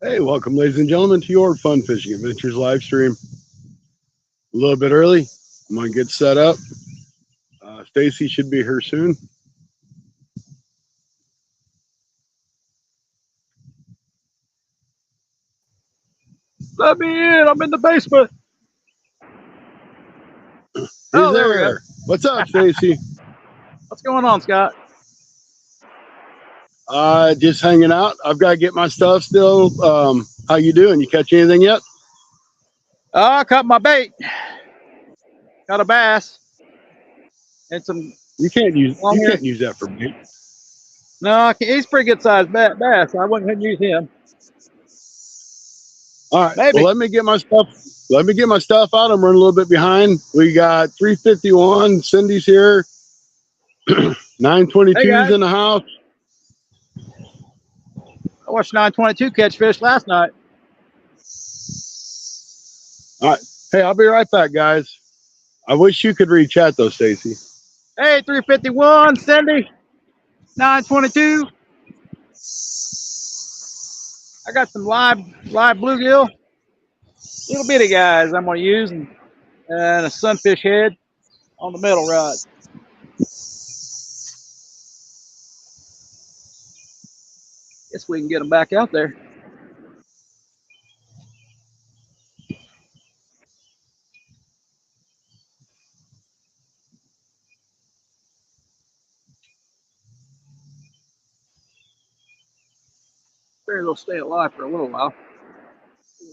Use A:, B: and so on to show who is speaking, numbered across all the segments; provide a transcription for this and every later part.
A: Hey, welcome, ladies and gentlemen, to your Fun Fishing Adventures live stream. A little bit early. I'm going to get set up. Stacy should be here soon.
B: Let me in. I'm in the basement.
A: He's
B: Oh, there we go.
A: there. What's up, Stacy?
B: What's going on, Scott?
A: Just hanging out. I've got to get my stuff still. How you doing? You catch anything yet?
B: I caught my bait. Got a bass and some.
A: You can't use that for bait.
B: No, he's pretty good sized bass. I wouldn't use him.
A: All right.
B: Maybe.
A: Well, let me get my stuff. Let me get my stuff out. I'm running a little bit behind. We got 351. Cindy's here. 922's in the house.
B: I watched 922 catch fish last night.
A: All right. Hey, I'll be right back, guys. I wish you could read chat though, Stacy.
B: Hey, 351, Cindy. 922. I got some live bluegill. Little bitty guys I'm going to use, and a sunfish head on the metal rod. Guess we can get them back out there. Figure they'll stay alive for a little while.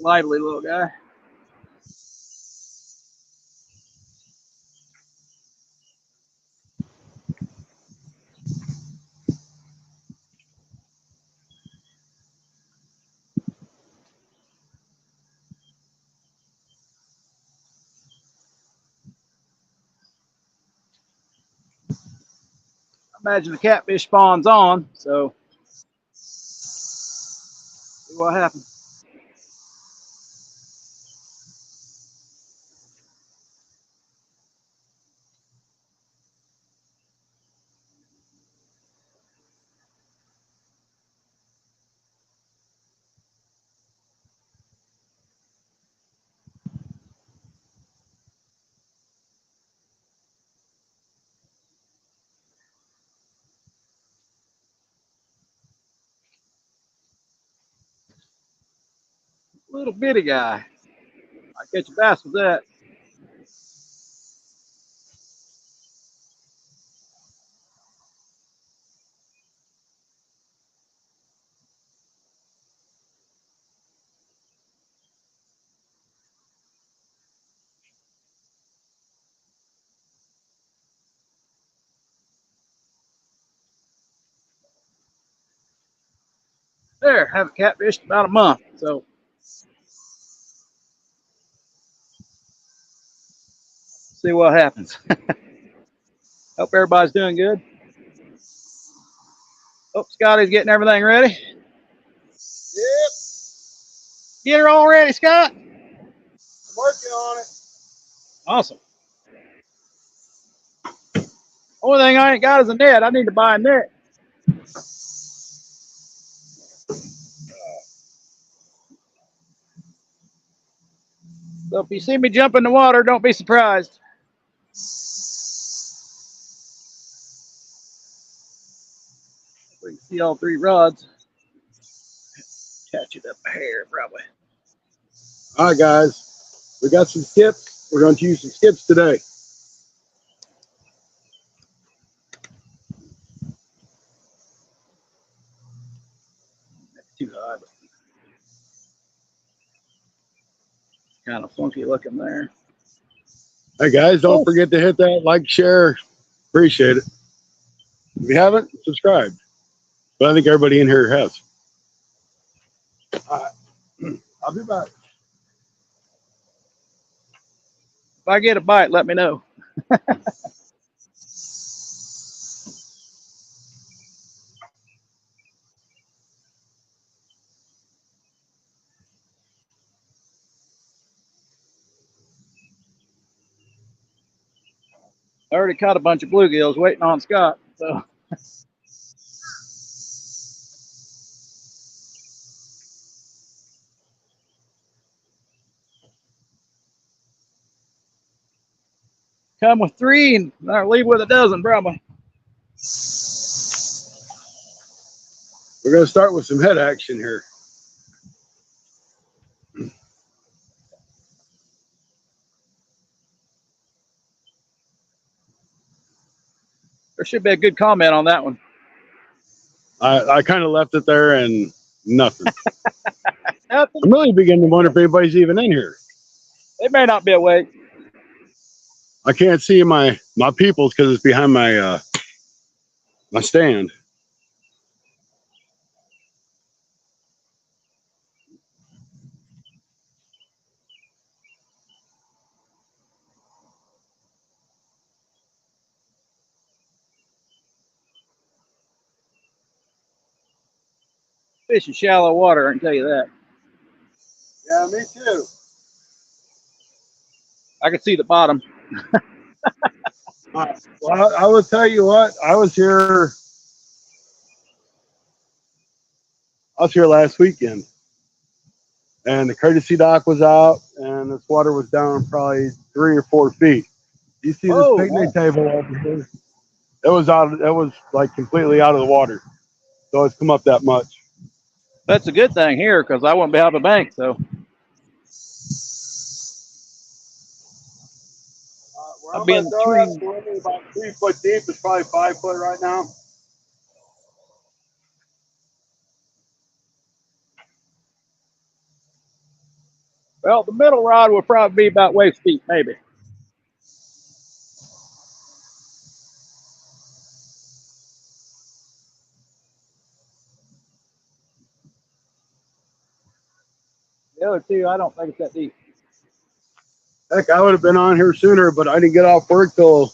B: Lively little guy. I imagine the catfish spawns on, so see what happens. Little bitty guy. I catch a bass with that. There, haven't catfished about a month, so see what happens. Hope everybody's doing good. Hope Scotty's getting everything ready.
A: Yep.
B: Get her all ready, Scott.
A: I'm working on it.
B: Awesome. Only thing I ain't got is a net. I need to buy a net. So if you see me jump in the water, don't be surprised. We can see all three rods. Catch it up here, probably.
A: All right, guys. We got some skips. We're going to use some skips today.
B: That's too high, but kind of funky looking there.
A: Hey, guys, don't forget to hit that like, share. Appreciate it. If you haven't, subscribe. But I think everybody in here has. All right. I'll be back.
B: If I get a bite, let me know. I already caught a bunch of bluegills waiting on Scott, so. come with 3 and I'll leave with a dozen, probably.
A: We're going to start with some head action here.
B: There should be a good comment on that one.
A: I kind of left it there and nothing.
B: Nothing.
A: I'm really beginning to wonder if anybody's even in here.
B: It may not be awake.
A: I can't see my peoples because it's behind my my stand.
B: Fish in shallow water, I can tell you that.
A: Yeah, me too.
B: I can see the bottom.
A: Well, I will tell you what. I was here last weekend, and the courtesy dock was out, and this water was down probably 3 or 4 feet. You see this picnic table over here? It was out. It was like completely out of the water, so it's come up that much.
B: That's a good thing here because I won't be out of the bank. So
A: I'll be in the trees. We're about 3 foot deep. It's probably 5 foot right now.
B: well, the middle rod will probably be about waist deep, maybe. The other two, I don't think it's that deep.
A: Heck, I would have been on here sooner, but I didn't get off work till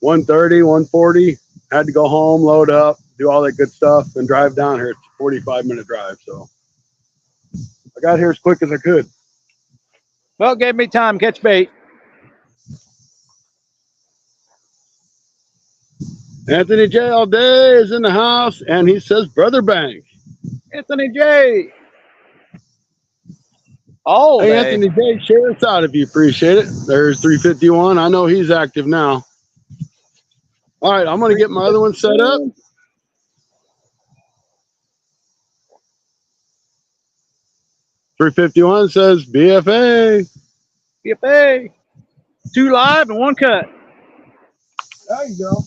A: 1:30, 1:40. Had to go home, load up, do all that good stuff, and drive down here. It's a 45-minute drive, so I got here as quick as I could.
B: Well, it gave me time to catch bait.
A: Anthony J all day is in the house, and he says, "Brother Bank."
B: Anthony J. All
A: Hey,
B: day.
A: Anthony J, share us out if you appreciate it. There's 351. I know he's active now. All right, I'm going to get my other one set up. 351 says BFA.
B: BFA. 2 live and 1 cut.
A: There you go.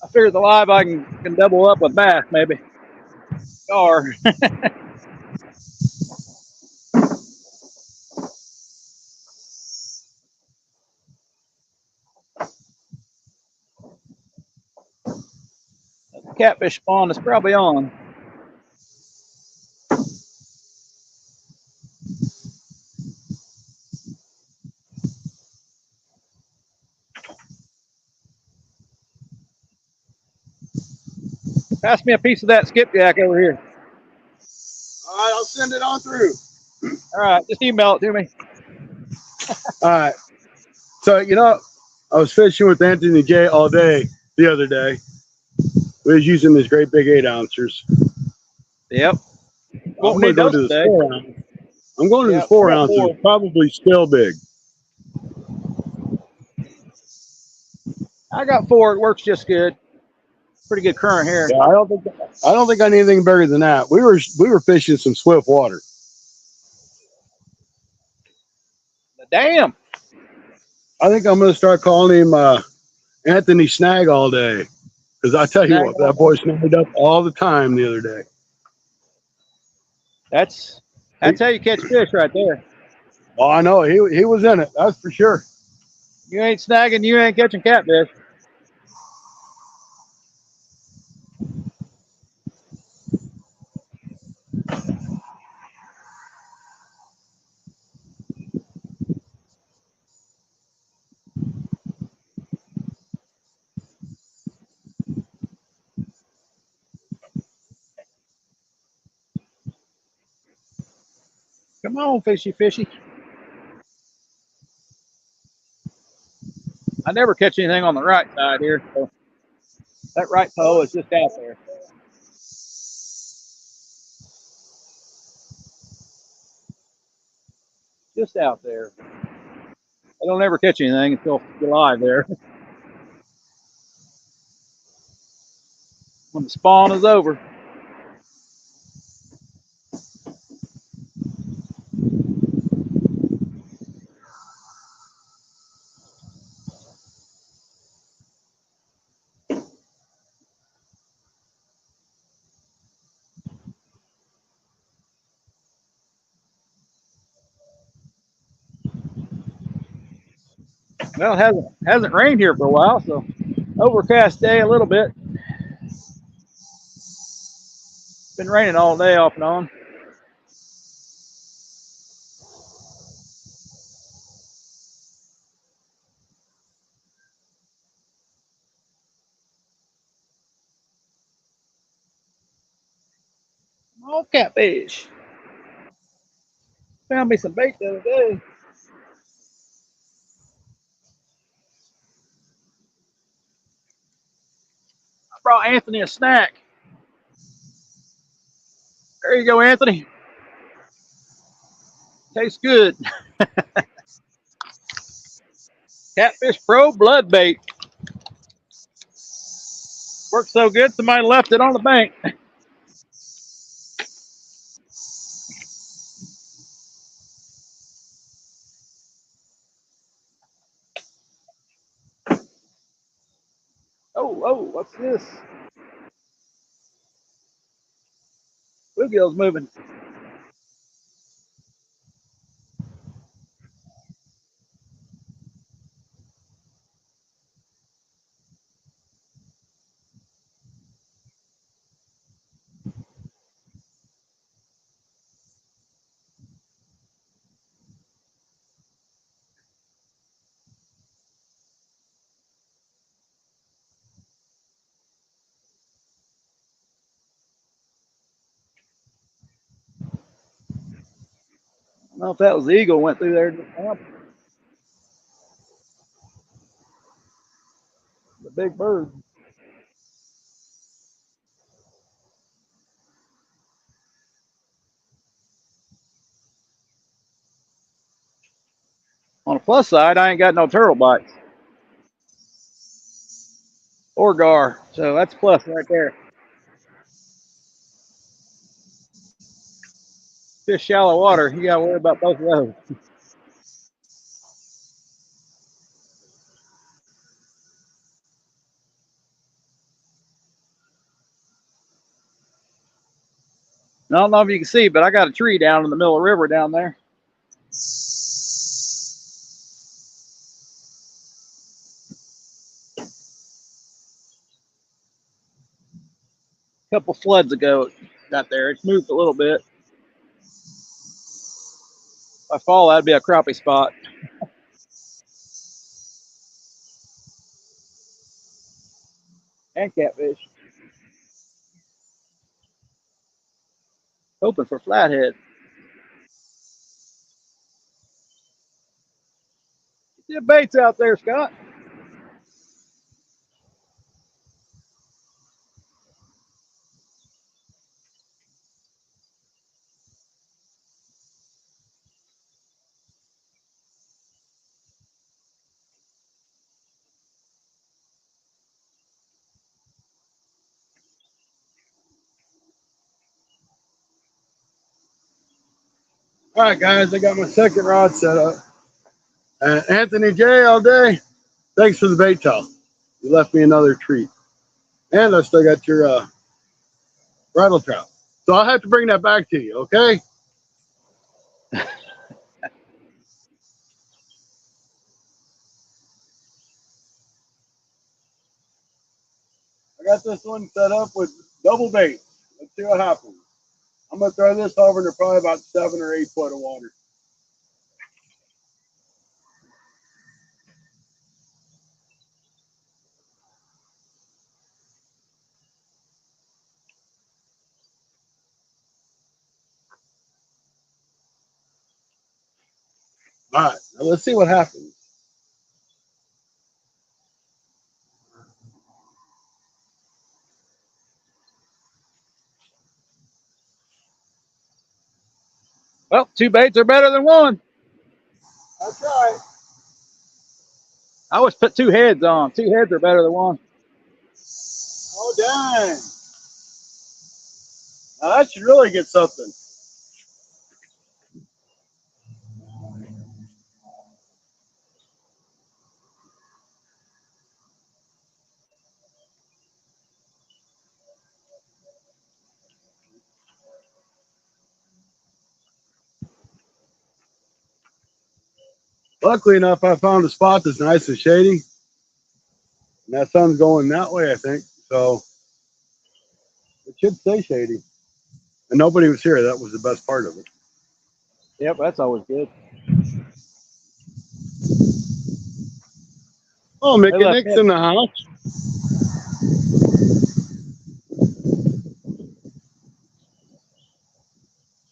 B: I figured the live I can double up with bass, maybe. Or catfish spawn is probably on. Pass me a piece of that skipjack over here.
A: All right, I'll send it on through.
B: All right, just email it to me.
A: All right. So, you know, I was fishing with Anthony J all day the other day. We was using these great big 8-ouncers.
B: Yep.
A: I'm going to go to this 4-ounce. I'm going to this 4-ounce. Probably still big.
B: I got 4. It works just good. Pretty good current here.
A: Yeah, I don't think I need anything bigger than that. We were fishing some swift water.
B: Damn.
A: I think I'm going to start calling him Anthony Snag all day. Because I tell you what, that boy snagged up all the time the other day.
B: That's how you catch fish right there.
A: Oh, I know. He was in it. That's for sure.
B: You ain't snagging, you ain't catching catfish. Come on, fishy, fishy. I never catch anything on the right side here. So. That right pole is just out there. Just out there. I don't ever catch anything until July there. When the spawn is over. Well, it hasn't rained here for a while, so overcast day a little bit. Been raining all day off and on. Oh, catfish. Found me some bait the other day. I brought Anthony a snack. There you go, Anthony. Tastes good. Catfish Pro blood bait. Worked so good, somebody left it on the bank. Oh, what's this? Bluegill's moving. I don't know if that was the eagle went through there. The big bird. On the plus side, I ain't got no turtle bites or gar, so that's plus right there. Fish shallow water, you gotta worry about both of those. I don't know if you can see, but I got a tree down in the middle of the river down there. A couple floods ago, it got there. It's moved a little bit. If I fall, that'd be a crappie spot. And catfish. Hoping for flathead. Get the baits out there, Scott.
A: All right, guys, I got my second rod set up. Anthony J all day. Thanks for the bait towel. You left me another treat. And I still got your rattle trap. So I'll have to bring that back to you, okay? I got this one set up with double bait. Let's see what happens. I'm going to throw this over into probably about 7 or 8 foot of water. All right, now let's see what happens.
B: Well, two baits are better than one.
A: That's right.
B: I always put two heads on. Two heads are better than one.
A: Oh, dang. Now that should really get something. Luckily enough, I found a spot that's nice and shady. And that sun's going that way, I think. So it should stay shady. And nobody was here. That was the best part of it.
B: Yep, that's always good.
A: Oh, Mickey Nick's in the house.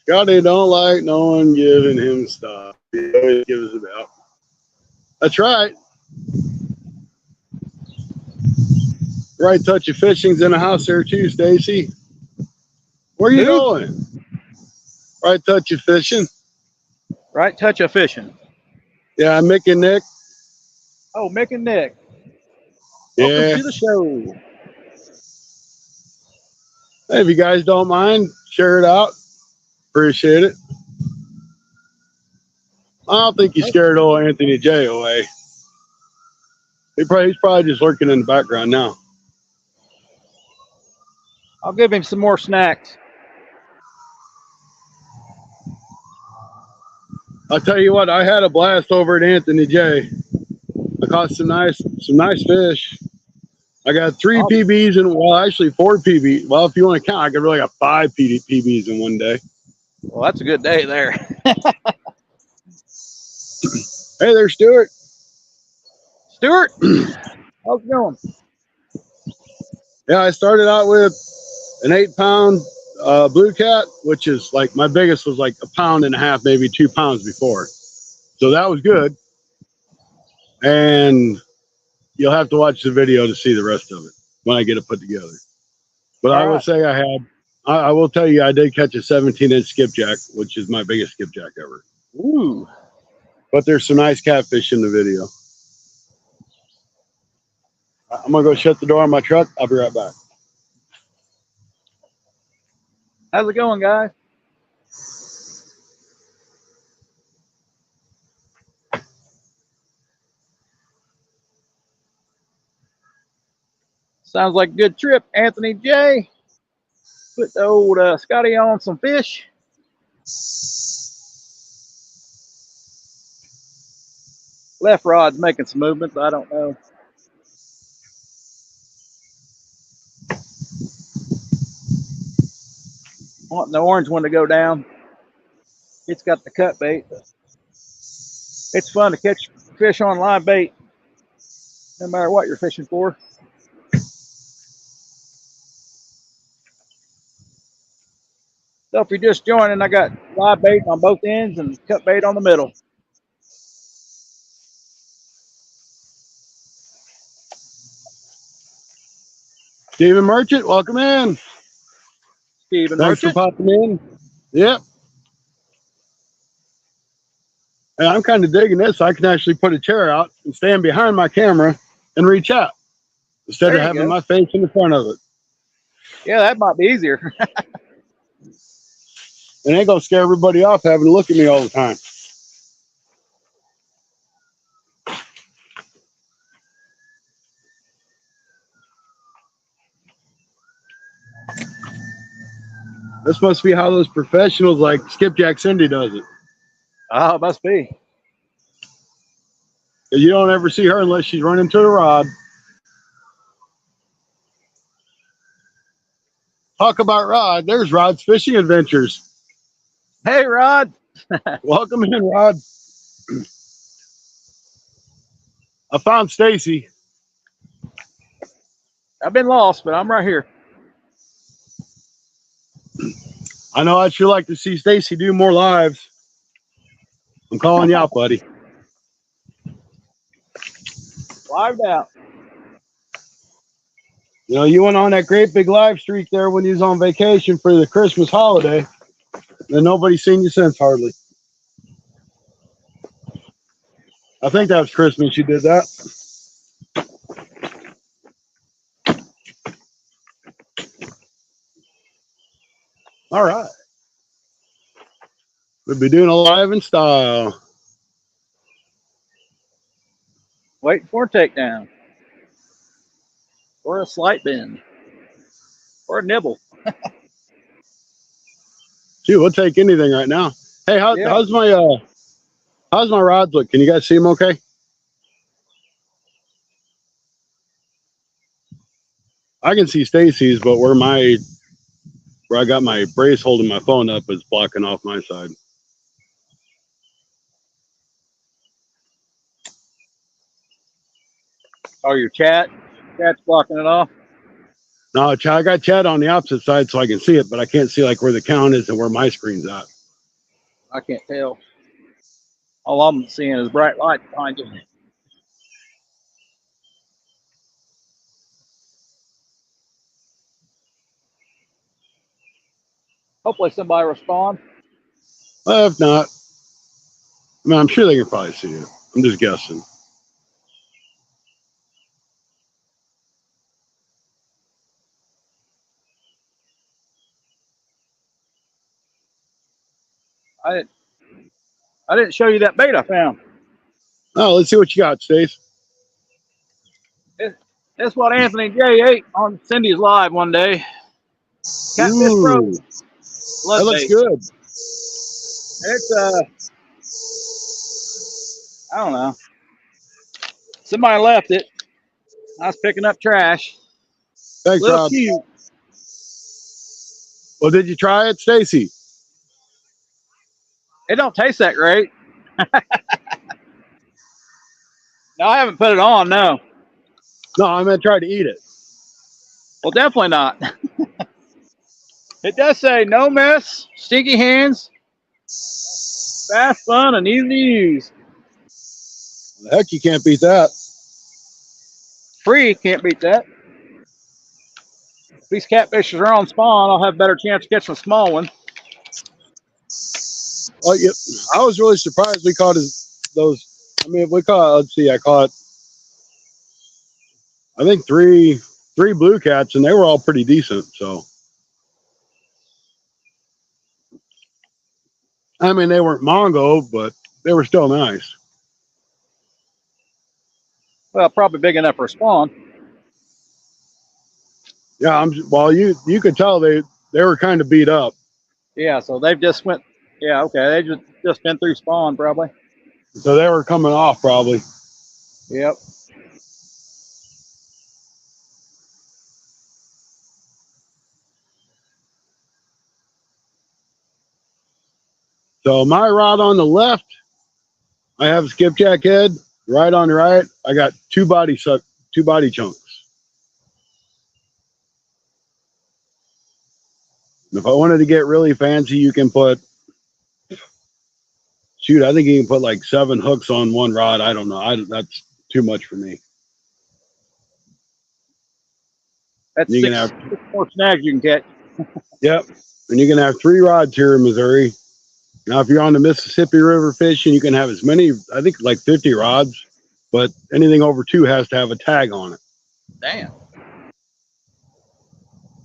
A: Scotty don't like no one giving him stuff. He always gives it out. That's right. Right touch of fishing's in the house there too, Stacy. Where are you going? Right touch of fishing.
B: Right touch of fishing.
A: Yeah, Mick and Nick.
B: Oh, Mick and Nick.
A: Yeah.
B: Welcome to the show.
A: Hey, if you guys don't mind, share it out. Appreciate it. I don't think you scared old Anthony J away. He's probably just lurking in the background now.
B: I'll give him some more snacks.
A: I'll tell you what, I had a blast over at Anthony J. I caught some nice fish. I got 3 PBs and, well, actually 4 PBs. Well, if you want to count, I could really got 5 PBs in one day.
B: Well, that's a good day there.
A: Hey there, Stuart.
B: Stuart, how's it going?
A: Yeah, I started out with an 8-pound blue cat, which is like my biggest was like 1.5 pounds, maybe 2 pounds before. So that was good. And you'll have to watch the video to see the rest of it when I get it put together. But I will say I will tell you, I did catch a 17-inch skipjack, which is my biggest skipjack ever.
B: Ooh.
A: But there's some nice catfish in the video. I'm going to go shut the door on my truck. I'll be right back.
B: How's it going, guys? Sounds like a good trip, Anthony J. Put the old Scotty on some fish. Left rod's making some movements. I don't know. I want the orange one to go down. It's got the cut bait. It's fun to catch fish on live bait, no matter what you're fishing for. So if you're just joining, I got live bait on both ends and cut bait on the middle.
A: Stephen Merchant, welcome in.
B: Stephen
A: Thanks
B: Merchant.
A: for popping in. Yep. And I'm kind of digging this. I can actually put a chair out and stand behind my camera and reach out instead of having my face in the front of it.
B: Yeah, that might be easier.
A: It ain't gonna scare everybody off having to look at me all the time. This must be how those professionals like Skipjack Cindy does it.
B: Oh, it must be.
A: You don't ever see her unless she's running to the rod. Talk about Rod. There's Rod's Fishing Adventures.
B: Hey, Rod.
A: Welcome in, Rod. I found Stacy.
B: I've been lost, but I'm right here.
A: I know I'd sure like to see Stacy do more lives. I'm calling you out, buddy.
B: Lived out.
A: You know, you went on that great big live streak there when you was on vacation for the Christmas holiday. And nobody's seen you since, hardly. I think that was Christmas you did that. All right. We'll be doing a live in style.
B: Waiting for a takedown. Or a slight bend. Or a nibble.
A: Gee, we'll take anything right now. Hey,
B: Yeah.
A: how's my rods look? Can you guys see them okay? I can see Stacy's, but where I got my brace holding my phone up is blocking off my side.
B: Oh, your cat's blocking it off?
A: No, I got Chad on the opposite side so I can see it, but I can't see like where the count is and where my screen's at.
B: I can't tell. All I'm seeing is bright light behind you. Hopefully somebody responds.
A: If not, I mean, I'm sure they can probably see it. I'm just guessing.
B: I didn't show you that bait I found.
A: Oh, let's see what you got, Stace.
B: That's what Anthony J ate on Cindy's live one day. Catfish Pro.
A: That looks good.
B: It's I don't know. Somebody left it. I was picking up trash.
A: Thanks,
B: Little
A: Rob.
B: cute.
A: Well, did you try it, Stacy?
B: It don't taste that great. No, I haven't put it on. No.
A: No, I'm gonna try to eat it.
B: Well, definitely not. It does say no mess, stinky hands, fast, fun, and easy to use.
A: Heck, you can't beat that.
B: Free, can't beat that. If these catfishes are on spawn, I'll have a better chance of catching a small one.
A: Oh, yeah. I was really surprised we caught those. I mean, we caught. Let's see, I caught. I think three blue cats, and they were all pretty decent. So, I mean, they weren't Mongo, but they were still nice.
B: Well, probably big enough for a spawn.
A: Yeah, well, you could tell they were kind of beat up.
B: Yeah, so they've just went. Yeah, okay, they just been through spawn probably.
A: So they were coming off probably.
B: Yep.
A: So my rod on the left, I have a skipjack head. Right on the right, I got two body chunks. And if I wanted to get really fancy, you can put. Shoot, I think you can put like 7 hooks on one rod. I don't know. That's too much for me.
B: That's
A: You can
B: six
A: have
B: more snags you can catch.
A: Yep, and you can have 3 rods here in Missouri. Now, if you're on the Mississippi River fishing, you can have as many. I think like 50 rods, but anything over 2 has to have a tag on it.
B: Damn.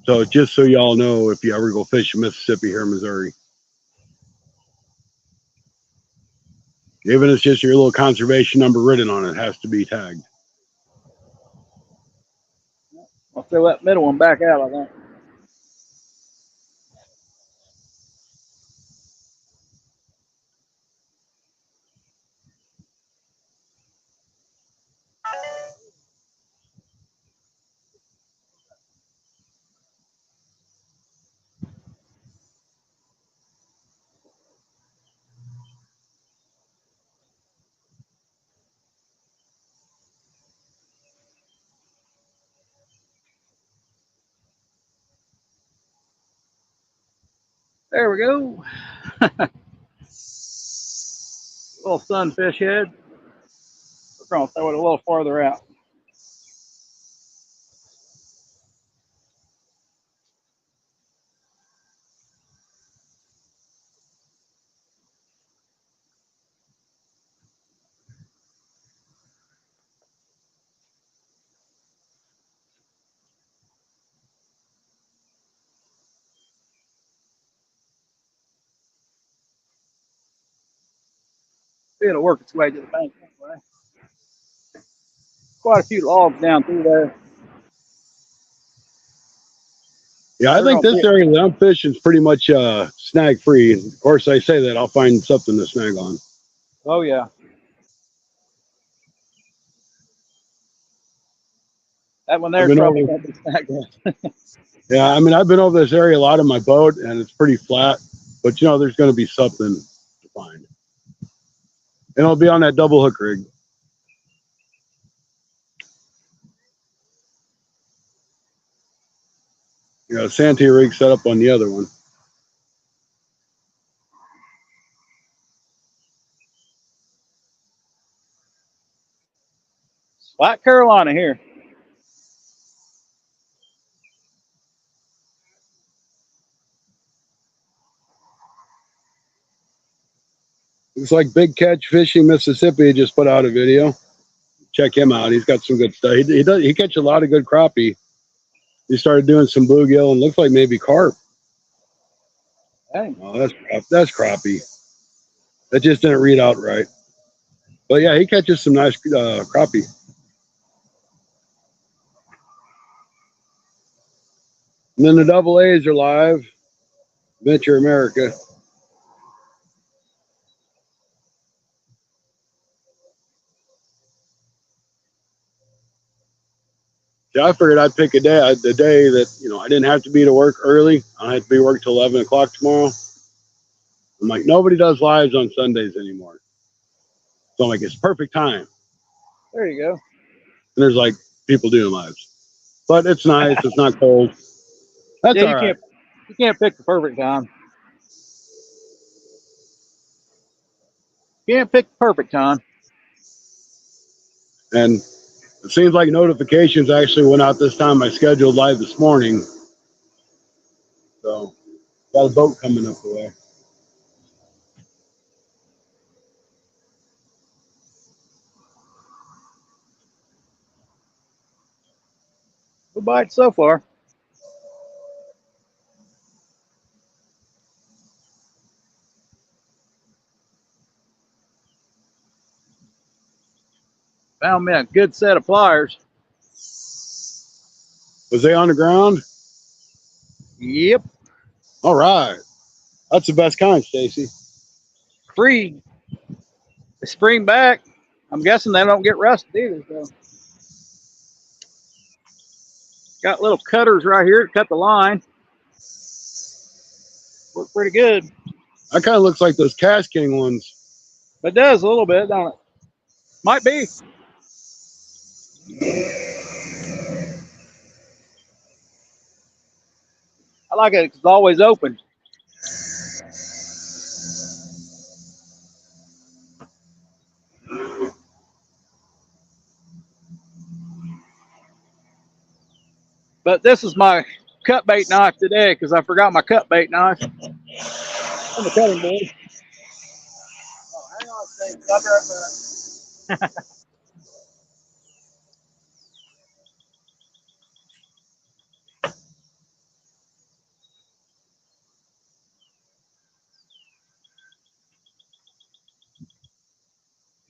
A: So just so y'all know, if you ever go fish in Mississippi here in Missouri, even if it's just your little conservation number written on it, has to be tagged.
B: I'll throw that middle one back out, I think. There we go. Little sunfish head. We're going to throw it a little farther out. It'll work its way to the bank anyway. Quite a few logs down through there.
A: Yeah, I
B: They're
A: think
B: gonna
A: this
B: be,
A: area that I'm fishing is pretty much snag free. Of course, I say that I'll find something to snag on.
B: oh yeah. That one
A: I've
B: there's
A: been
B: probably
A: over,
B: gonna be snagged up.
A: yeah, I mean, I've been over this area a lot in my boat, and it's pretty flat. But you know, there's going to be something to find, and it'll be on that double hook rig. You know, Santee rig set up on the other one.
B: Flat Carolina here.
A: Looks like Big Catch Fishing Mississippi just put out a video. Check him out. He's got some good stuff. He catch a lot of good crappie. He started doing some bluegill and looks like maybe carp.
B: Hey.
A: Oh, that's crappie. That just didn't read out right. But yeah, he catches some nice crappie. And then the double A's are live. Venture America. Yeah, I figured I'd pick the day that, you know, I didn't have to be to work early. I don't have to be to work till 11 o'clock tomorrow. I'm like, nobody does lives on Sundays anymore. So I'm like, it's perfect time.
B: There you go.
A: And there's like people doing lives. But it's nice. It's not cold. That's
B: Yeah,
A: all right.
B: you can't pick the perfect time. You can't pick the perfect time.
A: And it seems like notifications actually went out this time. I scheduled live this morning. So got a boat coming up the way.
B: Good bite so far. Found me a good set of pliers.
A: Was they on the ground?
B: Yep.
A: All right. That's the best kind, Stacy.
B: Free. They spring back. I'm guessing they don't get rusted either. So. Got little cutters right here to cut the line. Work pretty good.
A: That kind of looks like those Cash King ones.
B: It does a little bit, don't it? Might be. I like it. It's always open. But this is my cut bait knife today because I forgot my cut bait knife on the cutting board. Oh, hang on, Steve. I'll be right back.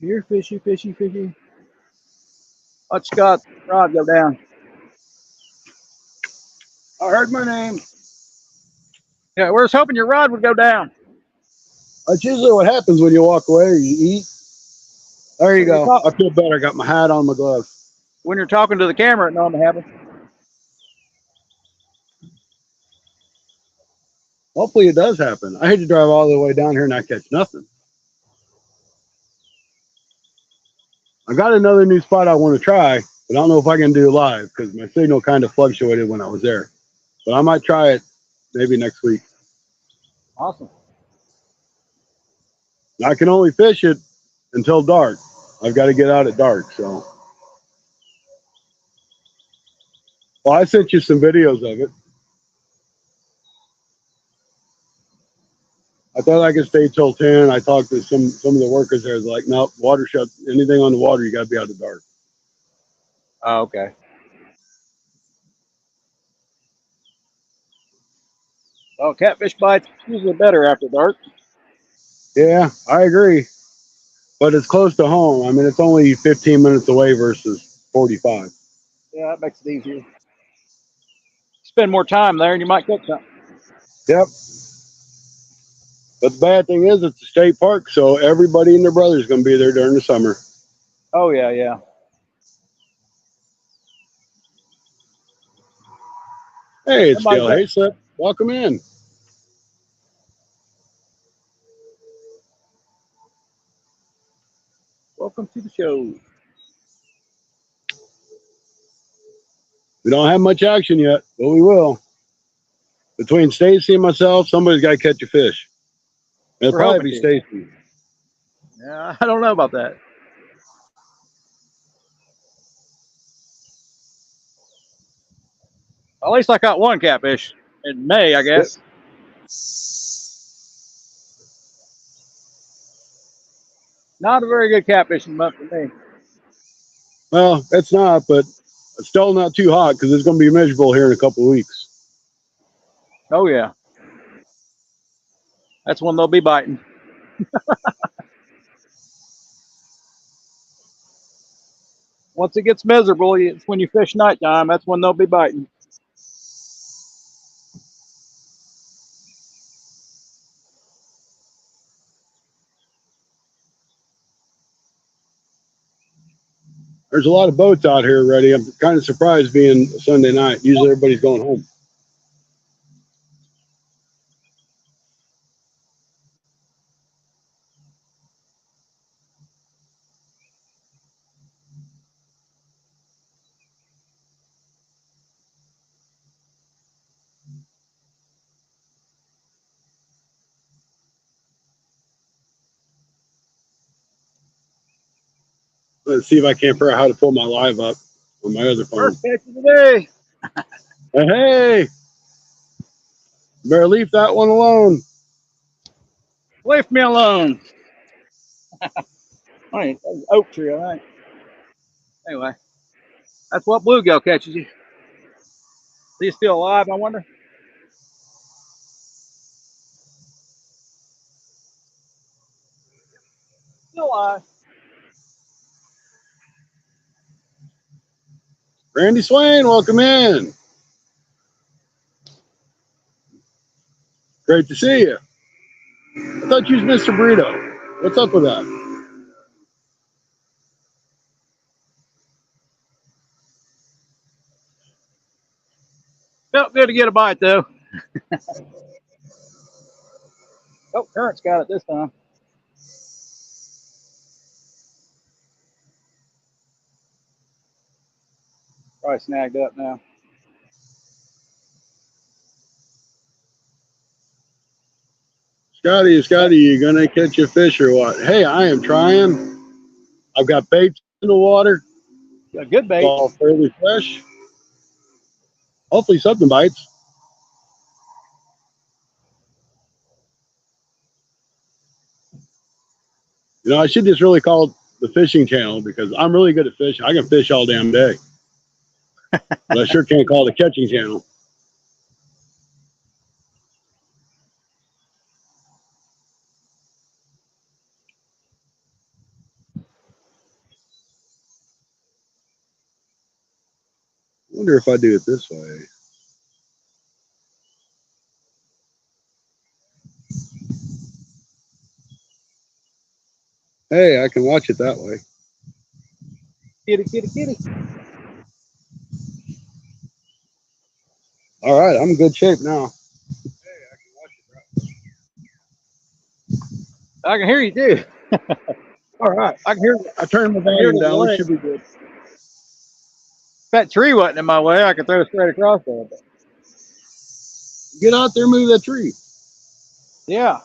B: Here, fishy, fishy, fishy. Watch Scott's rod go down.
A: I heard my name.
B: Yeah, we're just hoping your rod would go down.
A: That's usually what happens when you walk away or you eat. There you go. I feel better. I got my hat on, my gloves.
B: When you're talking to the camera, it normally happens.
A: Hopefully it does happen. I hate to drive all the way down here and not catch nothing. I got another new spot I want to try, but I don't know if I can do live because my signal kind of fluctuated when I was there. But I might try it maybe next week.
B: Awesome.
A: I can only fish it until dark. I've got to get out at dark. So, well, I sent you some videos of it. I thought I could stay till 10. I talked to some of the workers there. They're like, nope, water shut. Anything on the water, you got to be out at dark.
B: Oh, okay. Oh, catfish bites usually better after dark.
A: Yeah, I agree. but it's close to home. I mean, it's only 15 minutes away versus 45.
B: Yeah, that makes it easier. Spend more time there, and you might catch something.
A: Yep. But the bad thing is, it's a state park, so everybody and their brother is going to be there during the summer.
B: Oh yeah, yeah.
A: Hey, it's
B: Somebody's
A: Dale
B: up.
A: Hayslip. Welcome in.
B: Welcome to the show.
A: We don't have much action yet, but we will. Between Stacy and myself, somebody's got to catch a fish. It'll
B: We're
A: probably
B: hoping
A: be
B: to.
A: Stacy.
B: Yeah, I don't know about that. At least I caught one catfish in May, I
A: Yep.
B: guess. Not a very good catfishing month for me.
A: Well, it's not, but it's still not too hot because it's going to be miserable here in a couple of weeks.
B: Oh yeah. That's when they'll be biting. Once it gets miserable, it's when you fish nighttime. That's when they'll be biting.
A: There's a lot of boats out here already. I'm kind of surprised being Sunday night. Usually everybody's going home. Let's see if I can't figure out how to pull my live up on my other phone.
B: First catch of the day.
A: Hey, better leave that one alone.
B: Leave me alone. I ain't an oak tree, I think. Anyway, that's what bluegill catches you. Is he still alive, I wonder? Still alive.
A: Randy Swain, welcome in. Great to see you. I thought you was Mr. Burrito. What's up with that?
B: Felt good to get a bite, though. Oh, current's got it this time. Probably snagged up now.
A: Scotty, you gonna catch a fish or what? Hey, I am trying. I've got baits in the water.
B: Got good
A: It's
B: bait.
A: all fairly fresh. Hopefully something bites. You know, I should just really call it the fishing channel because I'm really good at fishing. I can fish all damn day. But I sure can't call it a catching channel. I wonder if I do it this way. Hey, I can watch it that way.
B: Kitty, kitty, kitty.
A: All right, I'm in good shape now.
B: I can hear you, too.
A: All right,
B: I can hear
A: I turned the
B: hear
A: volume
B: the
A: down. We
B: delay.
A: should be good.
B: If that tree wasn't in my way, I could throw straight across there. But
A: Get out there, move that tree.
B: yeah.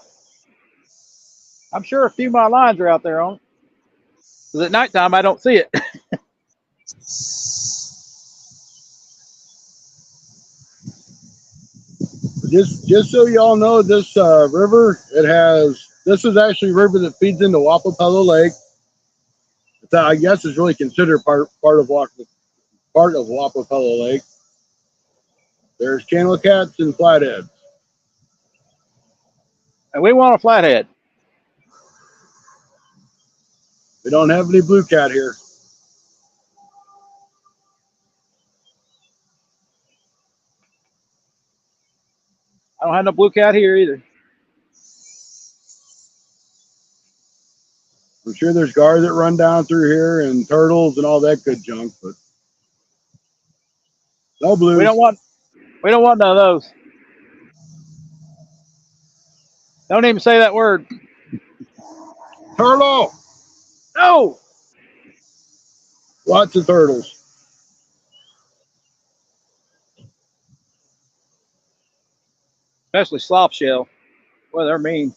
B: I'm sure a few of my lines are out there on it. Because at nighttime, I don't see it.
A: Just so y'all know, this river, this is actually a river that feeds into Wapapello Lake. It's, I guess is really considered part of Wapapello Lake. There's channel cats and flatheads.
B: And we want a flathead.
A: We don't have any blue cat here.
B: I don't have no blue cat here either.
A: I'm sure there's gars that run down through here and turtles and all that good junk, but no blues.
B: We don't want none of those. Don't even say that word.
A: Turtle!
B: No!
A: Lots of turtles.
B: Especially slop shell. Well, they're mean.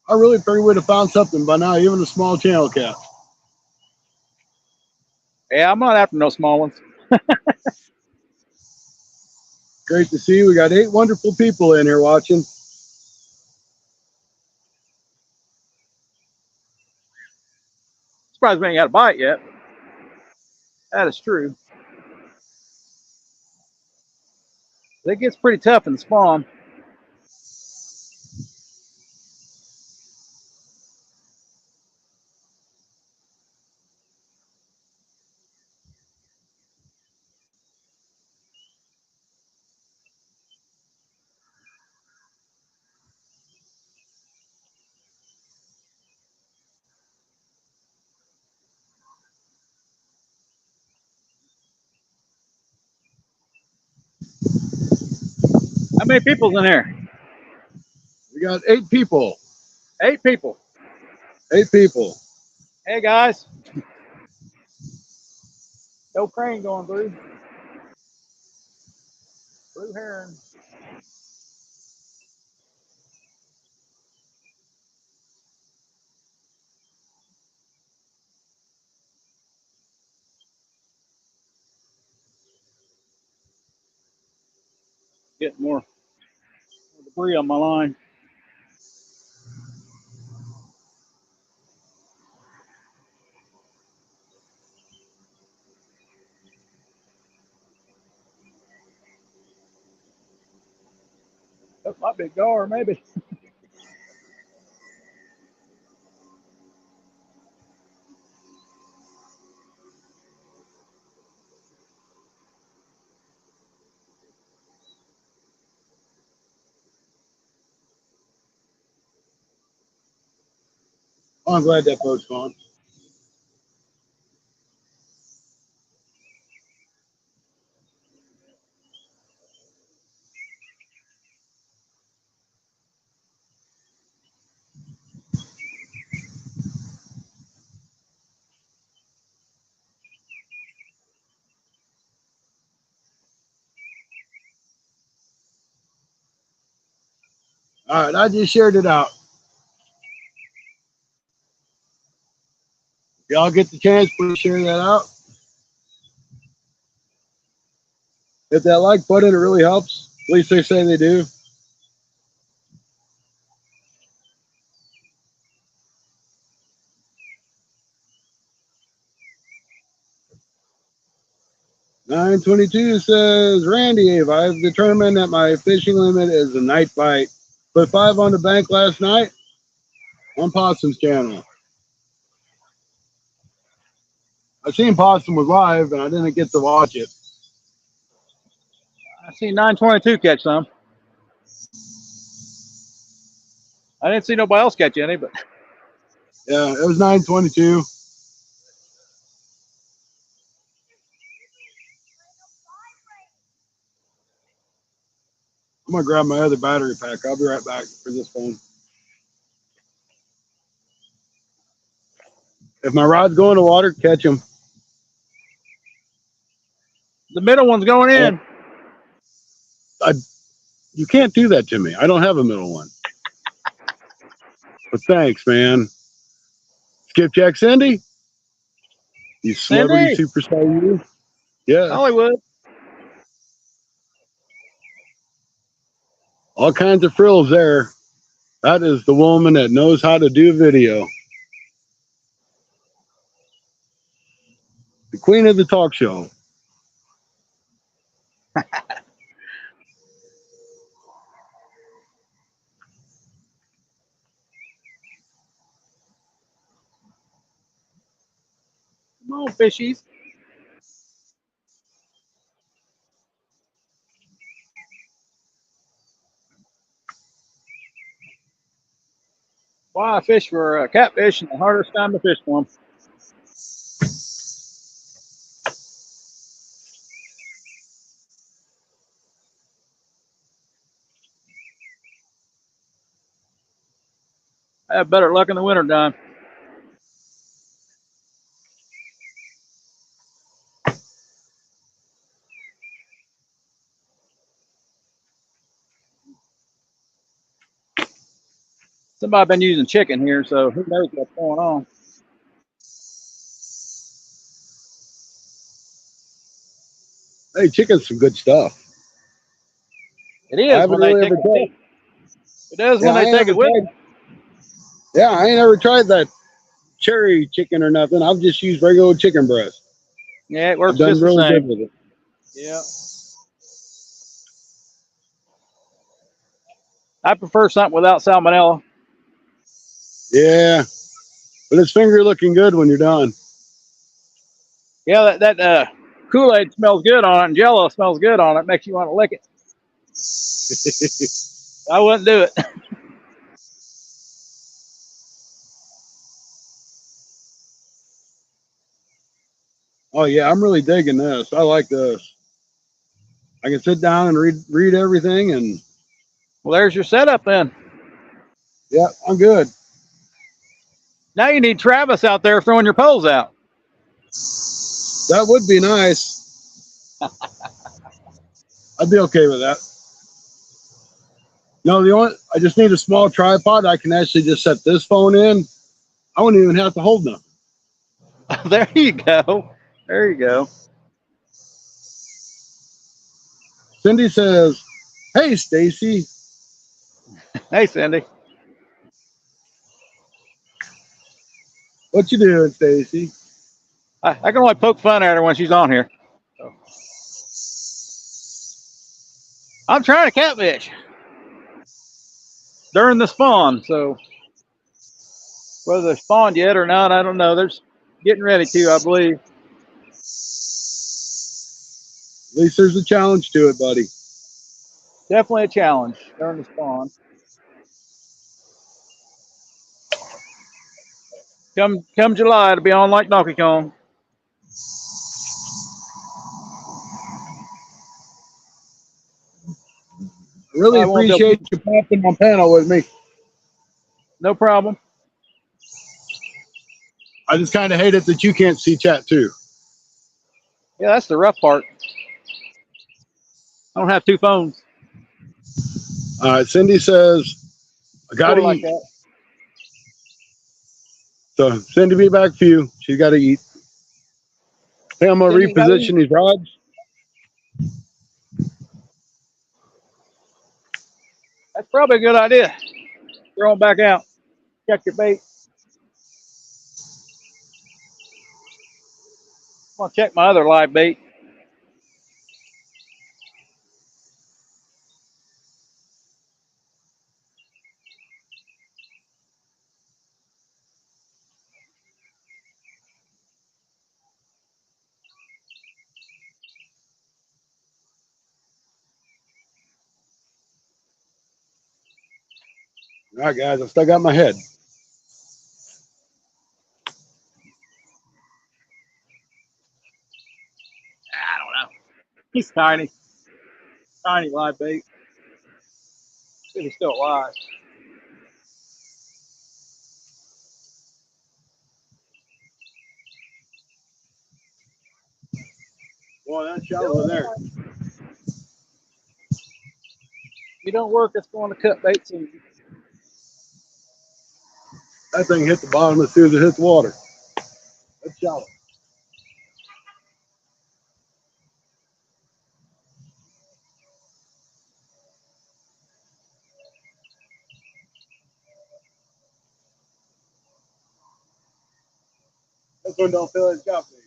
A: I really figured we'd have found something by now, even a small channel cat.
B: Yeah, I'm not after no small ones.
A: Great to see. We got 8 wonderful people in here watching.
B: Surprised we ain't got a bite yet. That is true. It gets pretty tough in the spawn. How many people's in here?
A: We got 8 people.
B: 8 people.
A: 8 people.
B: Hey guys. No crane going through. Blue heron. Getting more debris on my line. That might be a gar, maybe.
A: Oh, I'm glad that boat's gone. All right, I just shared it out. If y'all get the chance, please share that out. Hit that like button, it really helps. At least they say they do. "922 says, Randy, if I've determined that my fishing limit is a night bite, put 5 on the bank last night on Possum's channel. I seen Possum was live and I didn't get to watch it.
B: I see 922 catch some. I didn't see nobody else catch any, but
A: Yeah, it was 922. I'm gonna grab my other battery pack. I'll be right back for this phone. If my rod's going to water, catch them.
B: the middle one's going in.
A: You can't do that to me. I don't have a middle one. But thanks, man. Skipjack Cindy, you celebrity
B: Cindy,
A: superstar, you. Yeah,
B: Hollywood.
A: all kinds of frills there. That is the woman that knows how to do video. The queen of the talk show.
B: on, fishies. Why I fish for catfish and the hardest time to fish for them. I have better luck in the winter time. Somebody been using chicken here, so who knows what's going on.
A: Hey, chicken's some good stuff.
B: It
A: I
B: is
A: haven't
B: when they
A: really
B: take
A: ever
B: it.
A: tried.
B: It is
A: Yeah,
B: when
A: I
B: they
A: ain't
B: take
A: never
B: it with
A: tried.
B: them.
A: Yeah, I ain't never tried that cherry chicken or nothing. I've just used regular chicken breast.
B: Yeah, it
A: I've
B: works
A: done
B: just the
A: really
B: same.
A: good with it.
B: Yeah. I prefer something without salmonella.
A: Yeah, but it's finger looking good when you're done.
B: Yeah, that Kool-Aid smells good on it, and Jello smells good on it. Makes you want to lick it. I wouldn't do it.
A: Oh yeah, I'm really digging this. I like this. I can sit down and read everything, and
B: Well, there's your setup then.
A: yeah, I'm good.
B: Now you need Travis out there throwing your poles out.
A: That would be nice. I'd be okay with that. No, I just need a small tripod. I can actually just set this phone in. I wouldn't even have to hold nothing.
B: There you go. There you go.
A: Cindy says, "Hey, Stacy,
B: Hey, Cindy.
A: what you doing, Stacy?"
B: I can only poke fun at her when she's on here. So. I'm trying to catfish during the spawn, so whether they're spawned yet or not, I don't know. They're getting ready to, I believe.
A: At least there's a challenge to it, buddy.
B: Definitely a challenge during the spawn. Come July, it'll be on like Donkey Kong.
A: I really
B: I won't be able
A: appreciate you popping on panel with me.
B: No problem.
A: I just kind of hate it that you can't see chat too.
B: Yeah, that's the rough part. I don't have two phones.
A: Cindy says, "I
B: Sort
A: gotta
B: of like
A: eat."
B: that.
A: So Cindy, be back for you. She's got to eat. Hey, I'm gonna
B: Cindy, you gotta
A: reposition
B: eat.
A: these rods.
B: That's probably a good idea. Throw them back out. Check your bait. I'm gonna check my other live bait.
A: All right, guys, I still got my head.
B: I don't know. He's tiny. Tiny live bait. See if he's still alive.
A: Boy, that's shallow in there.
B: If you don't work, it's going to cut bait soon.
A: That thing hit the bottom as soon as it hit the water. That's shallow. This one don't feel like got me.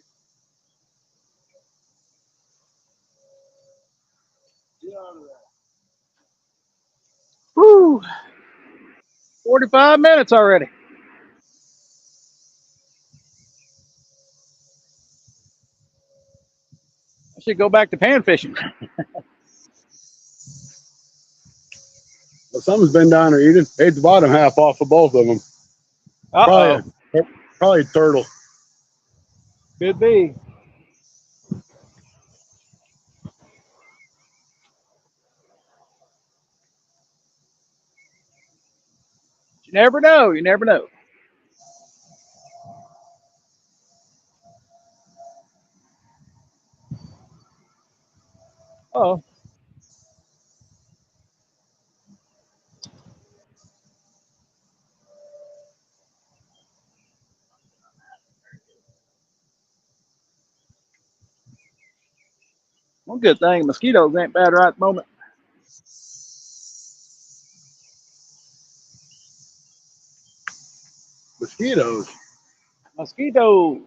A: Get out of there.
B: Whew. 45 minutes already. should go back to pan fishing.
A: Well, something's been down there eating. Ate the bottom half off of both of them.
B: Uh-oh.
A: Probably turtle.
B: Could be. You never know. You never know. Oh. One good thing, mosquitoes ain't bad right at the moment.
A: Mosquitoes.
B: Mosquitoes.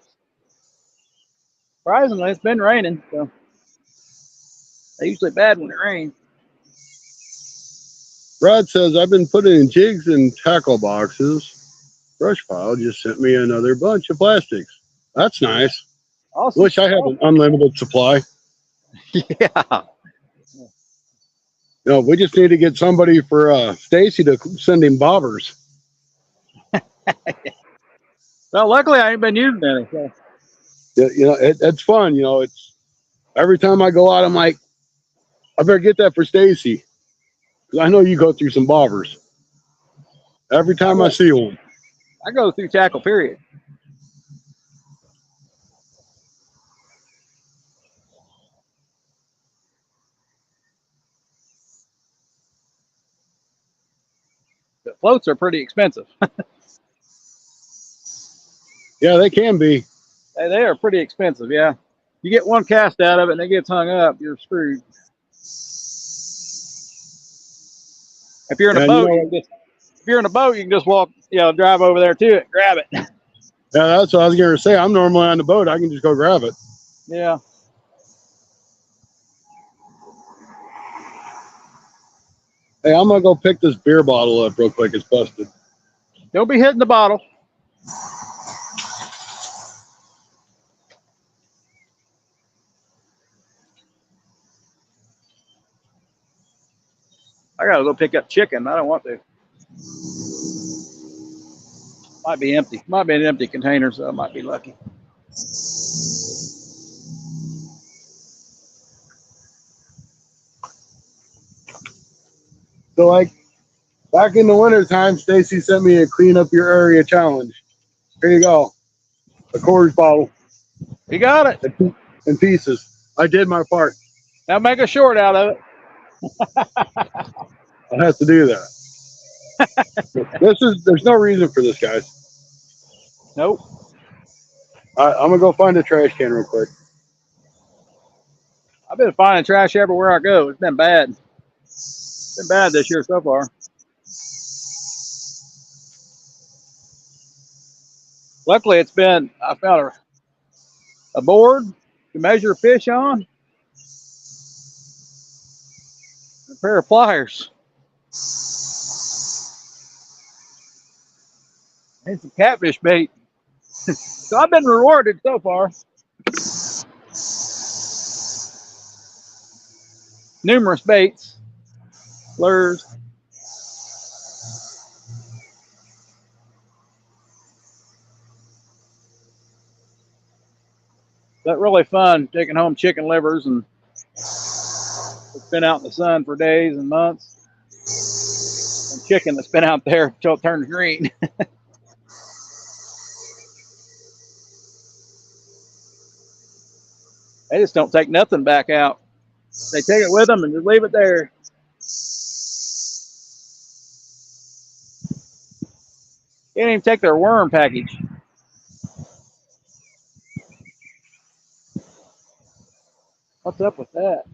B: Surprisingly, it's been raining, so they're usually bad when it rains.
A: Brad says, I've been putting in jigs and tackle boxes. Brush pile just sent me another bunch of plastics. That's nice.
B: Awesome.
A: Wish I had an unlimited supply.
B: Yeah.
A: No, we just need to get somebody for Stacy to send him bobbers.
B: Well, luckily I ain't been using any. So.
A: It's fun. It's every time I go out, I'm like, I better get that for Stacy because I know you go through some bobbers every time I see one.
B: I go through tackle, period. The floats are pretty expensive.
A: Yeah, they can be.
B: They are pretty expensive, yeah. You get one cast out of it and it gets hung up, you're screwed. If you're in a boat, you can just walk, drive over there to it, grab it.
A: Yeah, that's what I was going to say. I'm normally on the boat. I can just go grab it.
B: Yeah.
A: Hey, I'm going to go pick this beer bottle up real quick. It's busted.
B: Don't be hitting the bottle. I gotta go pick up chicken. I don't want to. Might be empty. Might be an empty container, so I might be lucky.
A: So, like, back in the wintertime, Stacy sent me a clean up your area challenge. Here you go. A Coors bottle.
B: You got it.
A: In pieces. I did my part.
B: Now make a short out of it.
A: I have to do that. There's no reason for this, guys.
B: Nope.
A: All right, I'm gonna go find a trash can real quick.
B: I've been finding trash everywhere I go. It's been bad. It's been bad this year so far. Luckily, I found a board to measure fish on, a pair of pliers, and some catfish bait. So I've been rewarded so far. Numerous baits, lures. But really fun taking home chicken livers and it's been out in the sun for days and months. And chicken that's been out there until it turns green. They just don't take nothing back out. They take it with them and just leave it there. They didn't even take their worm package. What's up with that?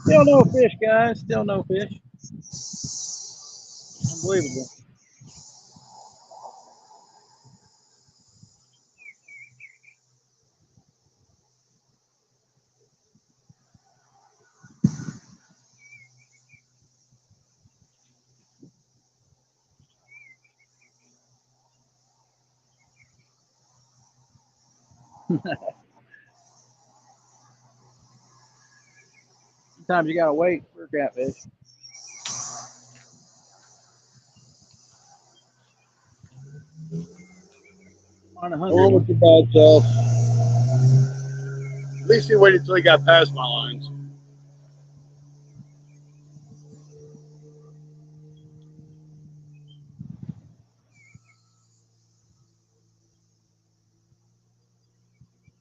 B: Still no fish, guys. Still no fish. Unbelievable. Sometimes you gotta wait for a catfish. On a
A: Oh,
B: 100.
A: with your bad self. At least he waited till he got past my lines.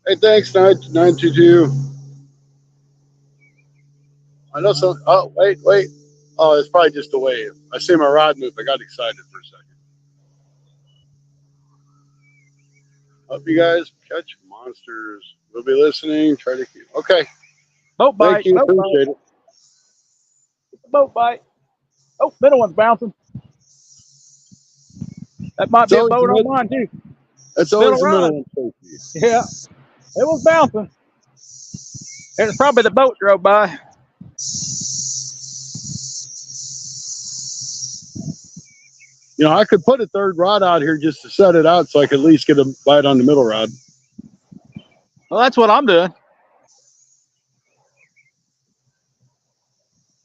A: Hey, thanks, 922. I know some. Oh, wait. Oh, it's probably just a wave. I see my rod move. I got excited for a second. Hope you guys catch monsters. We'll be listening. Try to keep. Okay.
B: Boat
A: Thank
B: bite.
A: you.
B: Boat bite.
A: Appreciate it.
B: Boat bite. Oh, middle one's bouncing. That might
A: It's
B: be a
A: always the
B: boat on
A: mid,
B: mine too.
A: it's
B: Middle
A: always the
B: rod.
A: middle one.
B: Yeah, it was bouncing. It was probably the boat drove by.
A: You know, I could put a third rod out here just to set it out so I could at least get a bite on the middle rod.
B: Well, that's what I'm doing.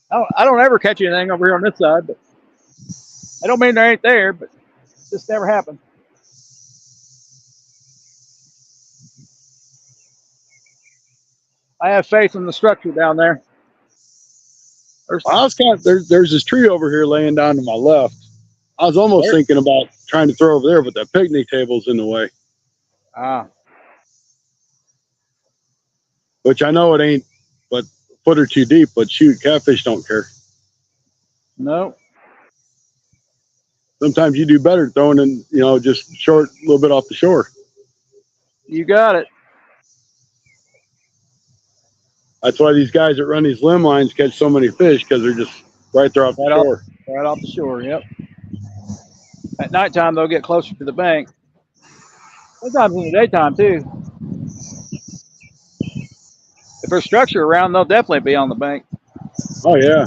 B: I don't ever catch anything over here on this side, but I don't mean there ain't there, but it just never happened. I have faith in the structure down there.
A: I was kind of there's this tree over here laying down to my left. I was almost thinking about trying to throw over there, but that picnic table's in the way. Which I know it ain't but a foot or two deep, but shoot, catfish don't care.
B: No.
A: Sometimes you do better throwing in, you know, just short, a little bit off the shore.
B: You got it.
A: That's why these guys that run these limb lines catch so many fish, because they're just right there off the shore.
B: Right off the shore, yep. At nighttime, they'll get closer to the bank. Sometimes in the daytime, too. If there's structure around, they'll definitely be on the bank.
A: Oh, yeah.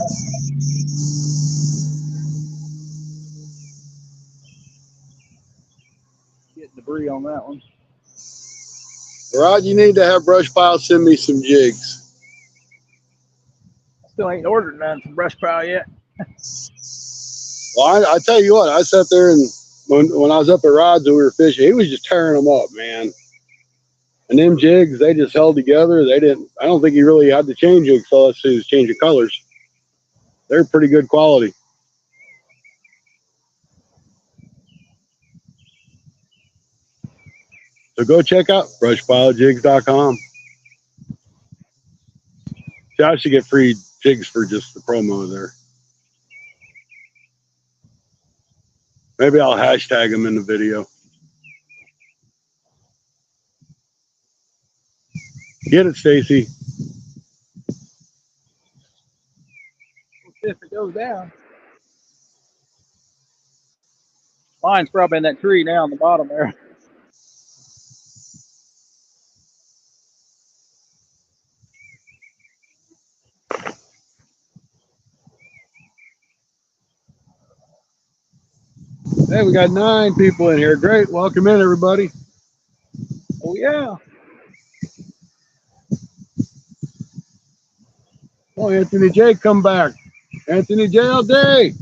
B: Get debris on that one.
A: Rod, you need to have Brush Pile send me some jigs.
B: Still ain't ordered none from Brush Pile yet.
A: Well, I tell you what, I sat there and when I was up at Rod's and we were fishing, he was just tearing them up, man. And them jigs, they just held together. They didn't. I don't think he really had to change them unless he was changing colors. They're pretty good quality. So go check out brushpilejigs.com. See, I should get free jigs for just the promo there. Maybe I'll hashtag them in the video. Get it, Stacy.
B: If it goes down. Mine's probably in that tree now on the bottom there.
A: Hey, we got 9 people in here. Great. Welcome in, everybody.
B: Oh, yeah.
A: Oh, Anthony J, come back. Anthony J all day.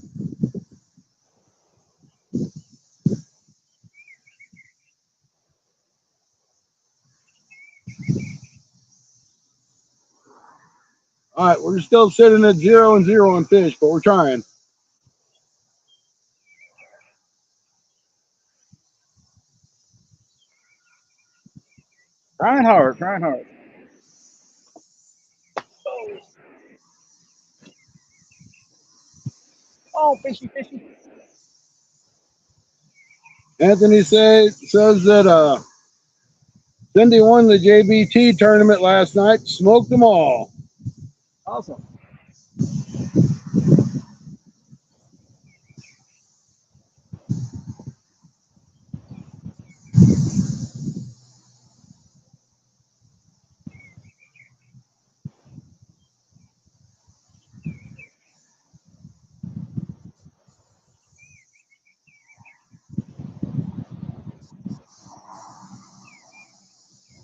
A: All right, we're still sitting at 0-0 on fish, but we're trying.
B: Trying hard. Oh, fishy.
A: Anthony says that Cindy won the JBT tournament last night, smoked them all.
B: Awesome.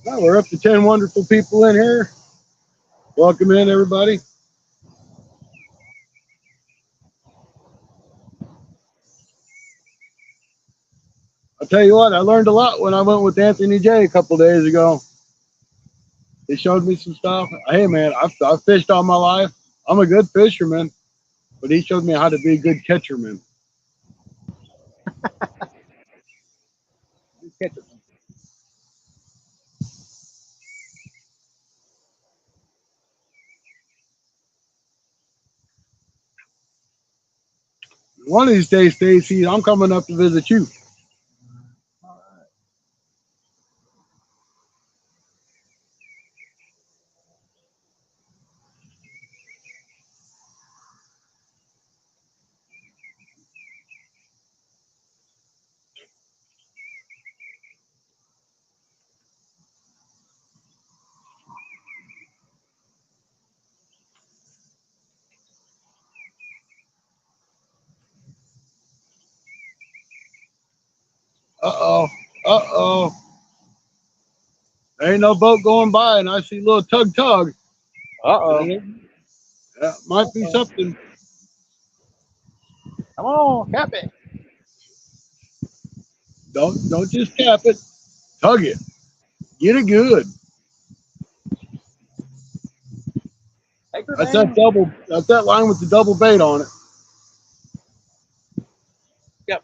A: Well, we're up to 10 wonderful people in here. Welcome in, everybody. I'll tell you what, I learned a lot when I went with Anthony J a couple days ago. He showed me some stuff. Hey, man, I've fished all my life. I'm a good fisherman, but he showed me how to be a good catcherman. One of these days, Stacy, I'm coming up to visit you. Uh-oh. Uh-oh. There ain't no boat going by, and I see a little tug.
B: Uh-oh.
A: That might be something.
B: Come on, cap it.
A: Don't just cap it. Tug it. Get it good. That's that line with the double bait on it.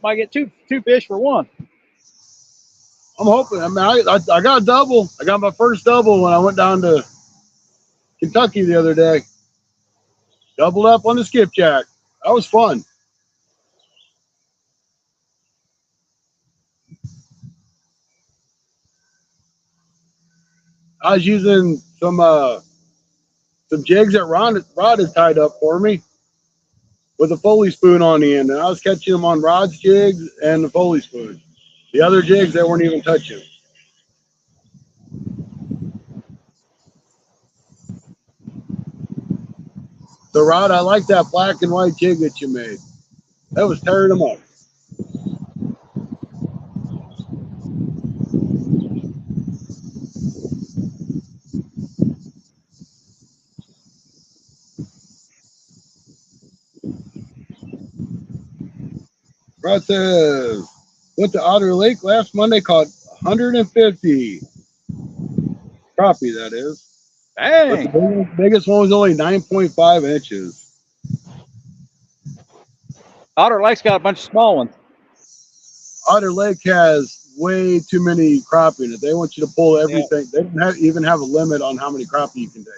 B: Might get two fish for one.
A: I'm hoping. I mean, I got a double. I got my first double when I went down to Kentucky the other day. Doubled up on the skipjack. That was fun. I was using some jigs that Rod had tied up for me with a Foley spoon on the end, and I was catching them on Rod's jigs and the Foley spoon. The other jigs they weren't even touching. So Rod, I like that black and white jig that you made. That was tearing them up. Rod says, went to Otter Lake last Monday, caught 150 crappie, that is.
B: Dang.
A: But the biggest one was only 9.5 inches.
B: Otter Lake's got a bunch of small ones.
A: Otter Lake has way too many crappie in it. They want you to pull everything. Yeah. They don't even have a limit on how many crappie you can take.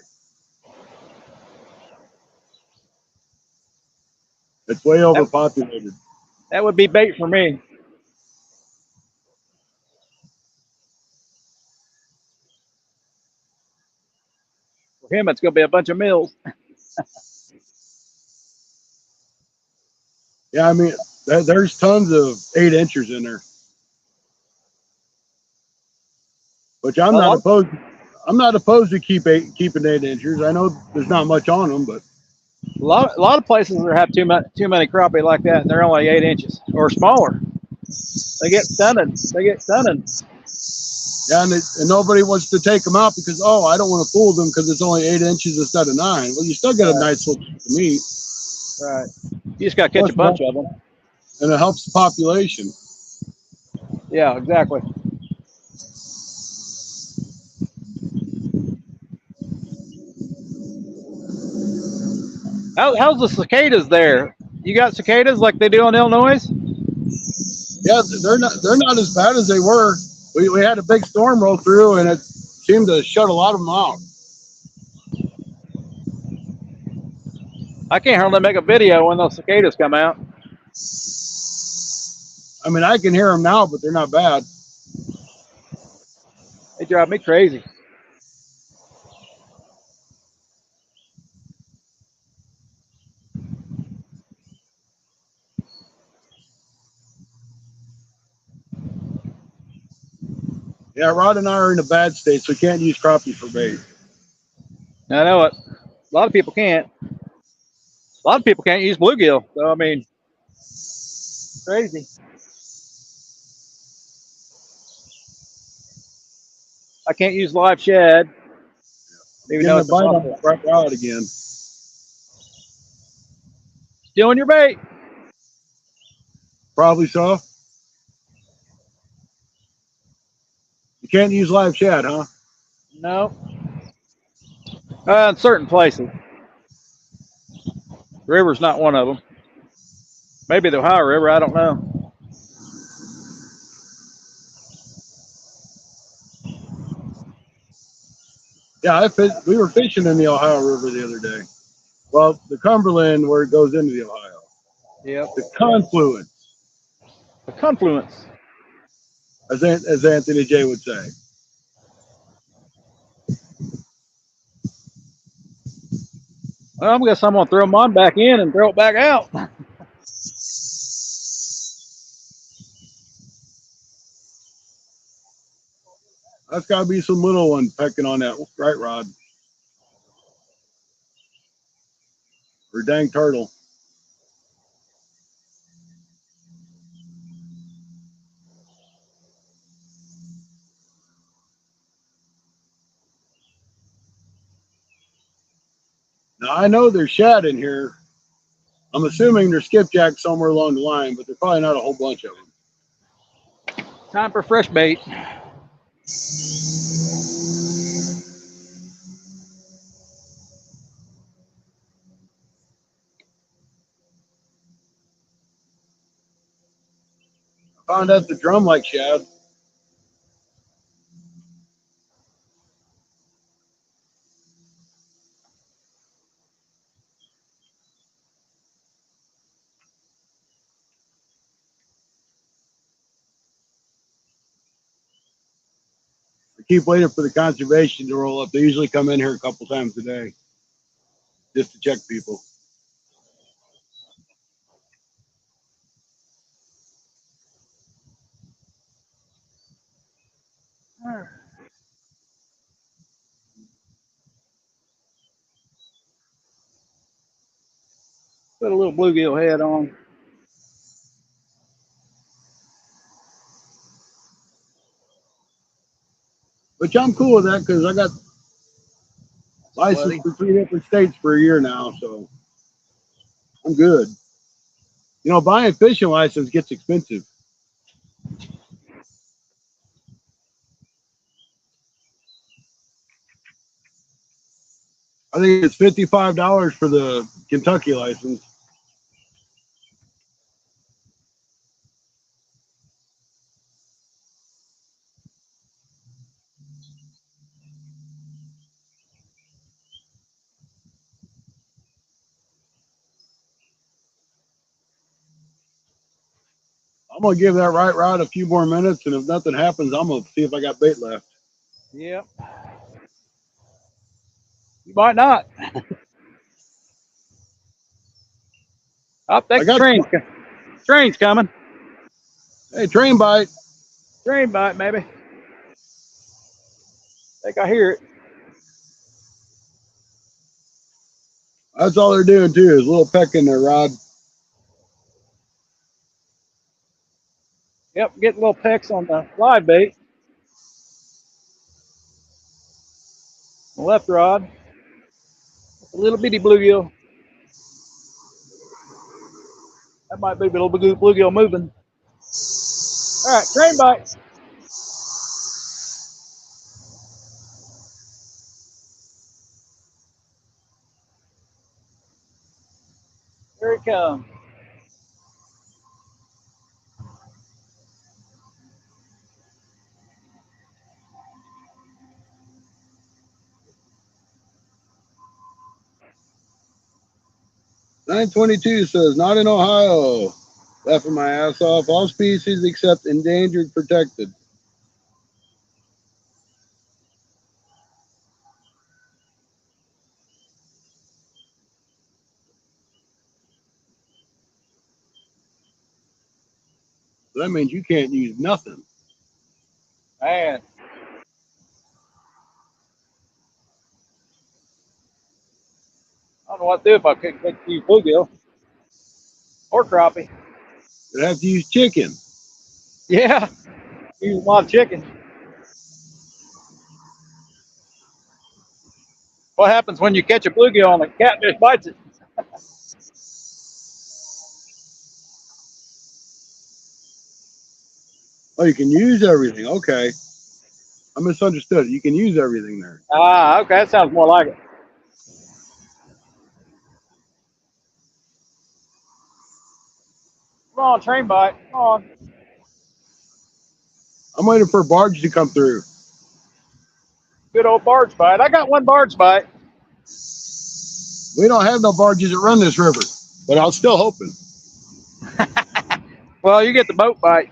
A: It's way overpopulated.
B: That would be bait for me. For him, it's going to be a bunch of mills.
A: Yeah, I mean, there's tons of 8 inchers in there. Which I'm not opposed. I'm not opposed to keeping 8 inchers. I know there's not much on them, but
B: a lot of places that have too many crappie like that, and they're only 8 inches or smaller. They get stunning.
A: Yeah, and nobody wants to take them out because, oh, I don't want to fool them because it's only 8 inches instead of 9. Well, you still get a nice little piece of meat.
B: Right. You just got to catch a bunch of them.
A: And it helps the population.
B: Yeah, exactly. How's the cicadas there? You got cicadas like they do in Illinois?
A: Yeah, they're not as bad as they were. We had a big storm roll through, and it seemed to shut a lot of them out.
B: I can't hardly make a video when those cicadas come out.
A: I mean, I can hear them now, but they're not bad.
B: They drive me crazy.
A: Yeah, Rod and I are in a bad state, so we can't use crappie for bait.
B: I know it. A lot of people can't. A lot of people can't use bluegill. So, I mean, crazy. I can't use live shad. Even
A: Getting
B: though
A: a
B: it's a
A: bite on
B: muscle.
A: that right rod again.
B: Stealing your bait.
A: Probably so. You can't use live shad, huh?
B: No. In certain places. The river's not one of them. Maybe the Ohio River, I don't know.
A: Yeah, we were fishing in the Ohio River the other day. Well, the Cumberland where it goes into the Ohio.
B: Yep.
A: The confluence,
B: The confluence.
A: as Anthony J would say.
B: Well, I guess I'm going to throw mine back in and throw it back out.
A: That's got to be some little one pecking on that right rod. Or dang turtle. Now, I know there's shad in here. I'm assuming there's skipjack somewhere along the line, but there's probably not a whole bunch of them.
B: Time for fresh bait.
A: I found out the drum like shad. I keep waiting for the conservation to roll up. They usually come in here a couple times a day just to check people.
B: Put a little bluegill head on.
A: Which I'm cool with that because I got licensed for 3 different states for a year now, so I'm good. You know, buying a fishing license gets expensive. I think it's $55 for the Kentucky license. I'm gonna give that right rod a few more minutes, and if nothing happens, I'm gonna see if I got bait left.
B: Yep. You might not. I think train's coming.
A: Hey, train bite.
B: Train bite, maybe. I think I hear it.
A: That's all they're doing too, is a little peck in their rod.
B: Yep, getting little pecks on the live bait. The left rod. A little bitty bluegill. That might be a little bluegill moving. All right, train bite. Here it comes.
A: $9.22 says, not in Ohio. Laughing my ass off. All species except endangered protected. So that means you can't use nothing.
B: Man. I don't know what to do if I couldn't catch a few bluegill or crappie.
A: You'd have to use chicken.
B: Yeah, use a lot of chicken. What happens when you catch a bluegill and a catfish bites it?
A: Oh, you can use everything. Okay. I misunderstood. You can use everything there.
B: Ah, okay, that sounds more like it. Come on, train bite. Come on.
A: I'm waiting for a barge to come through.
B: Good old barge bite. I got one barge bite.
A: We don't have no barges that run this river, but I'm still hoping.
B: Well, you get the boat bite.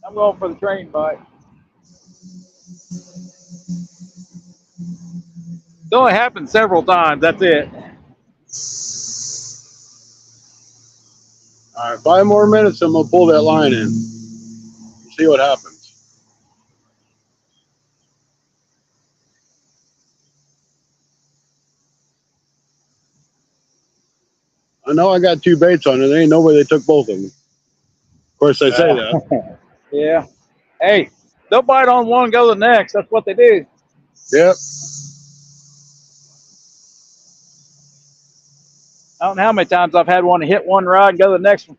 B: I'm going for the train bite. It only happened several times. That's it.
A: All right, 5 more minutes, I'm gonna pull that line in. See what happens. I know I got 2 baits on it. There ain't no way they took both of them. Of course, I say that.
B: Yeah. Hey, they'll bite on one, go to the next. That's what they do.
A: Yep.
B: I don't know how many times I've had one to hit one rod and go to the next one.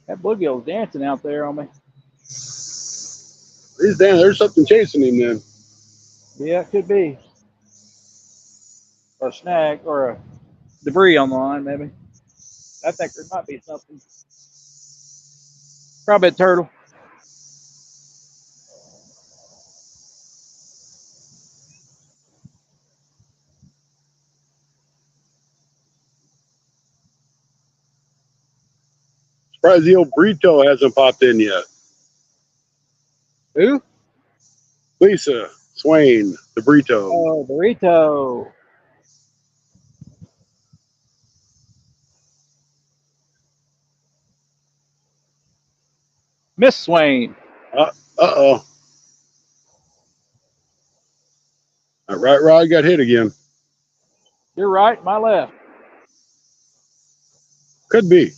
B: That bluegill's dancing out there on me.
A: He's damn. There's something chasing him then.
B: Yeah, it could be. Or a snag or a debris on the line, maybe. I think there might be something. Probably a turtle.
A: Surprised the old Brito hasn't popped in yet.
B: Who?
A: Lisa Swain, the Brito.
B: Oh, burrito. Miss Swain.
A: Uh-oh. That right rod got hit again.
B: You're right, my left.
A: Could be.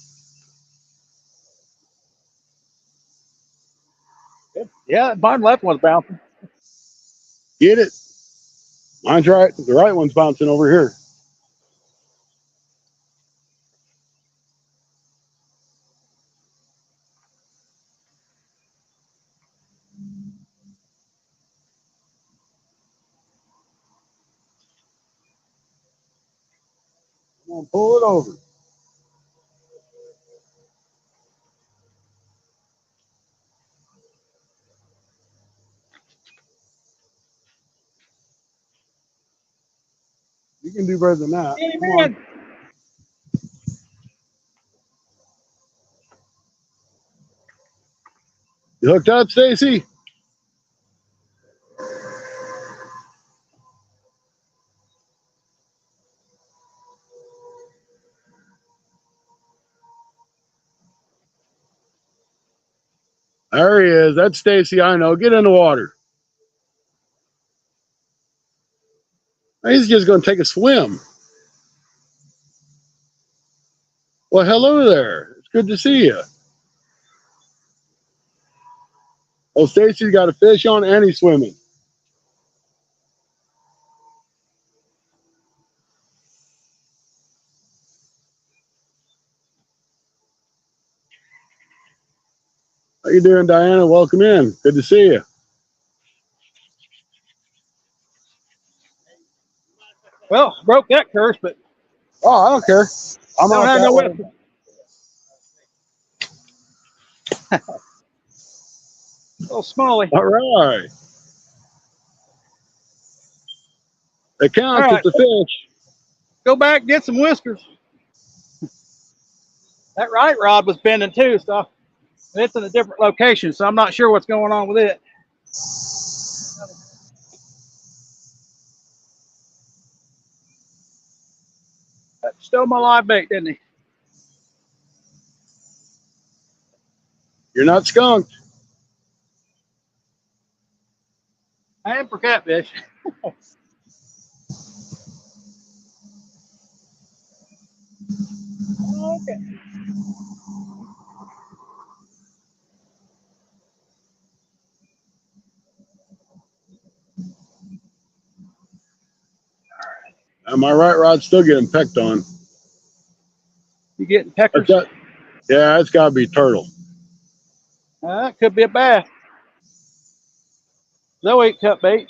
B: Yeah, my left one's bouncing.
A: Get it. Mine's right. The right one's bouncing over here. I'm gonna pull it over. You can do better than that. Come on. You hooked up, Stacy? There he is. That's Stacy. I know. Get in the water. He's just going to take a swim. Well, hello there. It's good to see you. Oh, Stacy's got a fish on and he's swimming. How you doing, Diana? Welcome in. Good to see you.
B: Well, broke that curse, but
A: Oh, I don't care. I'm
B: I don't
A: out
B: have
A: that
B: no
A: way.
B: whip. Little smallie.
A: All right. It counts.
B: All right.
A: It's a fish.
B: Go back, get some whiskers. That right rod was bending too, so it's in a different location, so I'm not sure what's going on with it. That stole my live bait, didn't he?
A: You're not skunked.
B: I am for catfish. Okay.
A: And my right rod's still getting pecked on.
B: You getting peckers?
A: Yeah, it's got to be turtle.
B: It could be a bass. They'll eat cut bait.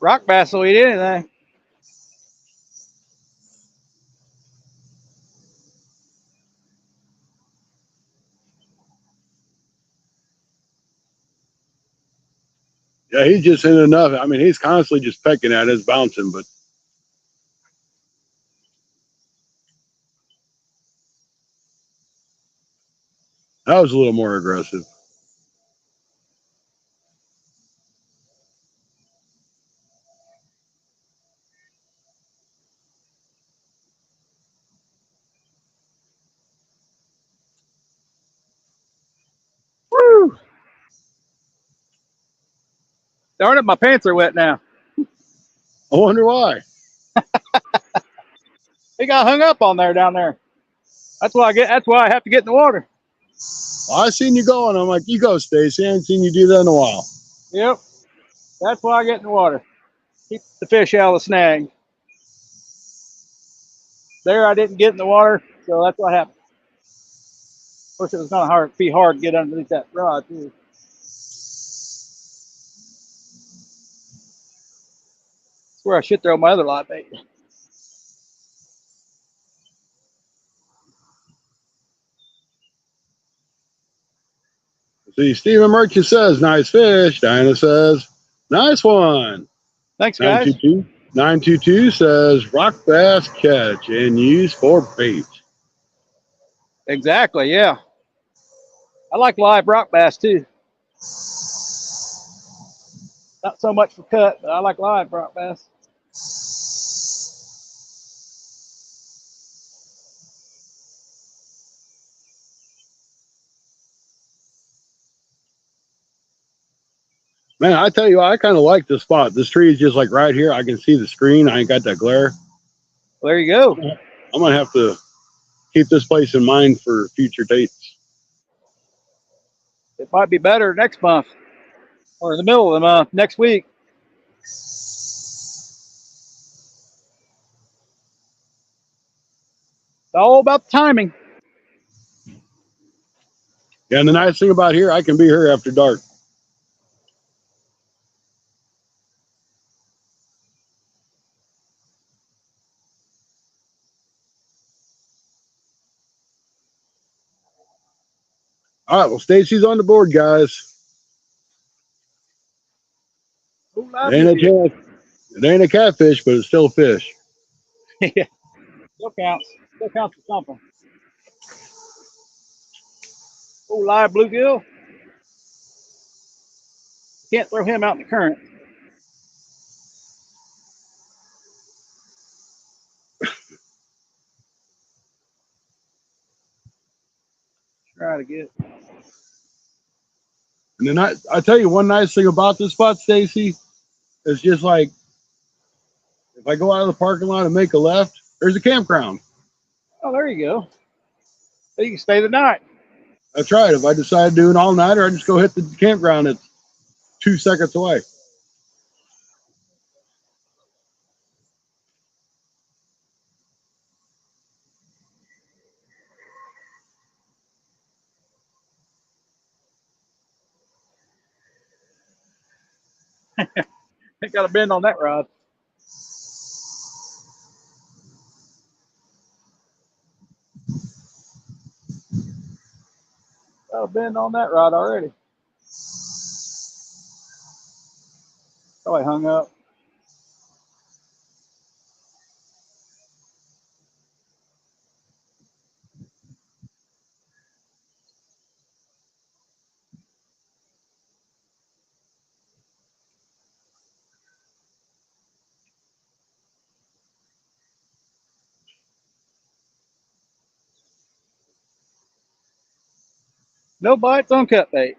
B: Rock bass will eat anything.
A: Yeah, he's just in enough. I mean, he's constantly just pecking at it, bouncing, but that was a little more aggressive.
B: Woo! Darn it, my pants are wet now.
A: I wonder why.
B: He got hung up on there down there. That's why I have to get in the water.
A: Well, I seen you going. I'm like, you go, Stacy. I ain't seen you do that in a while.
B: Yep. That's why I get in the water. Keep the fish out of the snag. There I didn't get in the water, so that's what happened. Of course, it was gonna be hard to get underneath that rod too. That's where I should throw my other live bait.
A: See, Stephen Merchant says, nice fish. Dinah says, nice one.
B: Thanks, guys.
A: 922 says, rock bass catch and use for bait.
B: Exactly, yeah. I like live rock bass too. Not so much for cut, but I like live rock bass.
A: Man, I tell you, I kind of like this spot. This tree is just like right here. I can see the screen. I ain't got that glare.
B: Well, there you go.
A: I'm going to have to keep this place in mind for future dates.
B: It might be better next month or in the middle of the month next week. It's all about the timing.
A: Yeah, and the nice thing about here, I can be here after dark. All right, well, Stacy's on the board, guys. It ain't a chance. It ain't a catfish, but it's still a fish.
B: Yeah, still counts. Still counts for something. Oh, live bluegill. Can't throw him out in the current. Try to get.
A: And then I tell you one nice thing about this spot, Stacy, is just like if I go out of the parking lot and make a left, there's a campground.
B: Oh, there you go. So you can stay the night.
A: That's right. If I decide to do an all-nighter, I just go hit the campground. It's 2 seconds away.
B: Ain't got a bend on that rod. Got a bend on that rod already. Probably hung up. No bites on cut bait.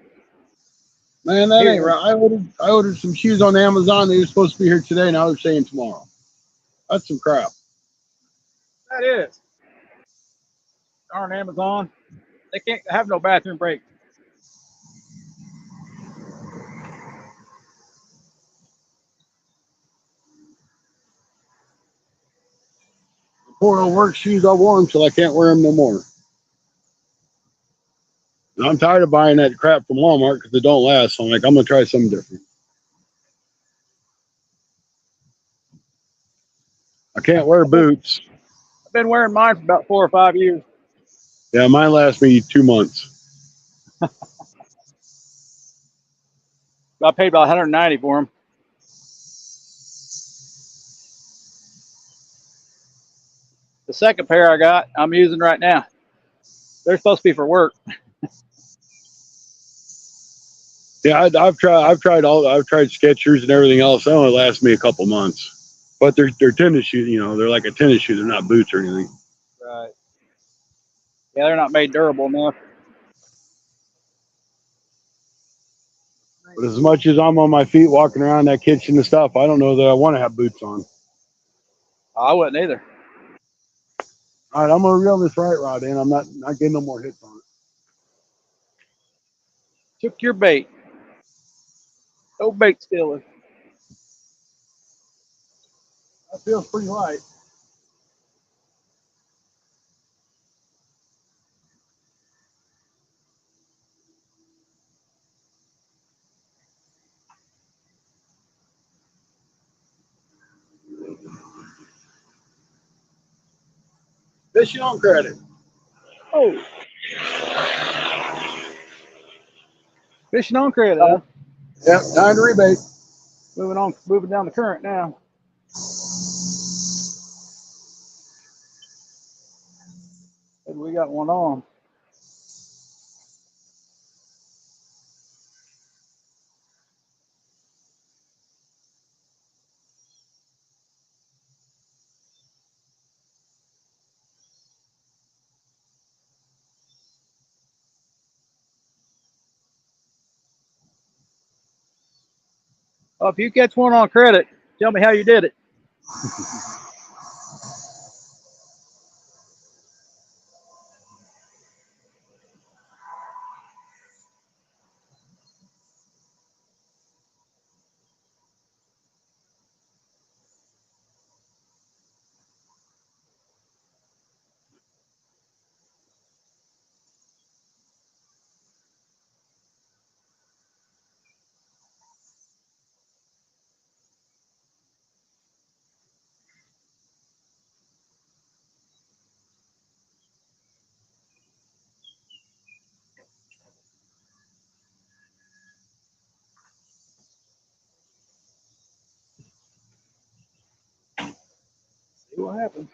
A: Man, that ain't
B: Here.
A: right. I ordered some shoes on Amazon. They were supposed to be here today. Now they're saying tomorrow. That's some crap.
B: That is. Darn Amazon. They can't have no bathroom break.
A: Poor old work shoes, I wore them till I can't wear them no more. And I'm tired of buying that crap from Walmart because they don't last. So I'm like, I'm gonna try something different. I can't wear boots.
B: I've been wearing mine for about 4 or 5 years.
A: Yeah, mine last me 2 months.
B: I paid about 190 for them. The second pair I got, I'm using right now. They're supposed to be for work.
A: Yeah, I've tried Skechers and everything else. They only last me a couple months. But they're tennis shoes. You know, they're like a tennis shoe. They're not boots or anything.
B: Right. Yeah, they're not made durable enough.
A: But as much as I'm on my feet walking around that kitchen and stuff, I don't know that I want to have boots on.
B: I wouldn't either.
A: All right, I'm gonna reel this right rod in. I'm not getting no more hits on it.
B: Took your bait. No bait stealer.
A: That feels pretty light. Fishing on credit.
B: Oh. Fishing on credit, huh?
A: Yep, time to rebate.
B: Moving down the current now. And we got one on. Well, if you catch one on credit, tell me how you did it. See what happens.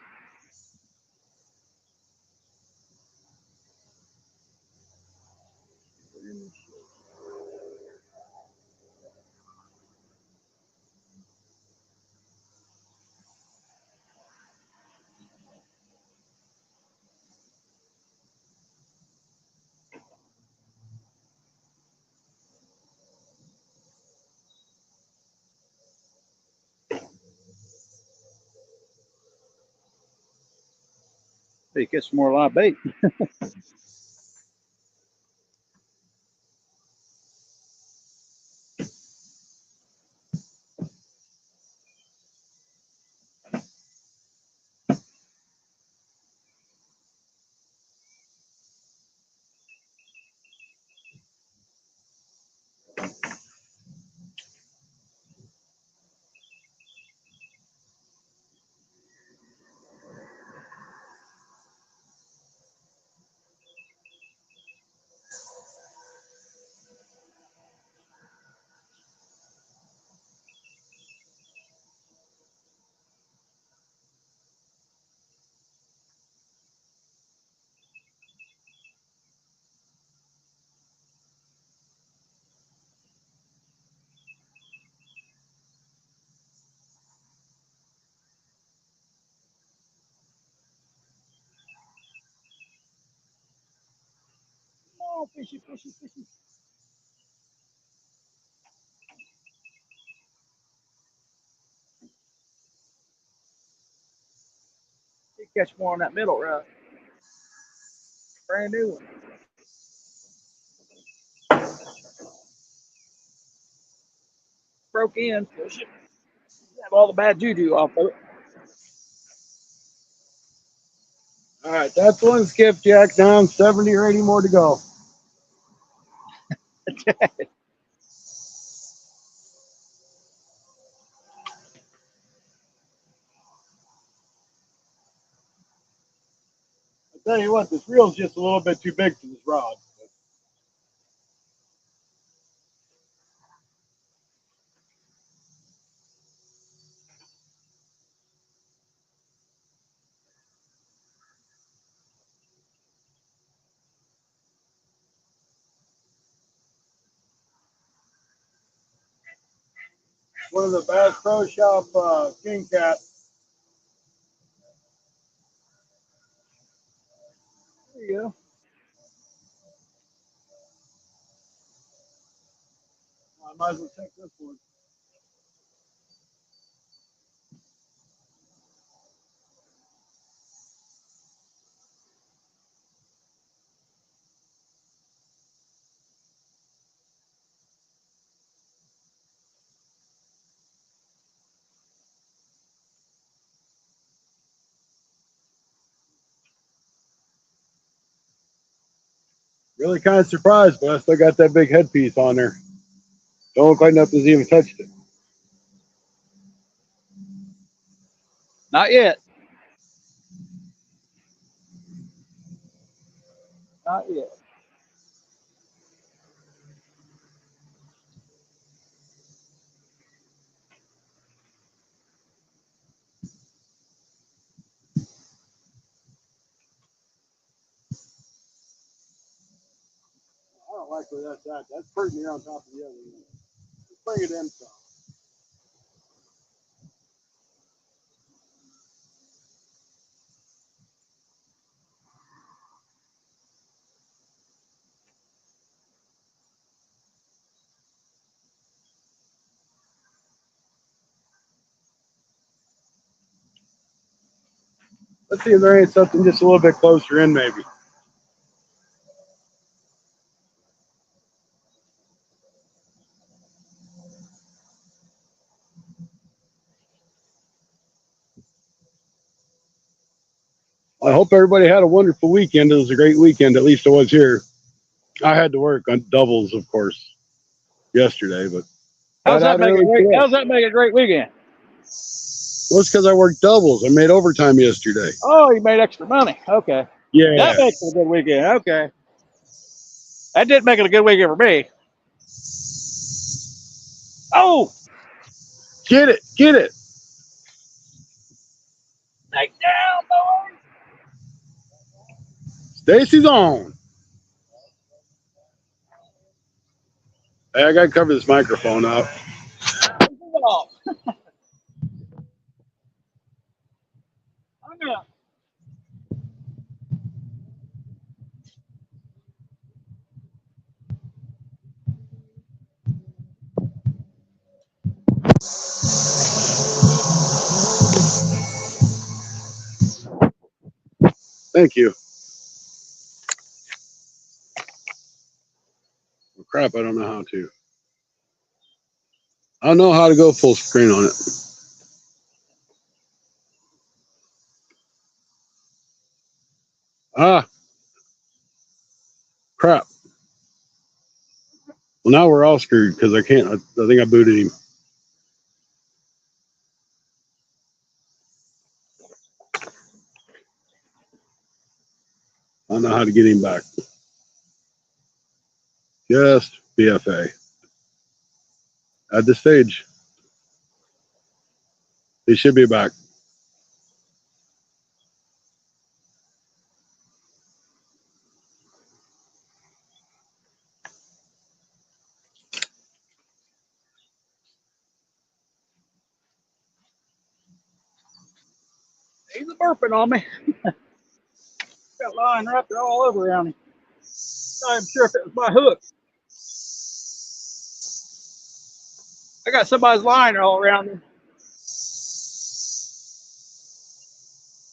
B: So you catch some more live bait. on, fishy, fishy, fishy. You catch more on that middle rod. Brand new one. Broke in. Fish it. Have all the bad juju off of it.
A: All right, that's one skipjack down, 70 or 80 more to go. I tell you what, this reel's just a little bit too big for this rod. One of the Bass Pro Shop King Cat.
B: There you go.
A: I might as well check this one. Really kind of surprised, but I still got that big headpiece on there. Don't look like nothing's even touched it.
B: Not yet. Not yet.
A: I don't like where that's at. That's pretty near on top of the other one. Let's bring it in some. Let's see if there ain't something just a little bit closer in, maybe. I hope everybody had a wonderful weekend. It was a great weekend. At least it was here. I had to work on doubles, of course, yesterday, but
B: How's that
A: got out
B: make a
A: early
B: great?
A: today.
B: How's that make a great weekend?
A: Well, it's because I worked doubles. I made overtime yesterday.
B: Oh, you made extra money. Okay,
A: Yeah.
B: that makes it a good weekend. Okay, that did make it a good weekend for me. Oh,
A: Get it. Get it.
B: take down, boy.
A: Stacy's on. Hey, I got to cover this microphone up.
B: Oh. I'm gonna.
A: Thank you. Oh, crap, I don't know how to. I don't know how to go full screen on it. Ah, crap. Well, now we're all screwed because I can't. I think I booted him. I don't know how to get him back. Just BFA. At this stage, he should be back.
B: He's a burping on me. Got line wrapped all over around him. Not even sure if it was my hook. I got somebody's line all around me.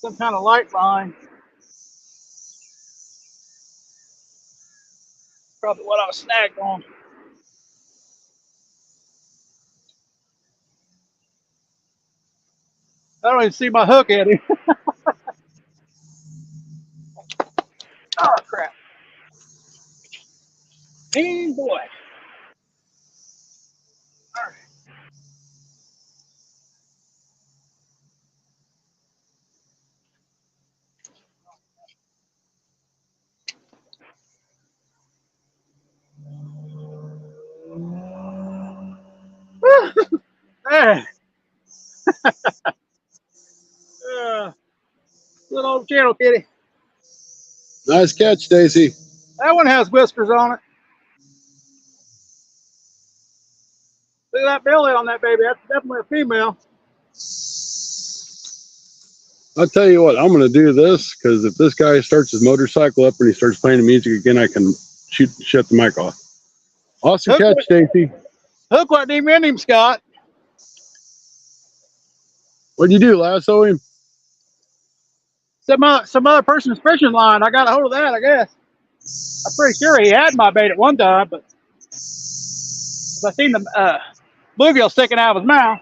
B: Some kind of light line. Probably what I was snagged on. I don't even see my hook, Eddie. Oh, crap. Hey, boy. All right. Hey. Good old channel kitty.
A: Nice catch, Stacy.
B: That one has whiskers on it. Look at that belly on that baby. That's definitely a female.
A: I'll tell you what, I'm going to do this because if this guy starts his motorcycle up and he starts playing the music again, I can shut the mic off. Awesome
B: Hook,
A: catch, Stacy.
B: hook wasn't even in him, Scott.
A: What'd you do, lasso him?
B: Some other person's fishing line. I got a hold of that, I guess. I'm pretty sure he had my bait at one time, but I seen the bluegill sticking out of his mouth,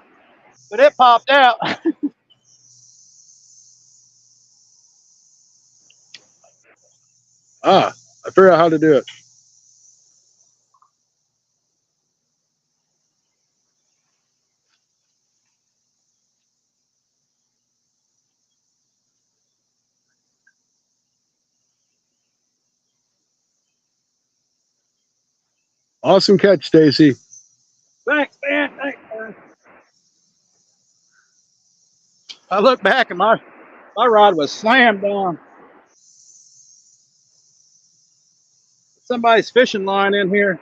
B: but it popped out.
A: I figured out how to do it. Awesome catch, Stacy.
B: Thanks, man. Thanks, man. I look back and my rod was slammed down. Somebody's fishing line in here.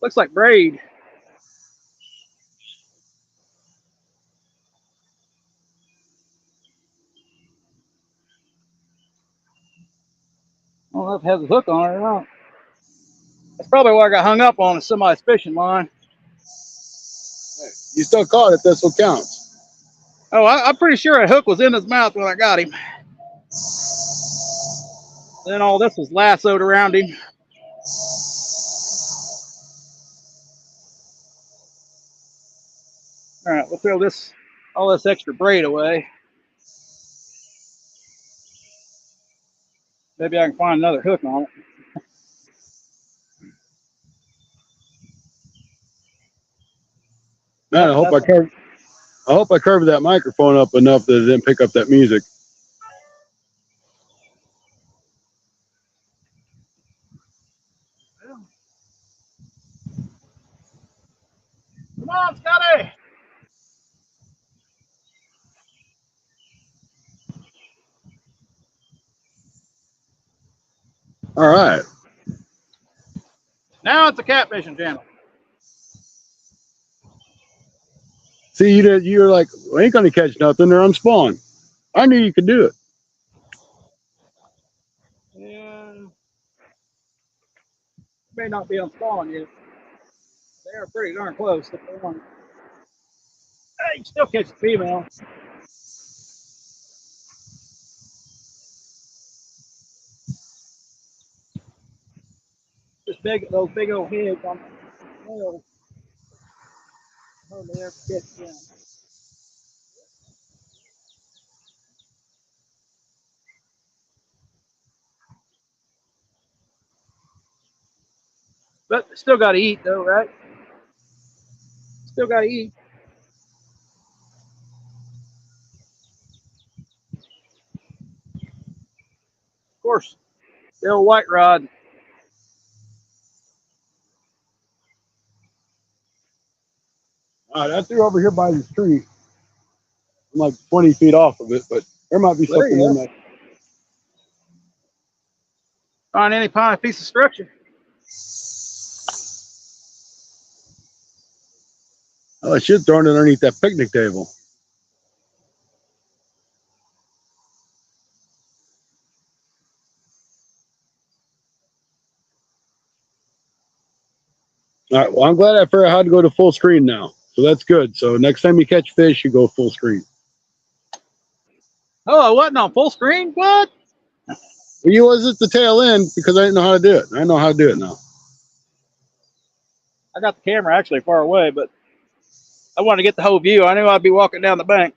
B: Looks like braid. I don't know if it has a hook on it or not. That's probably why I got hung up on is somebody's fishing line.
A: You still caught it. That's what counts.
B: Oh, I'm pretty sure a hook was in his mouth when I got him. Then all this was lassoed around him. All right, we'll throw all this extra braid away. Maybe I can find another hook on it.
A: Man, I hope I covered that microphone up enough that it didn't pick up that music.
B: Come on, Scotty!
A: All right.
B: Now it's a catfishing channel.
A: See, you were like, well, I ain't gonna catch nothing. They're on spawn. I knew you could do it.
B: Yeah, may not be on spawn yet. They are pretty darn close. If they want. Hey, you still catch a female. Just those big old heads on the male. Hardly ever catch them. But still got to eat though, right? Still got to eat. Of course, the old white rod.
A: All right, I threw over here by this tree. I'm like 20 feet off of it, but there might be something in there.
B: Find any kind of piece of structure.
A: Oh, I should throw it underneath that picnic table. All right. Well, I'm glad I figured out how to go to full screen now. So that's good. So next time you catch fish, you go full screen.
B: Oh, I wasn't on full screen? What?
A: Well, you was at the tail end because I didn't know how to do it. I know how to do it now.
B: I got the camera actually far away, but I wanted to get the whole view. I knew I'd be walking down the bank.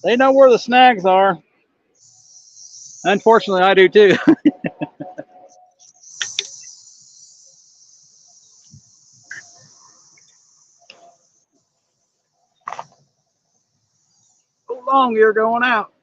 B: They know where the snags are. Unfortunately, I do too. So long you're going out.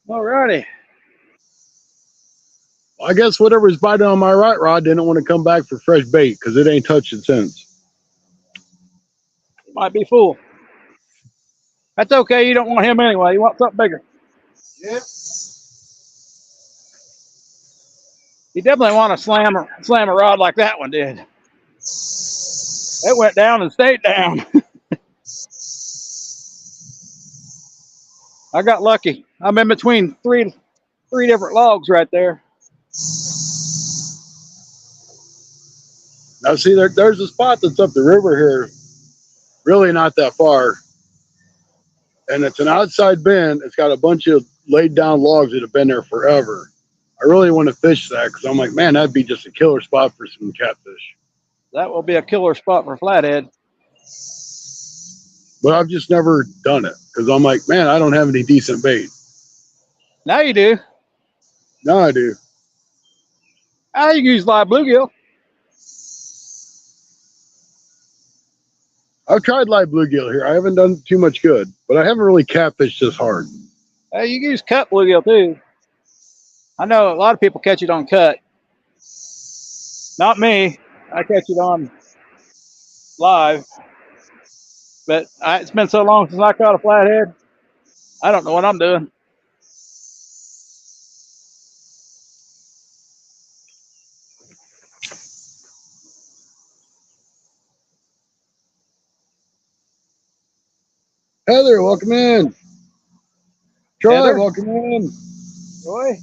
B: Alrighty.
A: Well, I guess whatever's biting on my right rod didn't want to come back for fresh bait because it ain't touched it since.
B: It might be full. That's okay. You don't want him anyway. You want something bigger.
A: Yeah.
B: You definitely want to slam a rod like that one did. It went down and stayed down. I got lucky. I'm in between three different logs right there.
A: Now, see, there's a spot that's up the river here, really not that far. And it's an outside bend. It's got a bunch of laid down logs that have been there forever. I really want to fish that because I'm like, man, that'd be just a killer spot for some catfish.
B: That will be a killer spot for flathead.
A: But I've just never done it because I'm like, man, I don't have any decent bait.
B: Now you do.
A: Now I do.
B: Ah, you can use live bluegill.
A: I've tried live bluegill here. I haven't done too much good, but I haven't really catfished this hard.
B: Hey, you can use cut bluegill too. I know a lot of people catch it on cut. Not me. I catch it on live. But it's been so long since I caught a flathead. I don't know what I'm doing.
A: Heather, welcome in. Troy,
B: Heather?
A: welcome in.
B: Roy?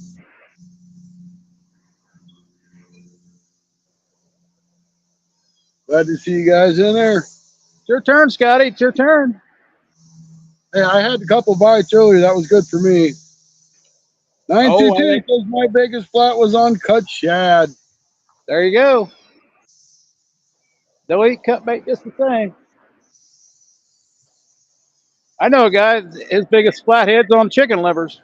A: Glad to see you guys in there.
B: It's your turn, Scotty. It's your turn.
A: Hey, I had a couple bites earlier. That was good for me. 922 says my biggest flat was on cut shad.
B: There you go. They'll eat cut bait just the same. I know a guy, his biggest flathead's on chicken livers.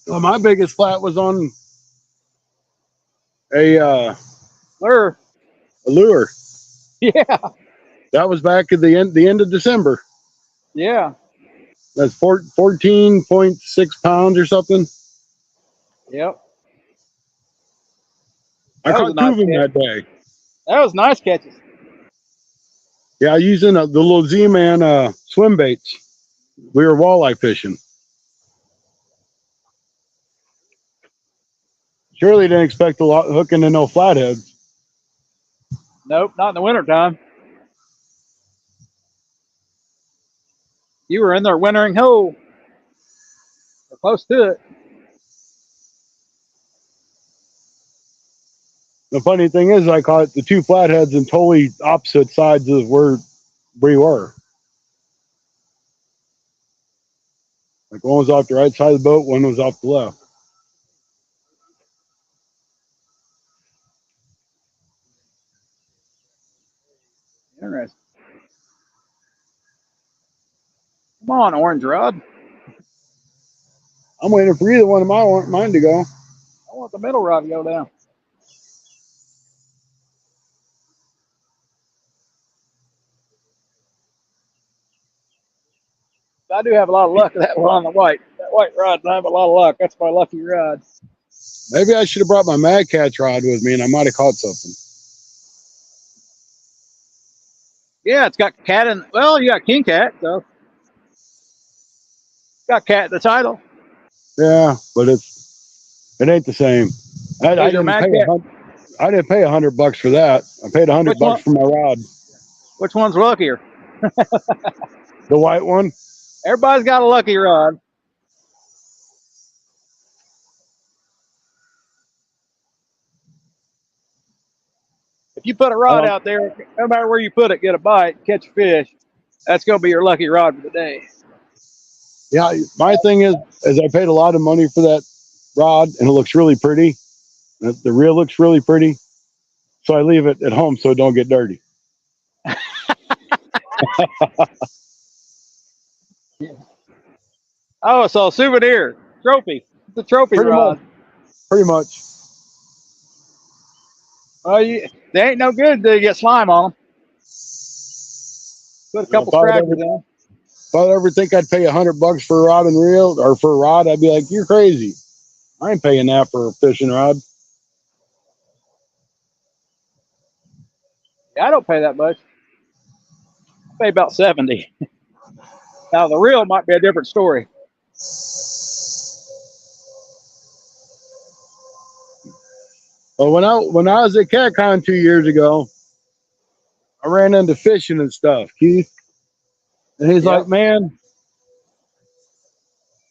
A: Well, my biggest flat was on a
B: Lure.
A: lure.
B: Yeah.
A: That was back at the end of December.
B: Yeah.
A: That's 14.6 pounds or something.
B: Yep.
A: I caught two of them that day.
B: That was nice catches.
A: Yeah, using the little Z-Man swim baits. We were walleye fishing. Surely didn't expect a lot hooking in no flatheads.
B: Nope, not in the wintertime. You were in their wintering hole. Or close to it.
A: The funny thing is, I caught the two flatheads in totally opposite sides of where we were. Like one was off the right side of the boat, one was off the left.
B: Interesting. Come on, orange rod.
A: I'm waiting for either one of mine to go.
B: I want the middle rod to go down. I do have a lot of luck with that one on the white. That white rod, I have a lot of luck. That's my lucky rod.
A: Maybe I should have brought my Mad Catch rod with me, and I might have caught something.
B: Yeah, it's got cat in. Well, you got king cat, so it's got cat in the title.
A: Yeah, but it ain't the same. I
B: Is your
A: didn't
B: Mad
A: pay
B: Cat?
A: I didn't pay $100 for that. I paid
B: Which
A: $100
B: one?
A: for my rod.
B: Which one's luckier?
A: The white one.
B: Everybody's got a lucky rod. If you put a rod
A: Um,
B: out there, no matter where you put it, get a bite, catch a fish. That's gonna be your lucky rod for the day.
A: yeah, my thing is I paid a lot of money for that rod, and it looks really pretty. The reel looks really pretty, so I leave it at home so it don't get dirty.
B: Oh, so souvenir trophy. It's a trophy
A: Pretty much.
B: rod.
A: Pretty much.
B: Well, they ain't no good till you get slime on them. Put a
A: You know,
B: couple scratches in them.
A: if I would ever think I'd pay $100 for a rod and reel, or for a rod, I'd be like, "You're crazy. I ain't paying that for a fishing rod."
B: Yeah, I don't pay that much. I pay about 70. Now the reel might be a different story.
A: But when I was at CatCon 2 years ago, I ran into fishing and stuff, Keith, and he's
B: Yep.
A: like, "Man,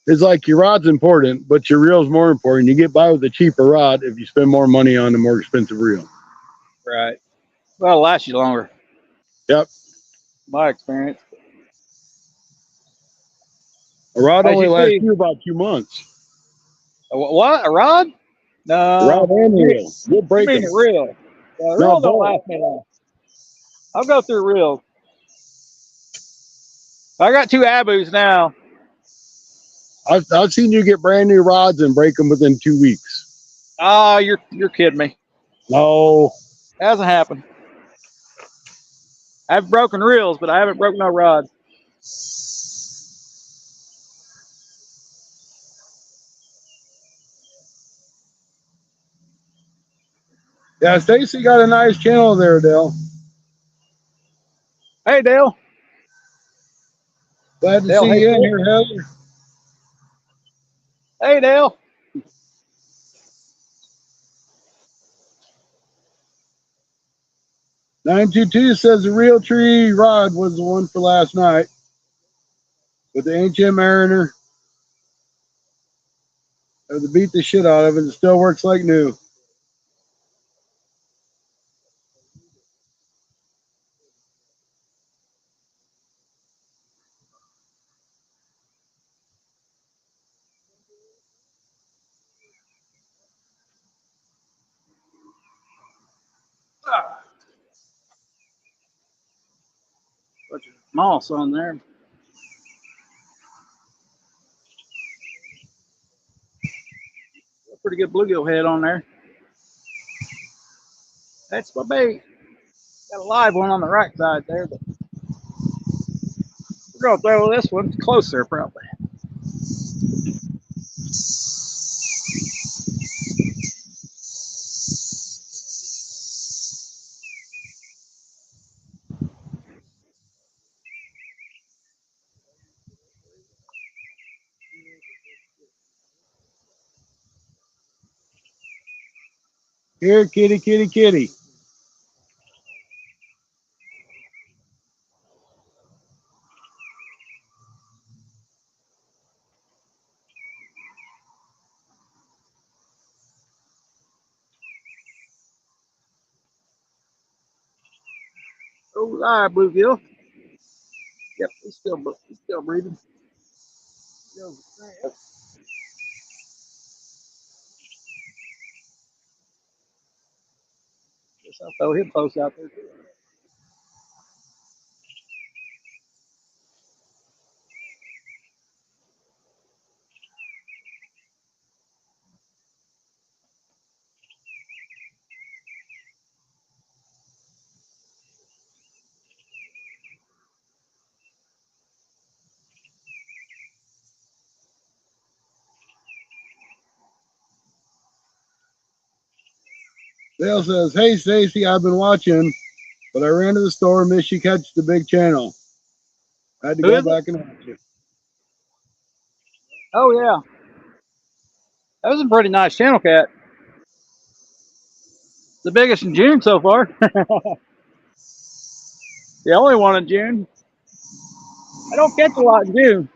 A: it's like your rod's important, but your reel's more important. You get by with a cheaper rod if you spend more money on a more expensive reel."
B: Right. Well, it'll last you longer.
A: Yep.
B: My experience.
A: A rod
B: As
A: only
B: you
A: lasts
B: see,
A: you about 2 months.
B: what? A rod?
A: A
B: No.
A: rod and reel. You'll
B: You
A: break
B: mean
A: them.
B: the reel? The
A: No,
B: reel don't
A: both.
B: last me long. I'll go through reels. I got two abus now.
A: I've seen you get brand new rods and break them within 2 weeks.
B: Oh, you're kidding me.
A: No.
B: Hasn't happened. I've broken reels, but I haven't broken no rod.
A: Yeah, Stacy got a nice channel there, Dale.
B: Hey, Dale.
A: Glad to
B: Dale,
A: see
B: hey,
A: you in
B: Dale.
A: here, Heather.
B: Hey, Dale.
A: 922 says the real tree rod was the one for last night with the ancient mariner. Had to beat the shit out of it. It still works like new.
B: Bunch of moss on there. Pretty good bluegill head on there. That's my bait. Got a live one on the right side there, but we're gonna throw this one closer probably.
A: Here, kitty, kitty, kitty.
B: Oh, live bluegill. Yep, he's still breathing. Guess I'll throw him close out there too.
A: Dale says, "Hey Stacy, I've been watching, but I ran to the store, missed you catch the big channel. Had to
B: Who
A: go
B: is it?
A: back and watch it."
B: Oh yeah, that was a pretty nice channel cat. The biggest in June so far. The only one in June. I don't catch a lot in June.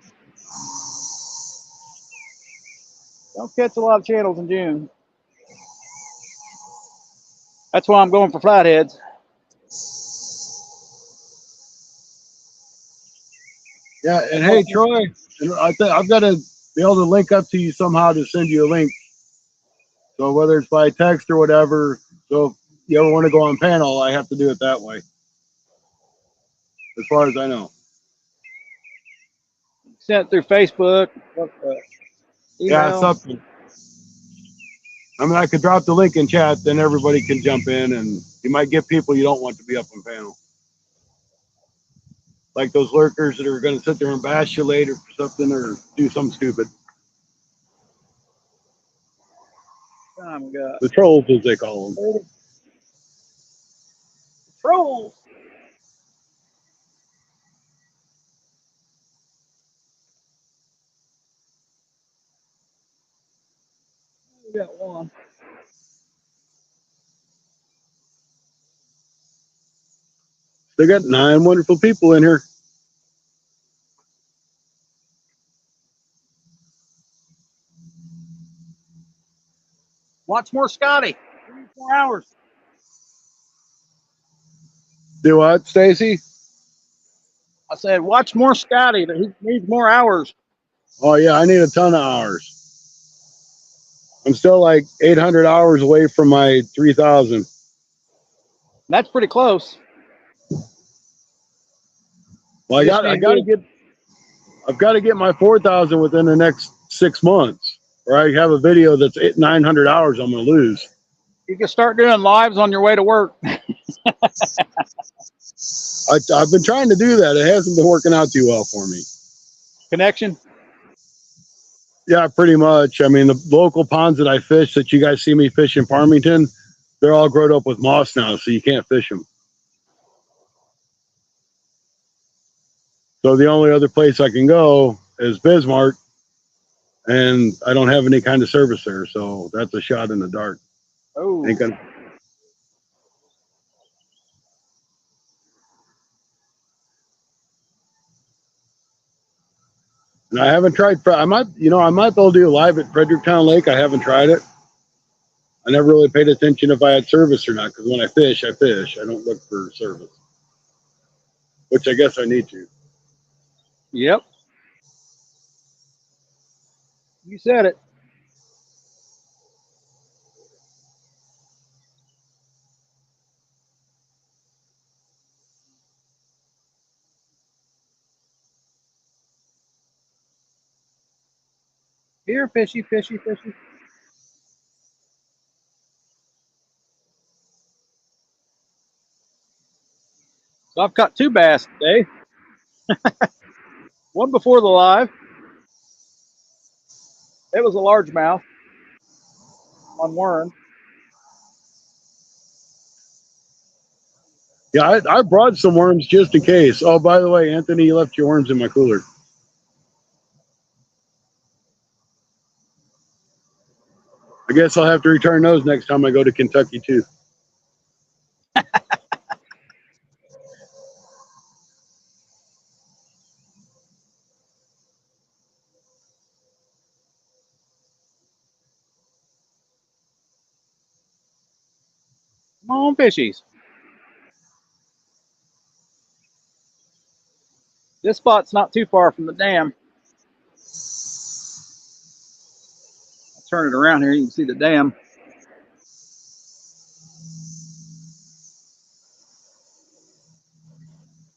B: Don't catch a lot of channels in June. That's why I'm going for flatheads.
A: Yeah, and hey Troy, I've got to be able to link up to you somehow to send you a link. So whether it's by text or whatever, so if you ever want to go on panel, I have to do it that way. As far as I know.
B: Sent through Facebook,
A: Yeah,
B: email.
A: something. I mean, I could drop the link in chat, then everybody can jump in, and you might get people you don't want to be up on panel. Like those lurkers that are going to sit there and bash you later for something or do something stupid.
B: Time we got
A: The trolls, as they call them.
B: trolls. We got one.
A: They got 9 wonderful people in here.
B: Watch more Scotty. 3 more hours.
A: Do what, Stacy?
B: I said, watch more Scotty. He needs more hours.
A: Oh yeah, I need a ton of hours. I'm still like 800 hours away from my 3,000.
B: That's pretty close.
A: Well, I've got to get my 4,000 within the next 6 months, or I have a video that's 900 hours I'm going to lose.
B: You can start doing lives on your way to work.
A: I've been trying to do that. It hasn't been working out too well for me.
B: Connection.
A: Yeah, pretty much. I mean, the local ponds that I fish that you guys see me fish in Farmington, they're all grown up with moss now, so you can't fish them. So the only other place I can go is Bismarck, and I don't have any kind of service there, so that's a shot in the dark.
B: Oh.
A: Ain't gonna. And I haven't tried. I might be able to do live at Fredericktown Lake. I haven't tried it. I never really paid attention if I had service or not, because when I fish, I fish. I don't look for service, which I guess I need to.
B: Yep. You said it. Here, fishy, fishy, fishy. So I've caught 2 bass today. One before the live. It was a largemouth on worm.
A: Yeah, I brought some worms just in case. Oh, by the way, Anthony, you left your worms in my cooler. I guess I'll have to return those next time I go to Kentucky too.
B: Come on, fishies. This spot's not too far from the dam. I'll turn it around here. You can see the dam.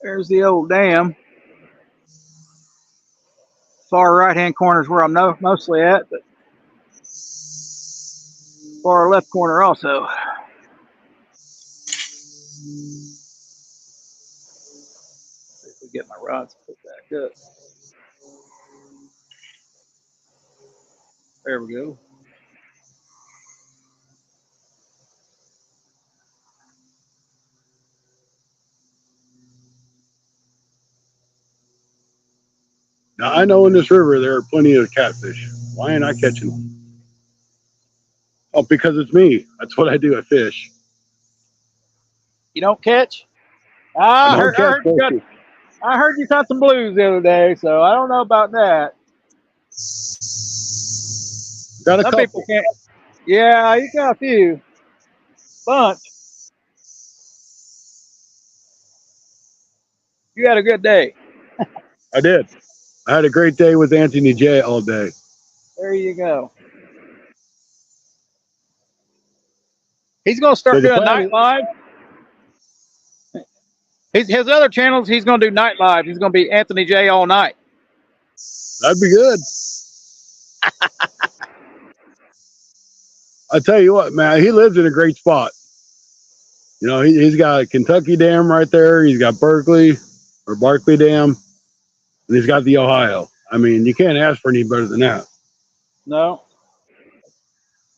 B: There's the old dam. Far right-hand corner is where I'm mostly at, but far left corner also. See if we get my rods put back up. There we go.
A: Now I know in this river there are plenty of catfish. Why ain't I catching them? Oh, because it's me. That's what I do. I fish.
B: You don't catch?
A: I
B: I
A: don't
B: heard, I
A: catch
B: heard you got.
A: fishes.
B: I heard you caught some blues the other day, so I don't know about that.
A: Got a
B: Some people
A: couple.
B: can't. Yeah, you got a few. Bunch. You had a good day.
A: I did. I had a great day with Anthony J all day.
B: There you go. He's going to
A: So
B: start
A: the
B: doing
A: plan,
B: night live. His other channels, he's going to do night live. He's going to be Anthony J all night.
A: that'd be good. I tell you what, man, he lives in a great spot. You know, he's got a Kentucky Dam right there. He's got Berkeley or Barkley Dam, and he's got the Ohio. I mean, you can't ask for any better than that.
B: No,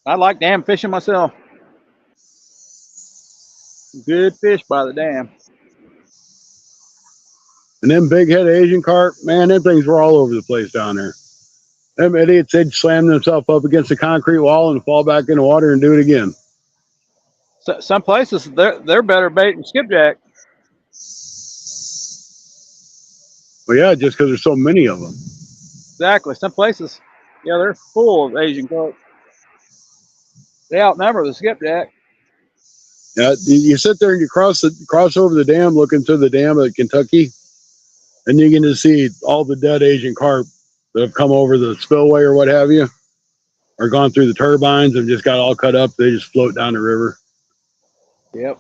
B: I like dam fishing myself. Good fish by the dam.
A: And them big head Asian carp, man, them things were all over the place down there. Them idiots, they'd slam themselves up against the concrete wall and fall back in the water and do it again.
B: So, some places they're better bait than skipjack.
A: Well, yeah, just because there's so many of them.
B: Exactly. Some places, yeah, they're full of Asian carp. They outnumber the skipjack.
A: Yeah, you sit there and you cross over the dam, look into the dam at Kentucky, and you get to see all the dead Asian carp that have come over the spillway or what have you, or gone through the turbines and just got all cut up. They just float down the river.
B: Yep.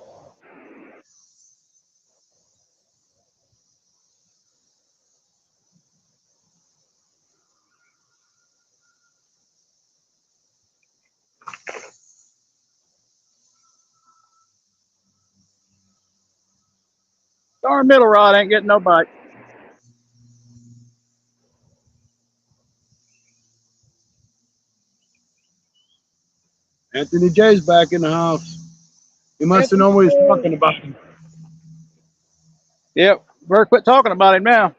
B: Darn middle rod ain't getting no bite.
A: Anthony J's back in the house. He must have
B: Anthony
A: known what he was
B: J.
A: talking about.
B: Yep. Better quit talking about him now.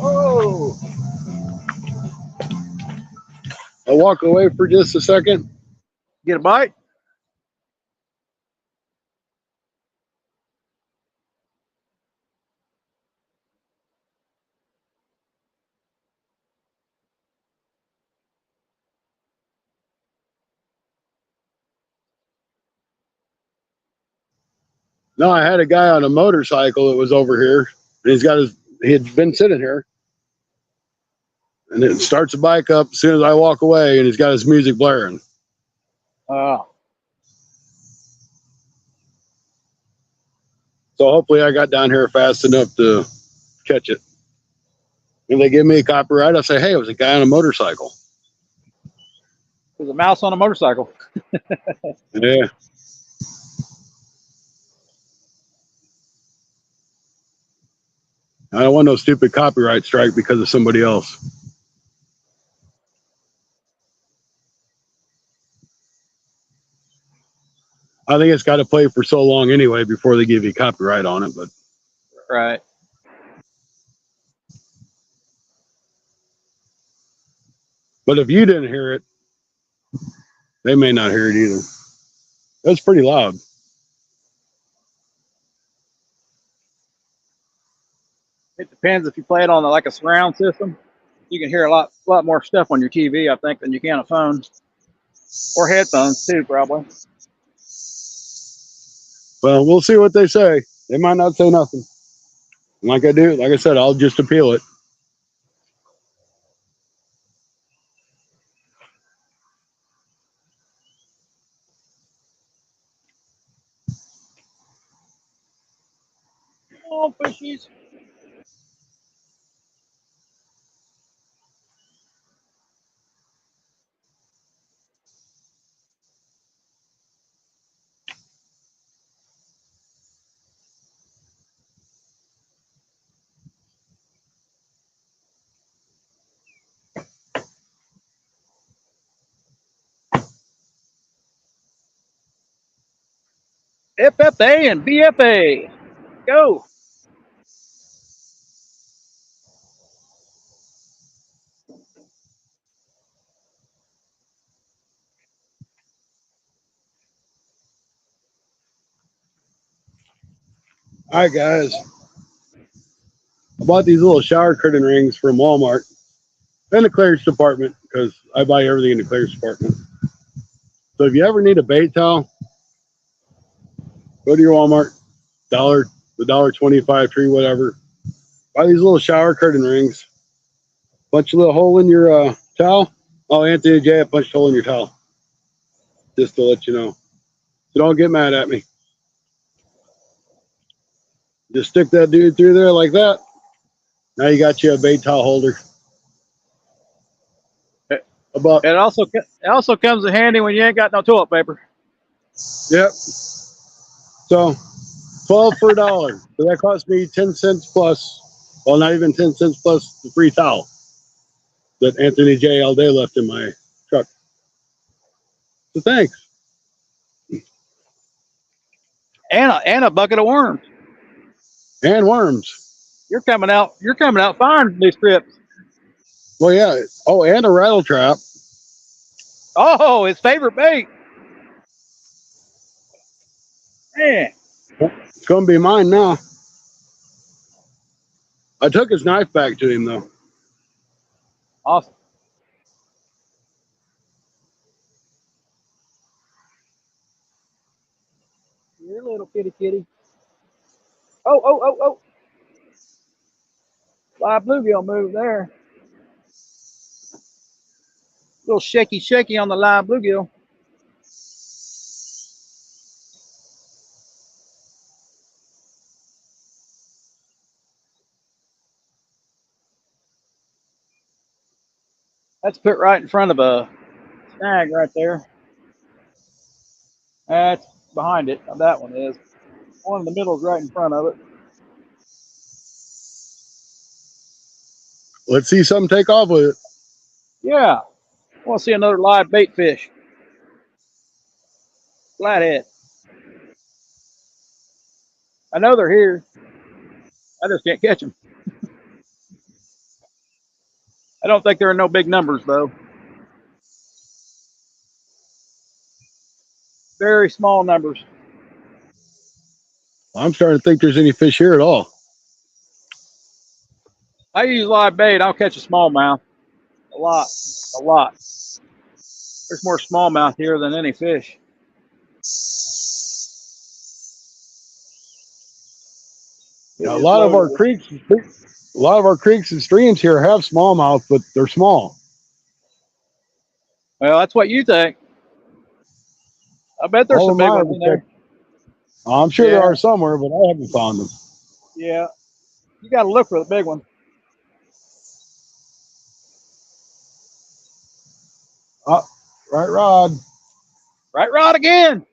B: Oh,
A: I'll walk away for just a second.
B: get a bite?
A: No, I had a guy on a motorcycle that was over here, and he had been sitting here, and it starts the bike up as soon as I walk away, and he's got his music blaring.
B: Oh,
A: So hopefully I got down here fast enough to catch it. When they give me a copyright, I say, hey, it was a guy on a motorcycle.
B: there's a mouse on a motorcycle.
A: Yeah. I don't want no stupid copyright strike because of somebody else. I think it's got to play for so long anyway before they give you copyright on it.
B: Right.
A: But if you didn't hear it, they may not hear it either. That's pretty loud.
B: It depends if you play it on like a surround system. You can hear a lot more stuff on your TV, I think, than you can a phone or headphones too, probably.
A: Well, we'll see what they say. They might not say nothing. Like I said, I'll just appeal it.
B: Oh, fishies. FFA and BFA. Go.
A: All right, guys. I bought these little shower curtain rings from Walmart in the clearance department because I buy everything in the clearance department. So if you ever need a bait towel, go to your Walmart, the $1.25 tree, whatever. Buy these little shower curtain rings. Punch a little hole in your towel. Oh, Anthony J, I punched a hole in your towel. Just to let you know. So don't get mad at me. Just stick that dude through there like that. Now you got you a bait towel holder. About
B: It also comes in handy when you ain't got no toilet paper.
A: Yep. So 12 for $1. So that cost me 10 cents plus. Well, not even 10 cents plus the free towel that Anthony J all day left in my truck. So thanks.
B: And a bucket of worms.
A: And worms.
B: You're coming out fine these trips.
A: Well, yeah. Oh, and a rattle trap.
B: Oh, his favorite bait. Man.
A: It's going to be mine now. I took his knife back to him, though.
B: Awesome. You're a little kitty. Oh. Live bluegill move there. A little shaky on the live bluegill. That's put right in front of a snag right there. That's behind it. That one is. One in the middle is right in front of it.
A: Let's see something take off with it.
B: Yeah. I want to see another live bait fish. Flathead. I know they're here. I just can't catch them. I don't think they're in no big numbers, though. Very small numbers.
A: I'm starting to think there's any fish here at all.
B: I use live bait. I'll catch a smallmouth. A lot. There's more smallmouth here than any fish.
A: Yeah, a lot of our creeks and streams here have smallmouth, but they're small.
B: Well, that's what you think. I bet there's
A: All
B: some
A: of
B: big
A: mine
B: ones in there.
A: I'm sure
B: Yeah.
A: there are somewhere, but I haven't found them.
B: Yeah. You got to look for the big one.
A: Right rod.
B: Right rod again.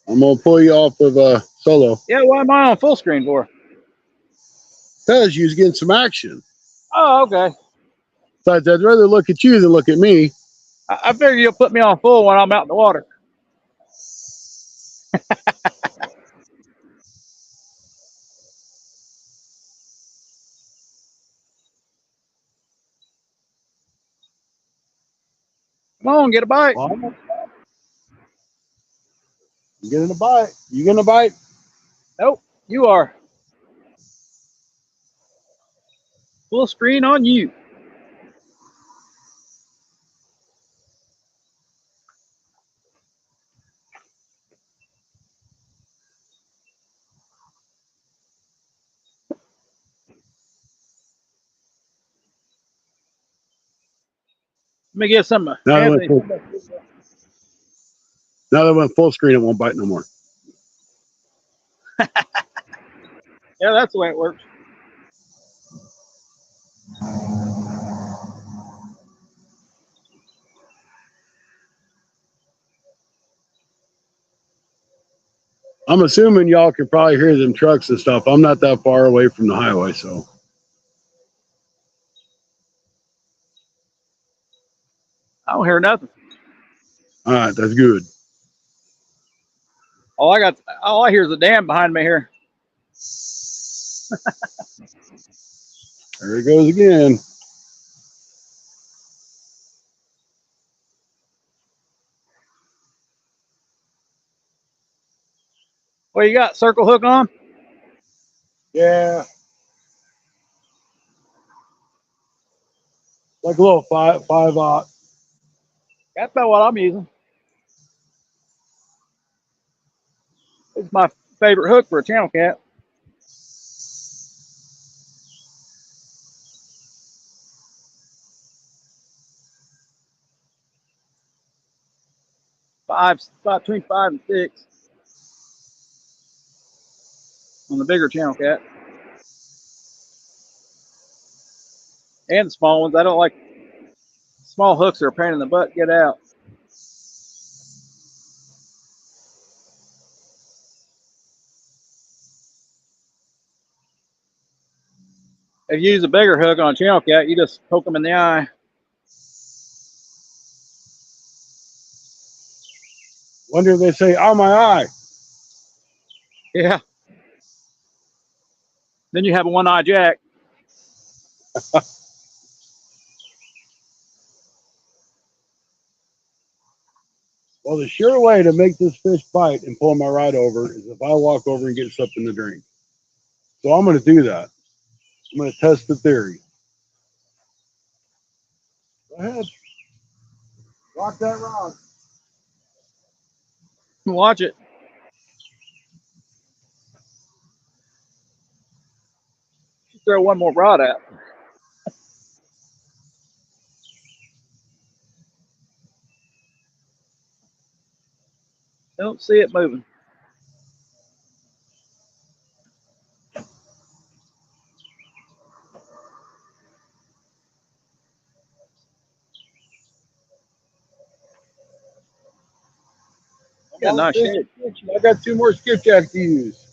A: I'm going to pull you off of solo.
B: Yeah, why am I on full screen for?
A: Because you was getting some action.
B: Oh, okay.
A: Besides, I'd rather look at you than look at me.
B: I figure you'll put me on full when I'm out in the water. Come on, get a bite.
A: Well, you getting a bite? You getting a bite?
B: Nope, you are. Full screen on you. Let me get some.
A: Now that went full screen, it won't bite no more.
B: Yeah, that's the way it works.
A: I'm assuming y'all can probably hear them trucks and stuff. I'm not that far away from the highway, so.
B: I don't hear nothing.
A: All right, that's good.
B: All I hear is a dam behind me here.
A: There he goes again.
B: What you got? Circle hook on?
A: Yeah. Like a little 5/0.
B: That's about what I'm using. It's my favorite hook for a channel cat. Between 5 and 6 on the bigger channel cat. And the small ones. I don't like small hooks. They're a pain in the butt. Get out. If you use a bigger hook on a channel cat, you just poke them in the eye.
A: Wonder if they say, "Oh, my eye."
B: Yeah. Then you have a one-eye jack.
A: Well, the sure way to make this fish bite and pull my rod over is if I walk over and get something to drink. So I'm going to do that. I'm going to test the theory. Go ahead. Rock that rod.
B: Watch it. Throw one more rod out. Don't see it moving. Got a nice shape.
A: I got 2 more skipjack to use.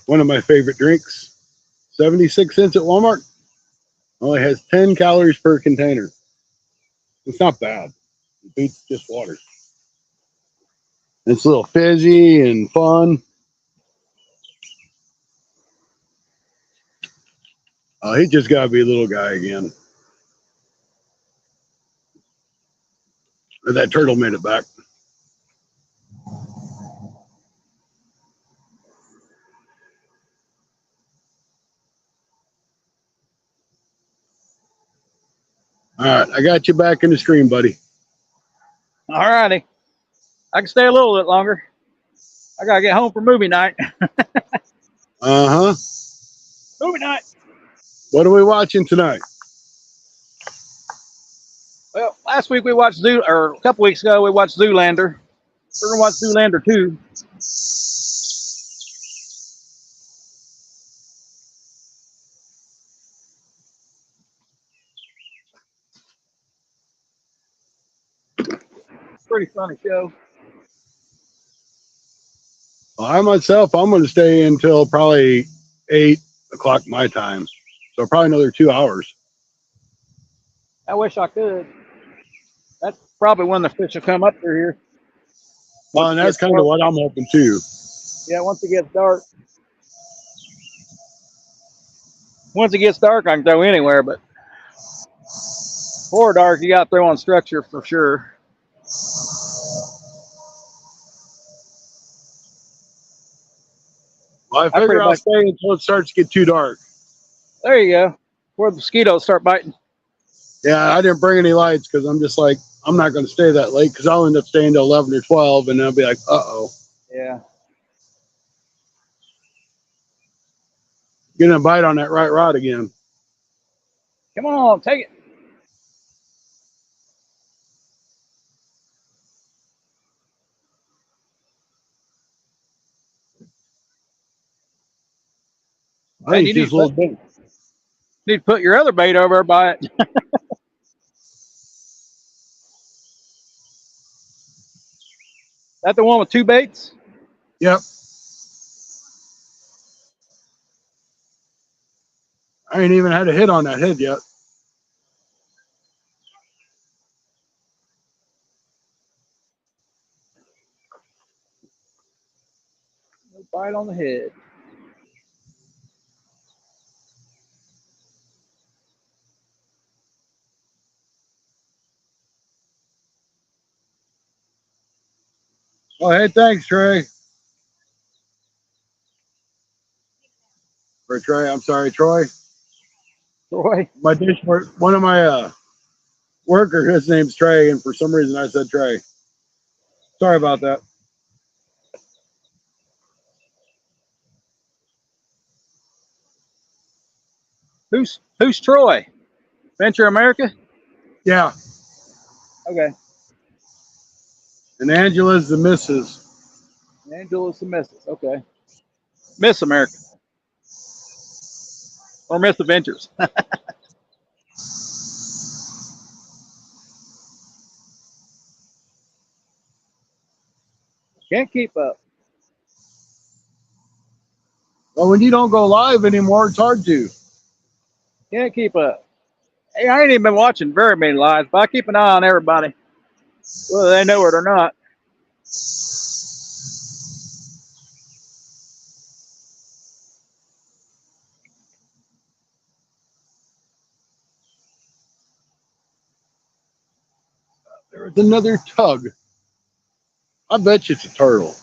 A: One of my favorite drinks, 76 cents at Walmart. Only has 10 calories per container. It's not bad. It beats just water. It's a little fizzy and fun. He just got to be a little guy again. Or that turtle made it back. All right, I got you back in the stream, buddy.
B: All righty. I can stay a little bit longer. I got to get home for movie night.
A: Uh-huh.
B: Movie night.
A: What are we watching tonight?
B: Well, last week we watched or a couple weeks ago we watched Zoolander. We're gonna watch Zoolander 2. Pretty funny show.
A: Well, I myself, I'm going to stay until probably 8 o'clock my time. So probably another 2 hours.
B: I wish I could. That's probably when the fish will come up through here.
A: Well, and that's kind of what I'm hoping too.
B: Yeah, once it gets dark. Once it gets dark, I can throw anywhere, but before dark, you got to throw on structure for sure.
A: Well, I figure I'll stay until it starts to get too dark.
B: There you go. Before the mosquitoes start biting.
A: Yeah, I didn't bring any lights because I'm just like, I'm not going to stay that late because I'll end up staying till 11 or 12 and I'll be like, uh-oh.
B: Yeah.
A: Getting a bite on that right rod again.
B: Come on, take it.
A: I think it's just a little bit.
B: Need to put your other bait over by it. That the one with 2 baits?
A: Yep. I ain't even had a hit on that head yet.
B: No bite on the head.
A: Oh, hey, thanks, Trey. Or Trey, I'm sorry, Troy.
B: Troy.
A: My dish work, one of my worker, his name's Trey, and for some reason I said Trey. Sorry about that.
B: Who's Troy? Venture America?
A: Yeah.
B: Okay.
A: And Angela's the missus.
B: Angela's the missus. Okay. Miss America. Or Miss Adventures. Can't keep up.
A: Well, when you don't go live anymore, it's hard to.
B: Can't keep up. Hey, I ain't even been watching very many lives, but I keep an eye on everybody, whether they know it or not.
A: There's another tug. I bet you it's a turtle.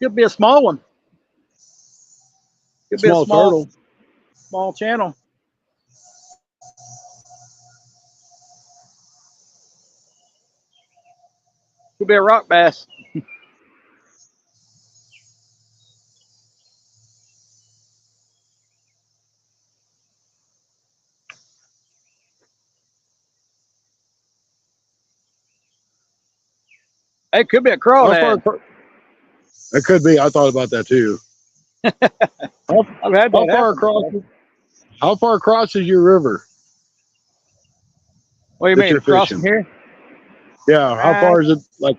B: Could be a small one. Could be a
A: Small turtle.
B: small channel. Could be a rock bass. It could be a crawdad.
A: It could be. I thought about that too.
B: I've had that happen.
A: How far across is your river?
B: What do you mean? Crossing here?
A: Yeah. How far is it? Like,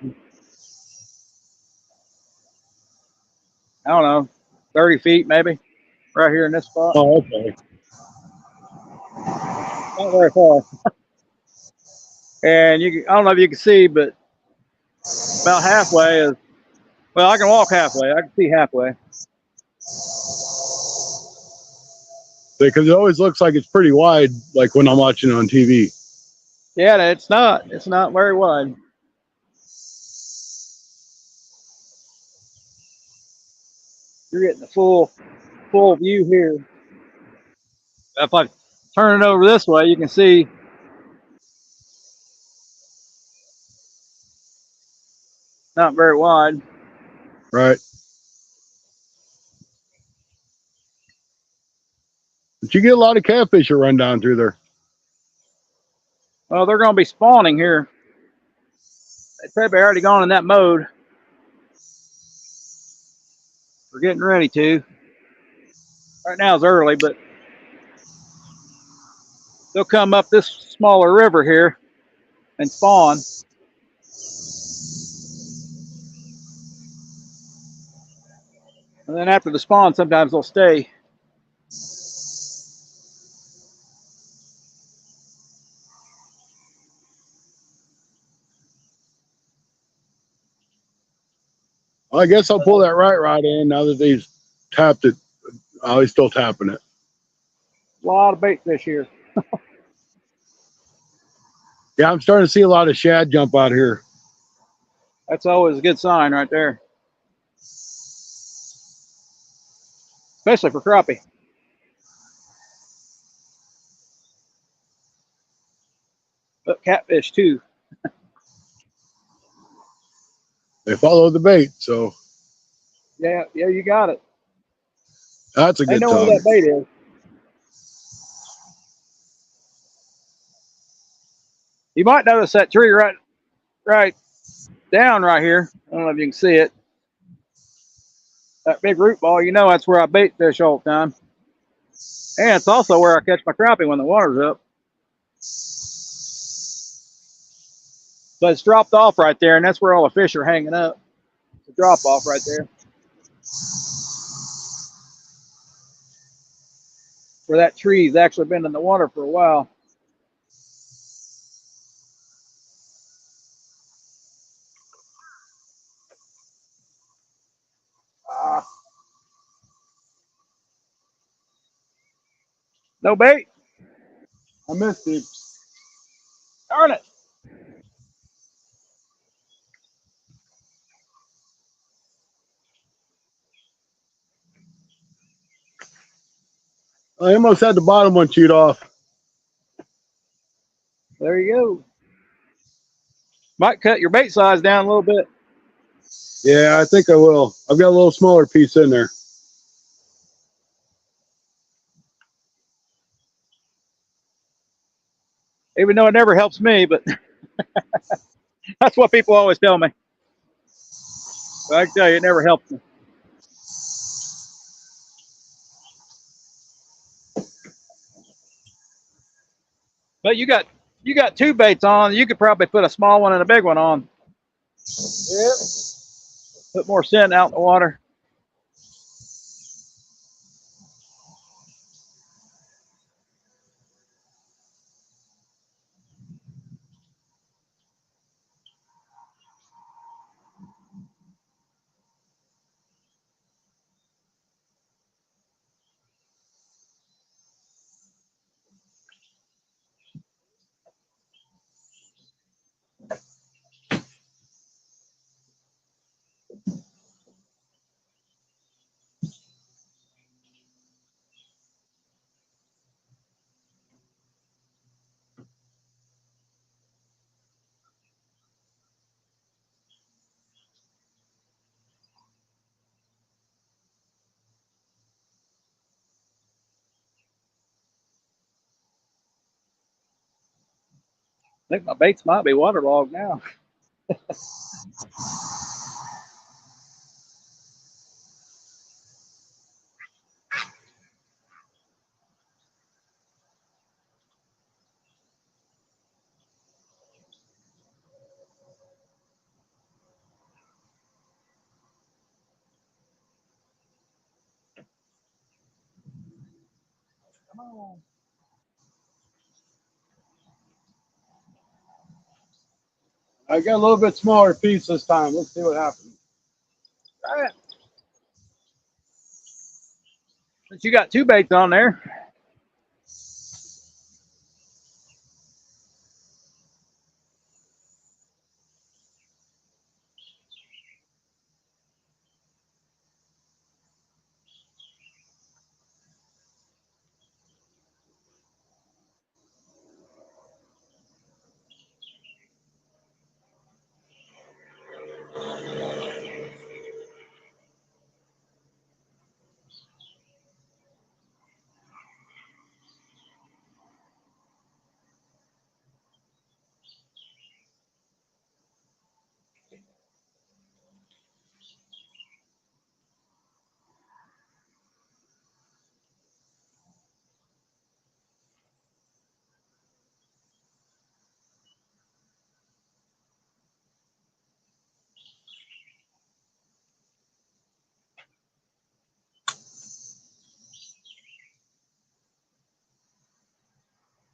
B: I don't know, 30 feet maybe, right here in this spot.
A: oh, okay.
B: Not very far. And I don't know if you can see, but about halfway is, well, I can walk halfway. I can see halfway.
A: Because it always looks like it's pretty wide, like when I'm watching it on TV.
B: Yeah, it's not. It's not very wide. You're getting the full view here. If I turn it over this way, you can see not very wide.
A: Right. But you get a lot of catfish that run down through there.
B: Well, they're going to be spawning here. They've probably already gone in that mode. We're getting ready to. Right now it's early, but they'll come up this smaller river here and spawn. And then after the spawn, sometimes they'll stay.
A: Well, I guess I'll pull that right rod in now that they've tapped it. Oh, he's still tapping it.
B: A lot of bait fish here.
A: Yeah, I'm starting to see a lot of shad jump out here.
B: That's always a good sign right there. Especially for crappie. But catfish too.
A: They follow the bait, so
B: Yeah, you got it.
A: that's a
B: They
A: good
B: know
A: tug.
B: where that bait is. You might notice that tree right down right here. I don't know if you can see it. That big root ball, you know that's where I bait fish all the time. And it's also where I catch my crappie when the water's up. But it's dropped off right there, and that's where all the fish are hanging up. It's a drop off right there. Where that tree's actually been in the water for a while. No bait.
A: I missed him.
B: Darn it.
A: I almost had the bottom one chewed off.
B: There you go. Might cut your bait size down a little bit.
A: Yeah, I think I will. I've got a little smaller piece in there.
B: Even though it never helps me, but that's what people always tell me. But I can tell you, it never helps me. But you got two baits on. You could probably put a small one and a big one on.
A: Yep.
B: Put more scent out in the water. I think my baits might be waterlogged now. Come on.
A: I got a little bit smaller piece this time. Let's see what happens.
B: All right. Since you got two baits on there.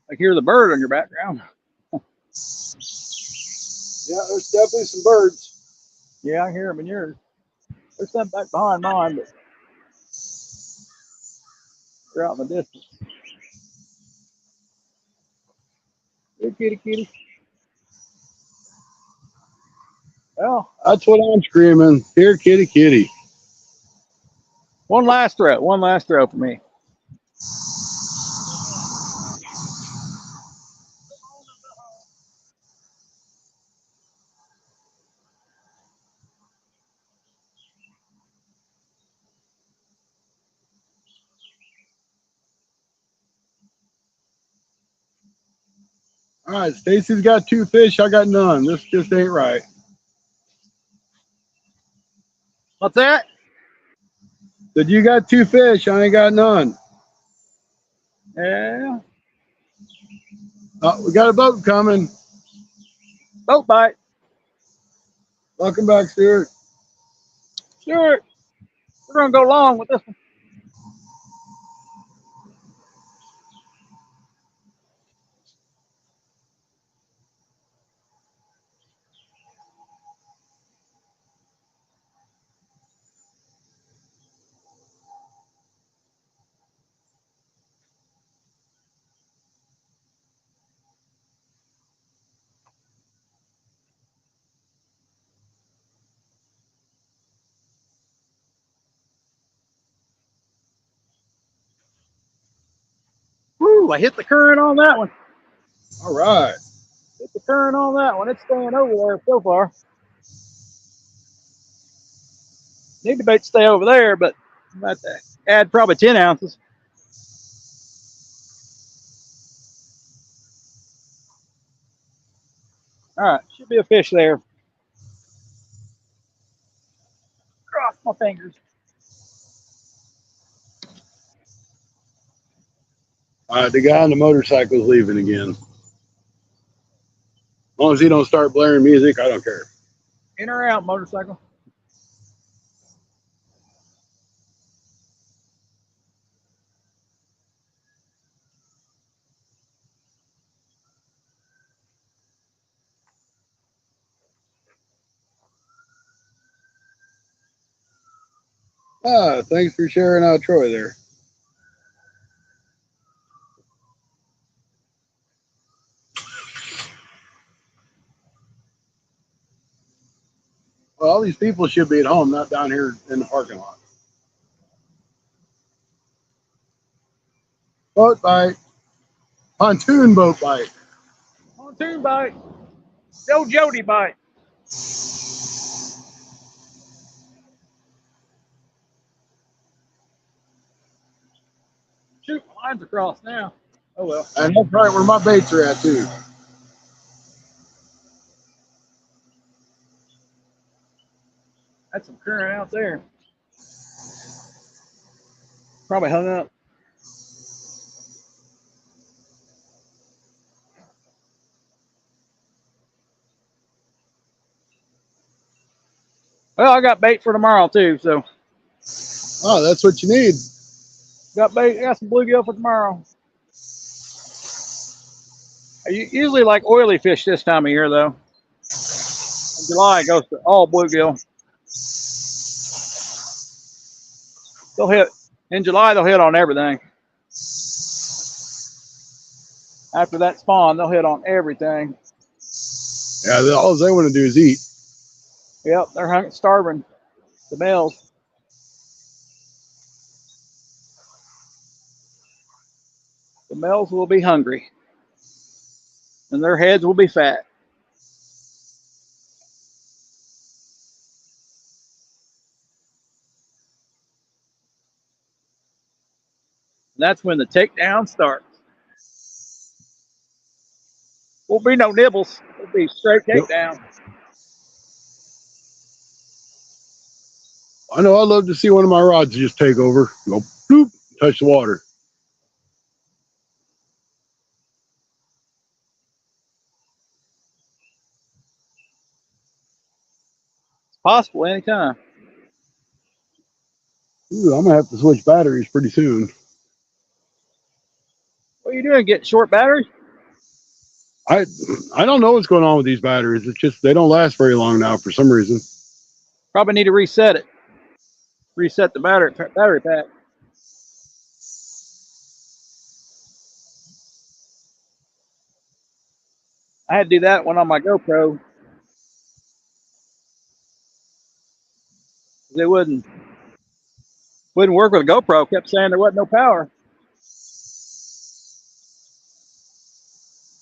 B: I hear the bird in your background.
A: Yeah, there's definitely some birds.
B: Yeah, I hear them in yours. There's some back behind mine, but they're out in the distance. Here, kitty, kitty. Well,
A: That's what I'm screaming. Here, kitty, kitty.
B: one last throw for me.
A: All right, Stacy's got two fish. I got none. This just ain't right.
B: What's that?
A: Said you got two fish. I ain't got none.
B: Yeah.
A: Oh, we got a boat coming.
B: Boat bite.
A: Welcome back, Stuart.
B: Sure. We're going to go long with this one. Woo, I hit the current on that one.
A: All right.
B: Hit the current on that one. It's staying over there so far. Need the bait to stay over there, but I'm about to add probably 10 ounces. All right, should be a fish there. Cross my fingers.
A: All right, the guy on the motorcycle is leaving again. As long as he don't start blaring music, I don't care.
B: In or out, motorcycle?
A: Thanks for sharing out Troy there. Well, all these people should be at home, not down here in the parking lot. Boat bite. Pontoon boat bite.
B: Pontoon bite. Joe Jody bite. Shoot, my line's across now. Oh well.
A: And that's right where my baits are at too.
B: That's some current out there. Probably hung up. Well, I got bait for tomorrow too, so.
A: Oh, that's what you need.
B: Got bait, got some bluegill for tomorrow. I usually like oily fish this time of year though. In July it goes to all bluegill. They'll hit, in July they'll hit on everything. After that spawn, they'll hit on everything.
A: Yeah, all they want to do is eat.
B: Yep, they're starving. The males. The males will be hungry. And their heads will be fat. And that's when the takedown starts. Won't be no nibbles. It'll be straight takedown.
A: I know I'd love to see one of my rods just take over, go bloop, touch the water.
B: It's possible anytime.
A: Ooh, I'm gonna have to switch batteries pretty soon.
B: What are you doing? Getting short batteries?
A: I don't know what's going on with these batteries. It's just they don't last very long now for some reason.
B: Probably need to reset it. Reset the battery pack. I had to do that one on my GoPro. It wouldn't work with a GoPro. Kept saying there wasn't no power.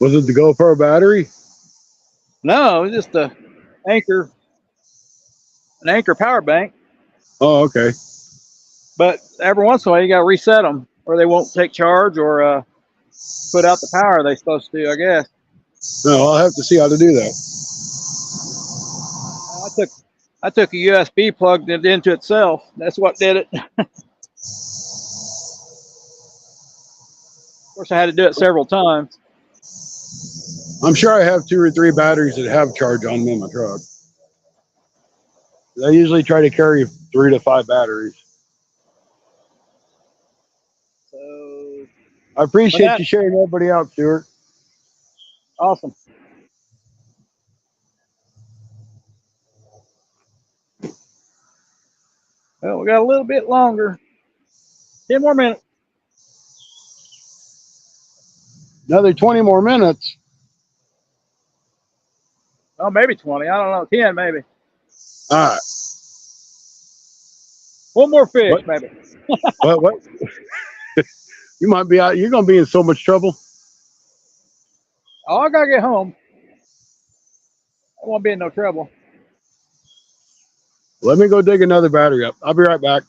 A: Was it the GoPro battery?
B: No, it was just an anchor power bank.
A: Oh, okay.
B: But every once in a while, you got to reset them, or they won't take charge, or put out the power they're supposed to. I guess.
A: No, I'll have to see how to do that.
B: I took a USB, plugged it into itself. That's what did it. Of course, I had to do it several times.
A: I'm sure I have 2 or 3 batteries that have charge on them in my truck. I usually try to carry 3 to 5 batteries.
B: So
A: I appreciate you sharing everybody out, Stuart.
B: awesome. Well, we got a little bit longer. 10 more minutes.
A: Another 20 more minutes.
B: Oh, maybe 20. I don't know. 10 maybe.
A: All right.
B: One more fish, maybe.
A: What? You might be out. You're going to be in so much trouble.
B: Oh, I gotta get home. I won't be in no trouble.
A: Let me go dig another battery up. I'll be right back.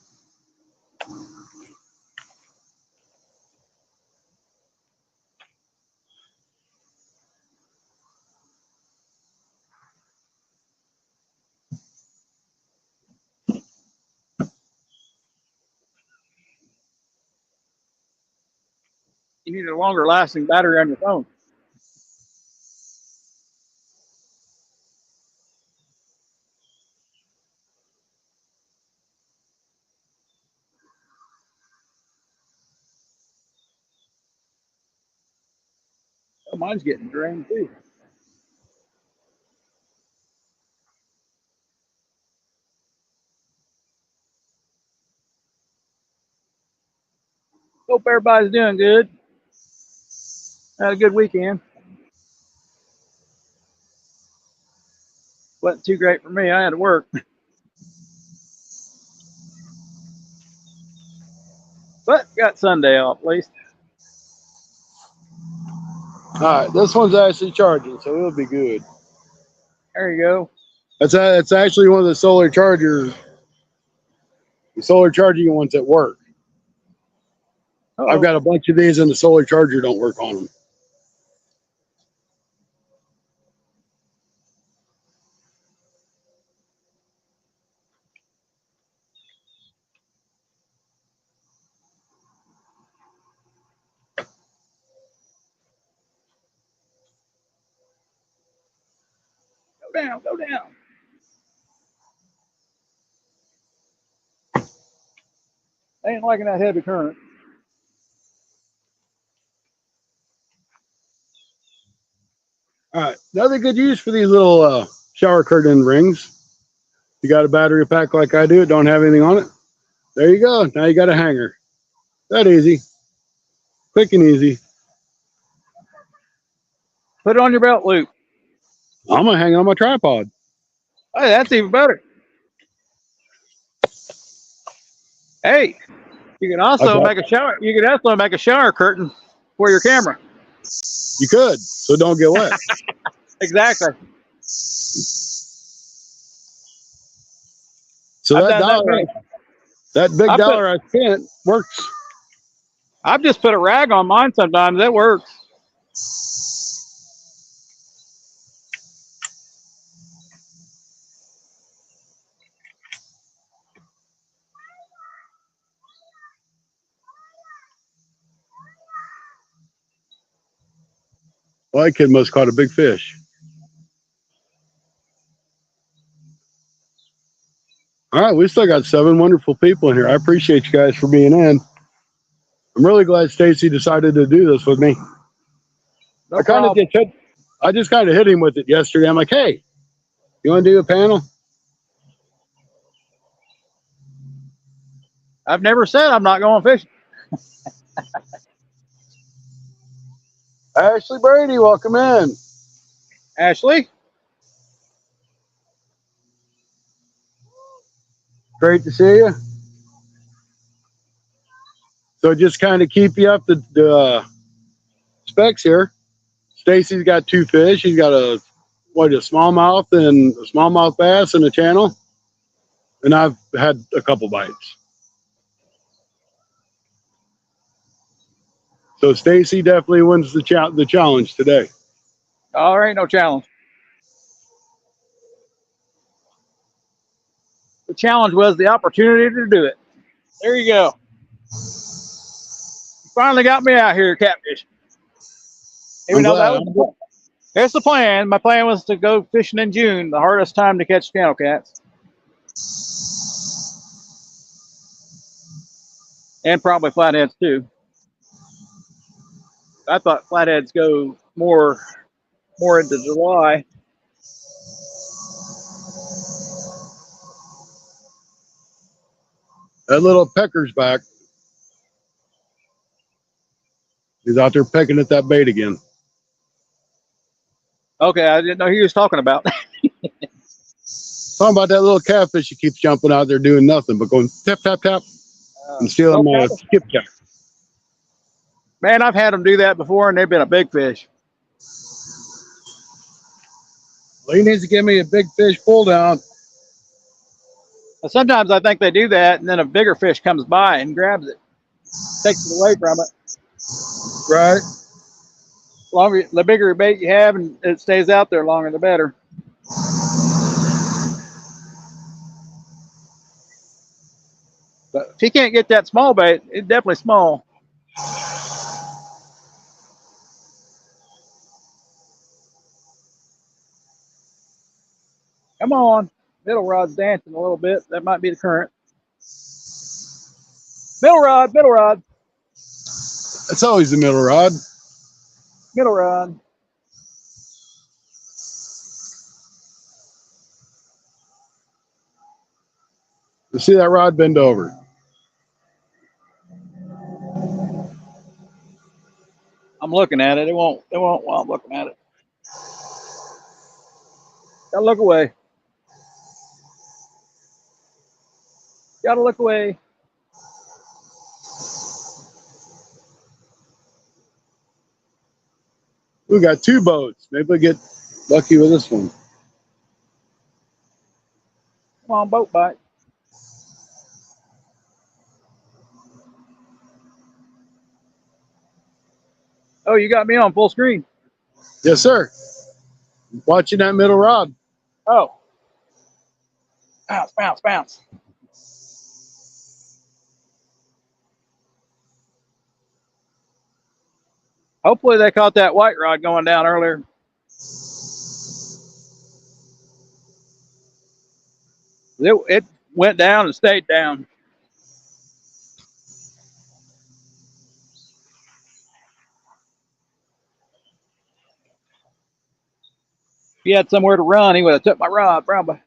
B: You need a longer lasting battery on your phone. Oh, mine's getting drained too. Hope everybody's doing good. Had a good weekend. Wasn't too great for me. I had to work. But got Sunday off at least.
A: All right. This one's actually charging, so it'll be good.
B: There you go.
A: That's actually one of the solar chargers, the solar charging ones that work.
B: Uh-oh.
A: I've got a bunch of these, and the solar charger don't work on them.
B: Go down, go down. They ain't liking that heavy current.
A: All right. Another good use for these little shower curtain rings. You got a battery pack like I do, don't have anything on it. There you go. Now you got a hanger. That easy. Quick and easy.
B: Put it on your belt loop.
A: I'm going to hang it on my tripod.
B: Hey, that's even better. Hey, you can also make a shower. You can also make a shower curtain for your camera.
A: You could, so don't get wet.
B: Exactly.
A: So that big dollar I spent works.
B: I've just put a rag on mine sometimes. That works.
A: Well, that kid must have caught a big fish. All right, we still got 7 wonderful people in here. I appreciate you guys for being in. I'm really glad Stacy decided to do this with me.
B: No problem.
A: I just kind of hit him with it yesterday. I'm like, hey, you want to do a panel?
B: I've never said I'm not going fishing.
A: Ashley Brady, welcome in.
B: Ashley,
A: Great to see you. So just kind of keep you up the specs here. Stacy's got 2 fish. He's got a smallmouth and a smallmouth bass in the channel. And I've had a couple bites. So Stacy definitely wins the challenge today.
B: all right, no challenge. The challenge was the opportunity to do it. There you go. You finally got me out here catfish. Even though that was Here's the plan. My plan was to go fishing in June, the hardest time to catch channel cats. And probably flatheads too. I thought flatheads go more into July.
A: That little pecker's back. He's out there pecking at that bait again.
B: Okay, I didn't know who he was talking about.
A: Talking about that little catfish, he keeps jumping out there doing nothing but going tap, tap, tap, and stealing my skipjack.
B: Man, I've had them do that before, and they've been a big fish.
A: Well, he needs to give me a big fish pull down.
B: Sometimes I think they do that, and then a bigger fish comes by and grabs it, takes it away from it.
A: Right.
B: The bigger bait you have, and it stays out there longer, the better. But if you can't get that small bait, it's definitely small. Come on. Middle rod's dancing a little bit. That might be the current. Middle rod, middle rod.
A: It's always the middle rod.
B: Middle rod.
A: You see that rod bend over.
B: I'm looking at it. It won't while I'm looking at it. Gotta look away. Gotta look away.
A: We got two boats. Maybe we get lucky with this one.
B: Come on, boat bite. Oh, you got me on full screen.
A: Yes, sir. Watching that middle rod.
B: Oh. Bounce, bounce, bounce. Hopefully they caught that white rod going down earlier. It went down and stayed down. If he had somewhere to run, he would have took my rod, probably.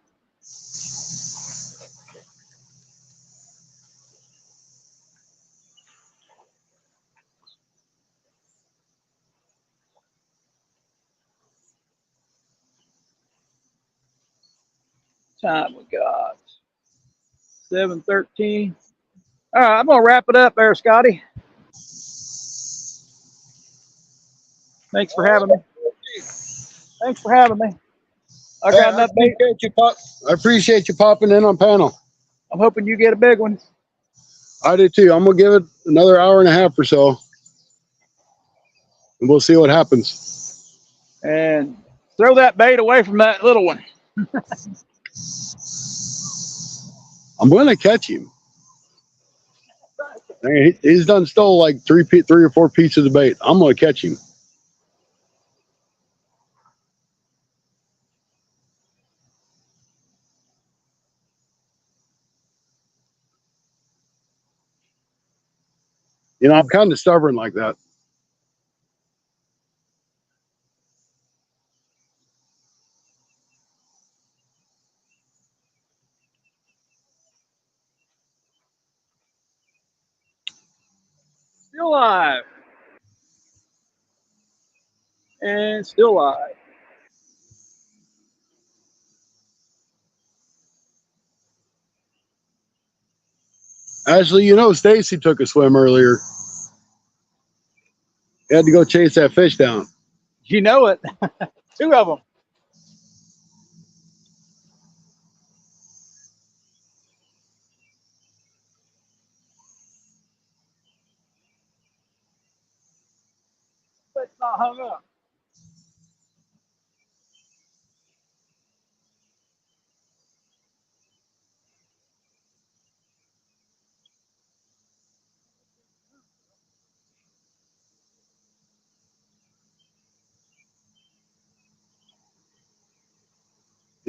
B: Time we got 7:13. All right, I'm gonna wrap it up there, Scotty. Thanks for having me. Thanks for having me. I got enough bait.
A: I appreciate you popping in on panel.
B: I'm hoping you get a big one.
A: I do too. I'm gonna give it another hour and a half or so, and we'll see what happens.
B: And throw that bait away from that little one.
A: I'm gonna catch him. He's done stole like three or four pieces of bait. I'm gonna catch him. You know, I'm kind of stubborn like that.
B: Still alive. And still alive.
A: Actually, you know, Stacy took a swim earlier. He had to go chase that fish down.
B: You know it. Two of them. But it's not hung up.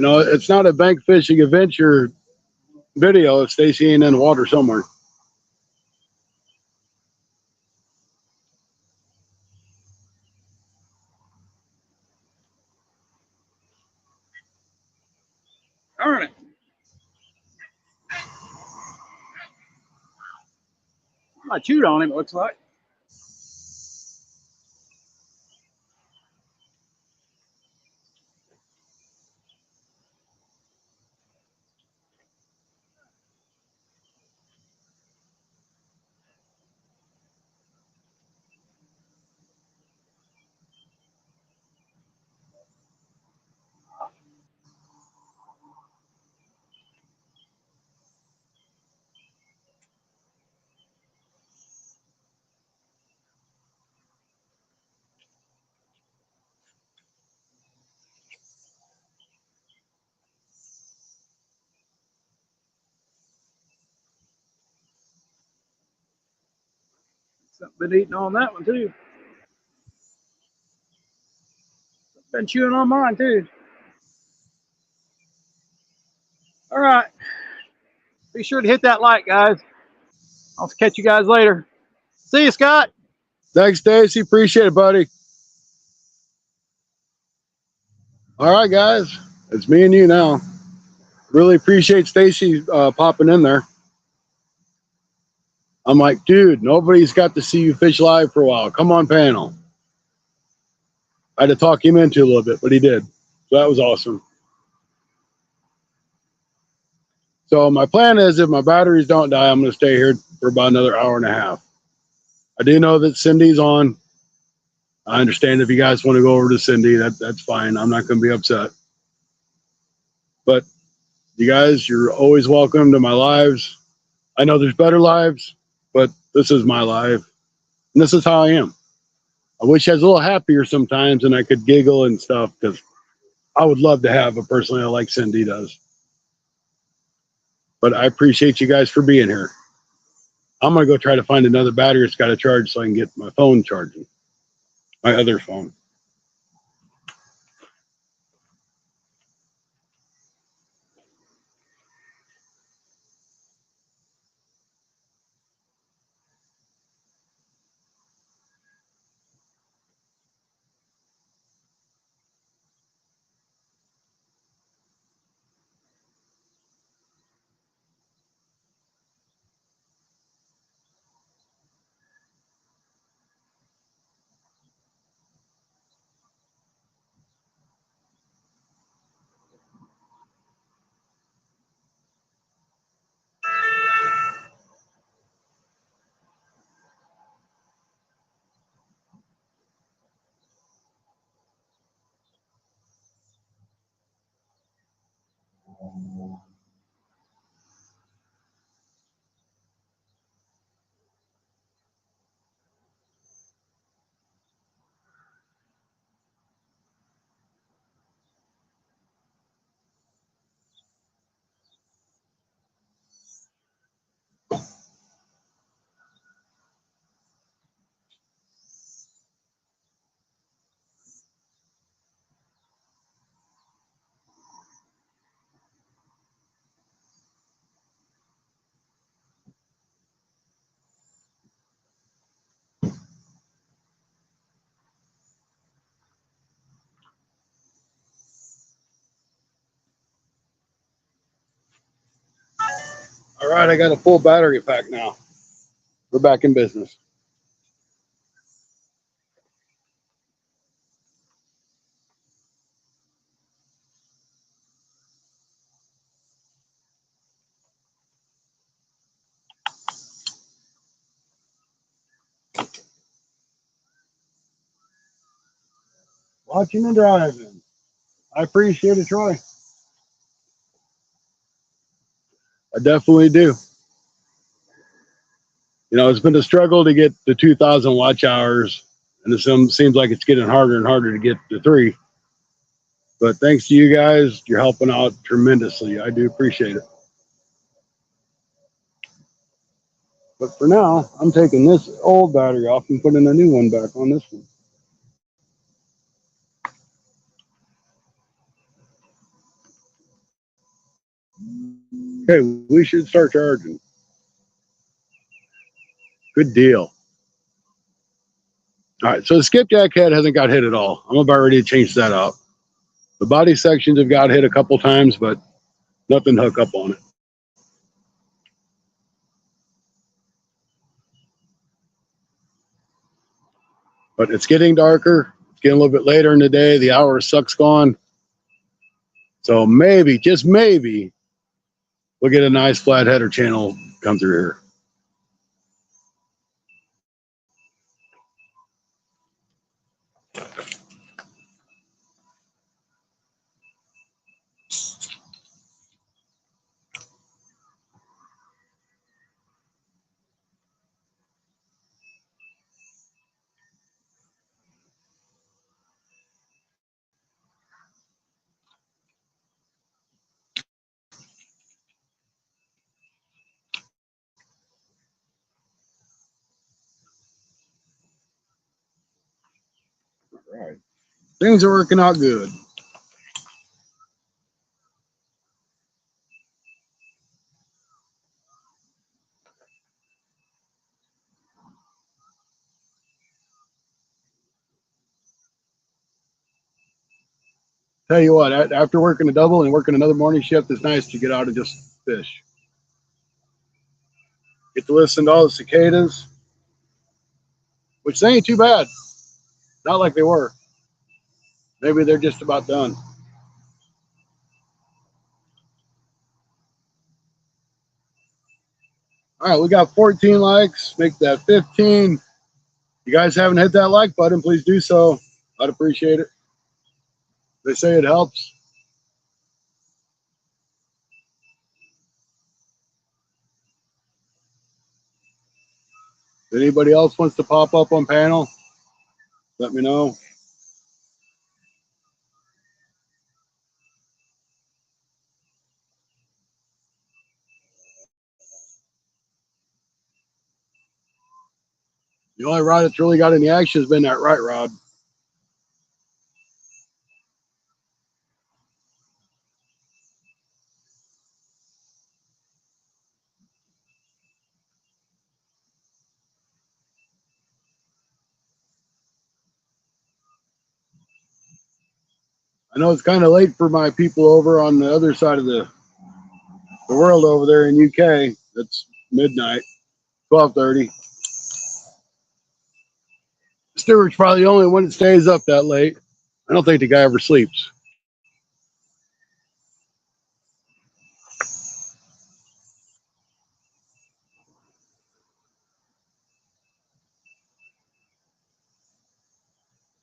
A: You know, it's not a bank fishing adventure video if Stacy ain't in the water somewhere.
B: Darn it. I chewed on him, it looks like. Something been eating on that one too. Been chewing on mine too. All right. Be sure to hit that like, guys. I'll catch you guys later. See you, Scott.
A: Thanks, Stacy. Appreciate it, buddy. All right, guys. It's me and you now. Really appreciate Stacy popping in there. I'm like, dude, nobody's got to see you fish live for a while. Come on, panel. I had to talk him into a little bit, but he did. So that was awesome. So my plan is if my batteries don't die, I'm going to stay here for about another hour and a half. I do know that Cindy's on. I understand if you guys want to go over to Cindy, that's fine. I'm not going to be upset. But you guys, you're always welcome to my lives. I know there's better lives, but this is my life. And this is how I am. I wish I was a little happier sometimes and I could giggle and stuff because I would love to have a personality like Cindy does. But I appreciate you guys for being here. I'm going to go try to find another battery that's got a charge so I can get my phone charging. My other phone. All right, I got a full battery pack now. We're back in business. Watching and driving. I appreciate it, Troy. I definitely do. You know, it's been a struggle to get the 2,000 watch hours, and it seems like it's getting harder and harder to get to 3. But thanks to you guys, you're helping out tremendously. I do appreciate it. But for now, I'm taking this old battery off and putting a new one back on this one. Okay, we should start charging. Good deal. All right, so the skipjack head hasn't got hit at all. I'm about ready to change that up. The body sections have got hit a couple times, but nothing to hook up on it. But it's getting darker. It's getting a little bit later in the day. The hour of suck's gone. So maybe, just maybe, we'll get a nice flat header channel come through here. All right. Things are working out good. Tell you what, after working a double and working another morning shift, it's nice to get out and just fish. Get to listen to all the cicadas, which they ain't too bad. Not like they were. Maybe they're just about done. All right, we got 14 likes. Make that 15. If you guys haven't hit that like button, please do so. I'd appreciate it. They say it helps. If anybody else wants to pop up on panel, let me know. The only rod that's really got any action has been that right rod. I know it's kind of late for my people over on the other side of the world over there in UK. It's midnight, 12:30. Stewart's probably the only one that stays up that late. I don't think the guy ever sleeps.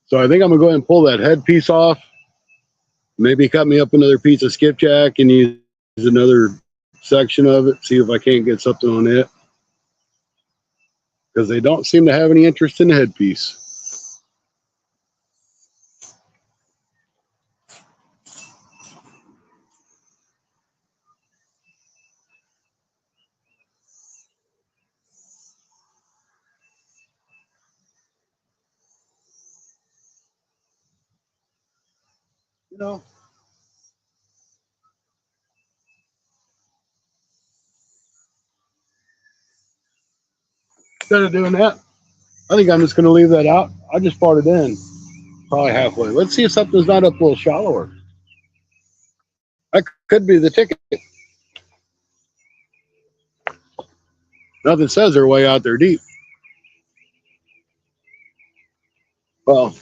A: So I think I'm gonna go ahead and pull that headpiece off. Maybe cut me up another piece of skipjack and use another section of it. See if I can't get something on it, because they don't seem to have any interest in the headpiece. You know, instead of doing that, I think I'm just going to leave that out. I just brought it in probably halfway. Let's see if something's not up a little shallower. That could be the ticket. Nothing says they're way out there deep. Well,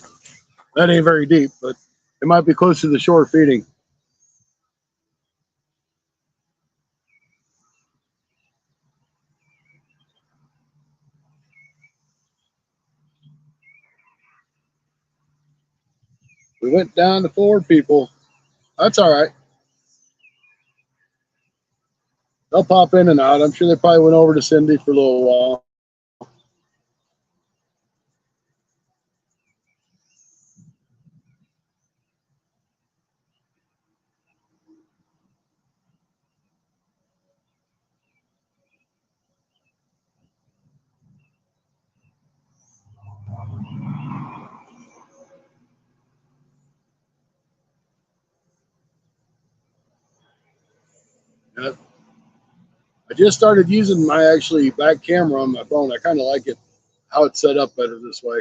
A: that ain't very deep, but it might be close to the shore feeding. We went down to 4 people. That's all right. They'll pop in and out. I'm sure they probably went over to Cindy for a little while. Yep. I just started using my actually back camera on my phone. I kind of like it, how it's set up better this way.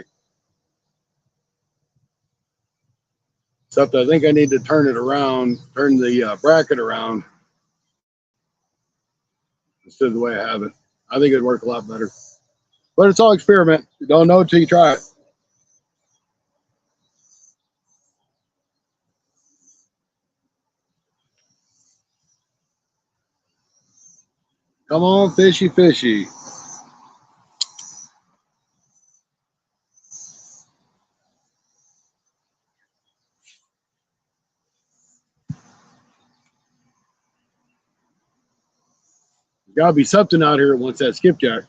A: Except I think I need to turn it around, turn the bracket around instead of the way I have it. I think it'd work a lot better. But it's all experiment. You don't know until you try it. Come on, fishy, fishy. There's got to be something out here that wants that skipjack.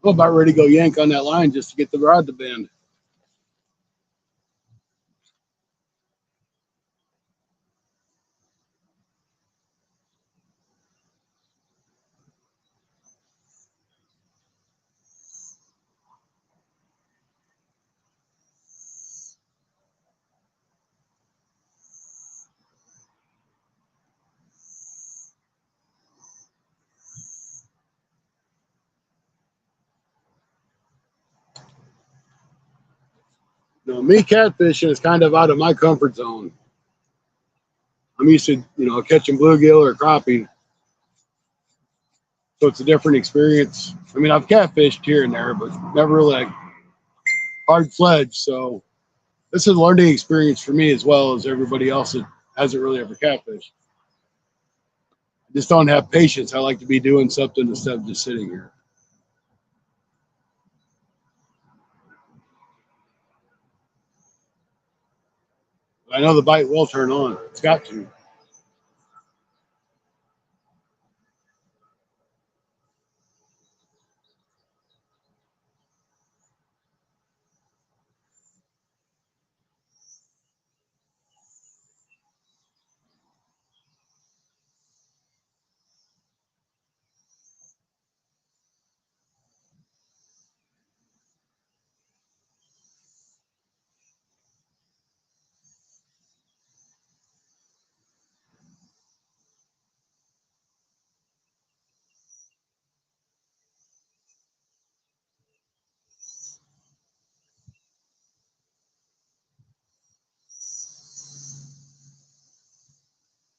A: I'm about ready to go yank on that line just to get the rod to bend. No, me catfishing is kind of out of my comfort zone. I'm used to, catching bluegill or crappie. So it's a different experience. I mean, I've catfished here and there, but never really like hard fledged. So this is a learning experience for me as well as everybody else that hasn't really ever catfished. I just don't have patience. I like to be doing something instead of just sitting here. I know the bite will turn on. It's got to.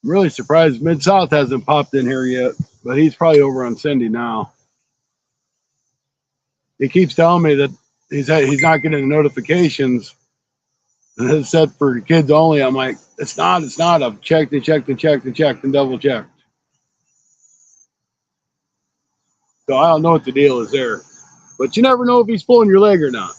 A: I'm really surprised Mid-South hasn't popped in here yet, but he's probably over on Cindy now. He keeps telling me that he's not getting the notifications. And it's set for kids only. I'm like, it's not. I've checked and checked and checked and checked and double checked. So I don't know what the deal is there. But you never know if he's pulling your leg or not.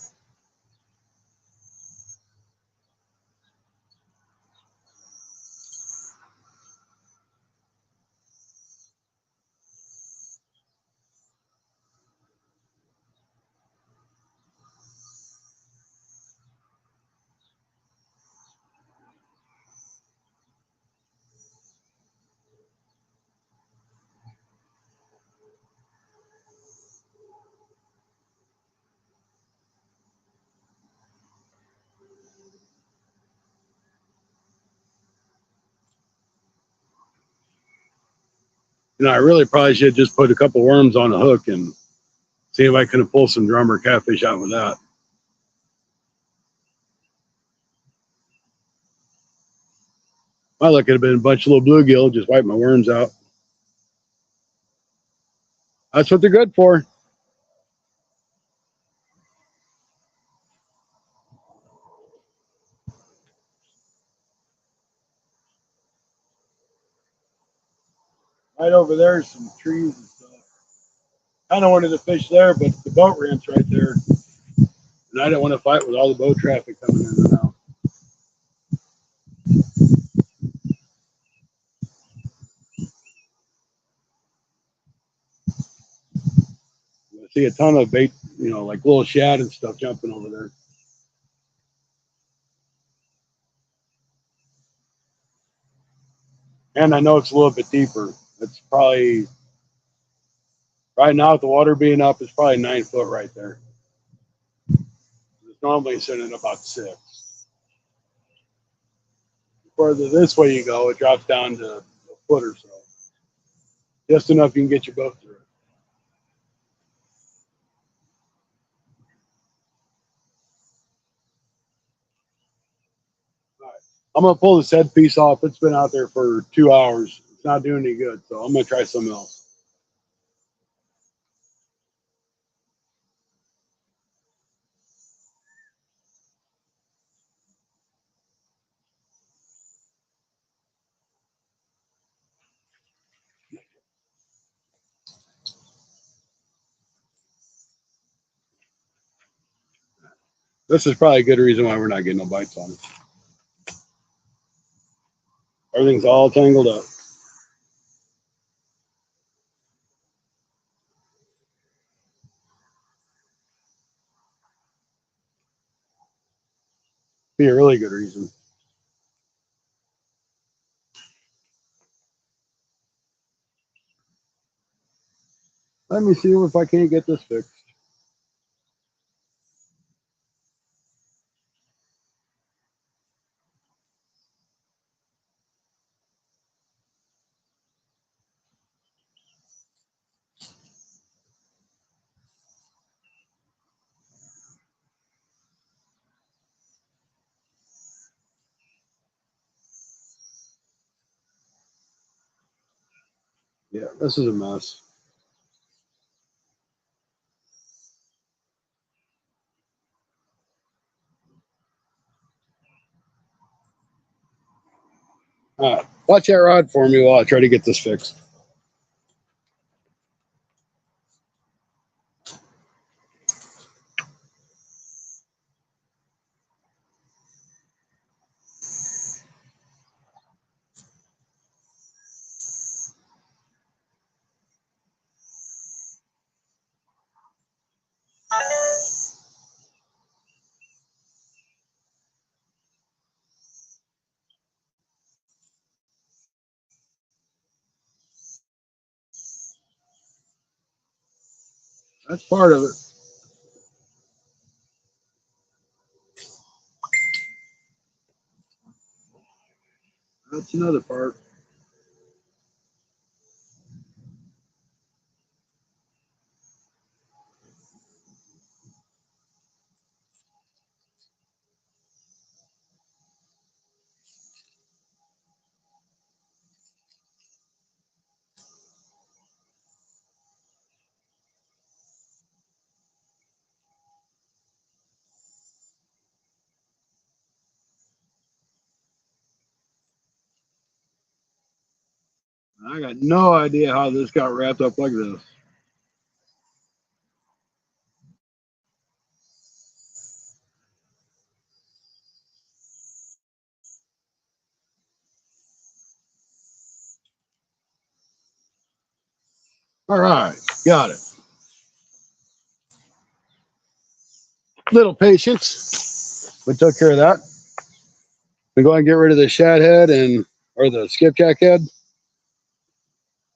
A: I really probably should just put a couple worms on a hook and see if I can pull some drum or catfish out with that. My luck could have been a bunch of little bluegill, just wipe my worms out. That's what they're good for. Right over there, some trees and stuff. I don't wanted to fish there, but the boat ramp's right there. And I didn't want to fight with all the boat traffic coming in and out. see a ton of bait, you know, like little shad and stuff jumping over there. And I know it's a little bit deeper. It's probably, right now with the water being up, it's probably 9 foot right there. It's normally sitting at about 6. The further this way you go, it drops down to a foot or so. Just enough you can get your boat through it. All right. I'm going to pull this head piece off. It's been out there for 2 hours. It's not doing any good, so I'm going to try something else. This is probably a good reason why we're not getting no bites on it. Everything's all tangled up. Be a really good reason. Let me see if I can't get this fixed. Yeah, this is a mess. All right, watch that rod for me while I try to get this fixed. That's part of it. That's another part. I got no idea how this got wrapped up like this. All right, got it. Little patience. We took care of that. We go ahead and get rid of the shad head and or the skipjack head.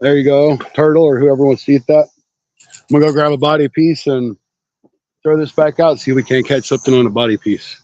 A: There you go, turtle or whoever wants to eat that. I'm gonna go grab a body piece and throw this back out. See if we can't catch something on a body piece.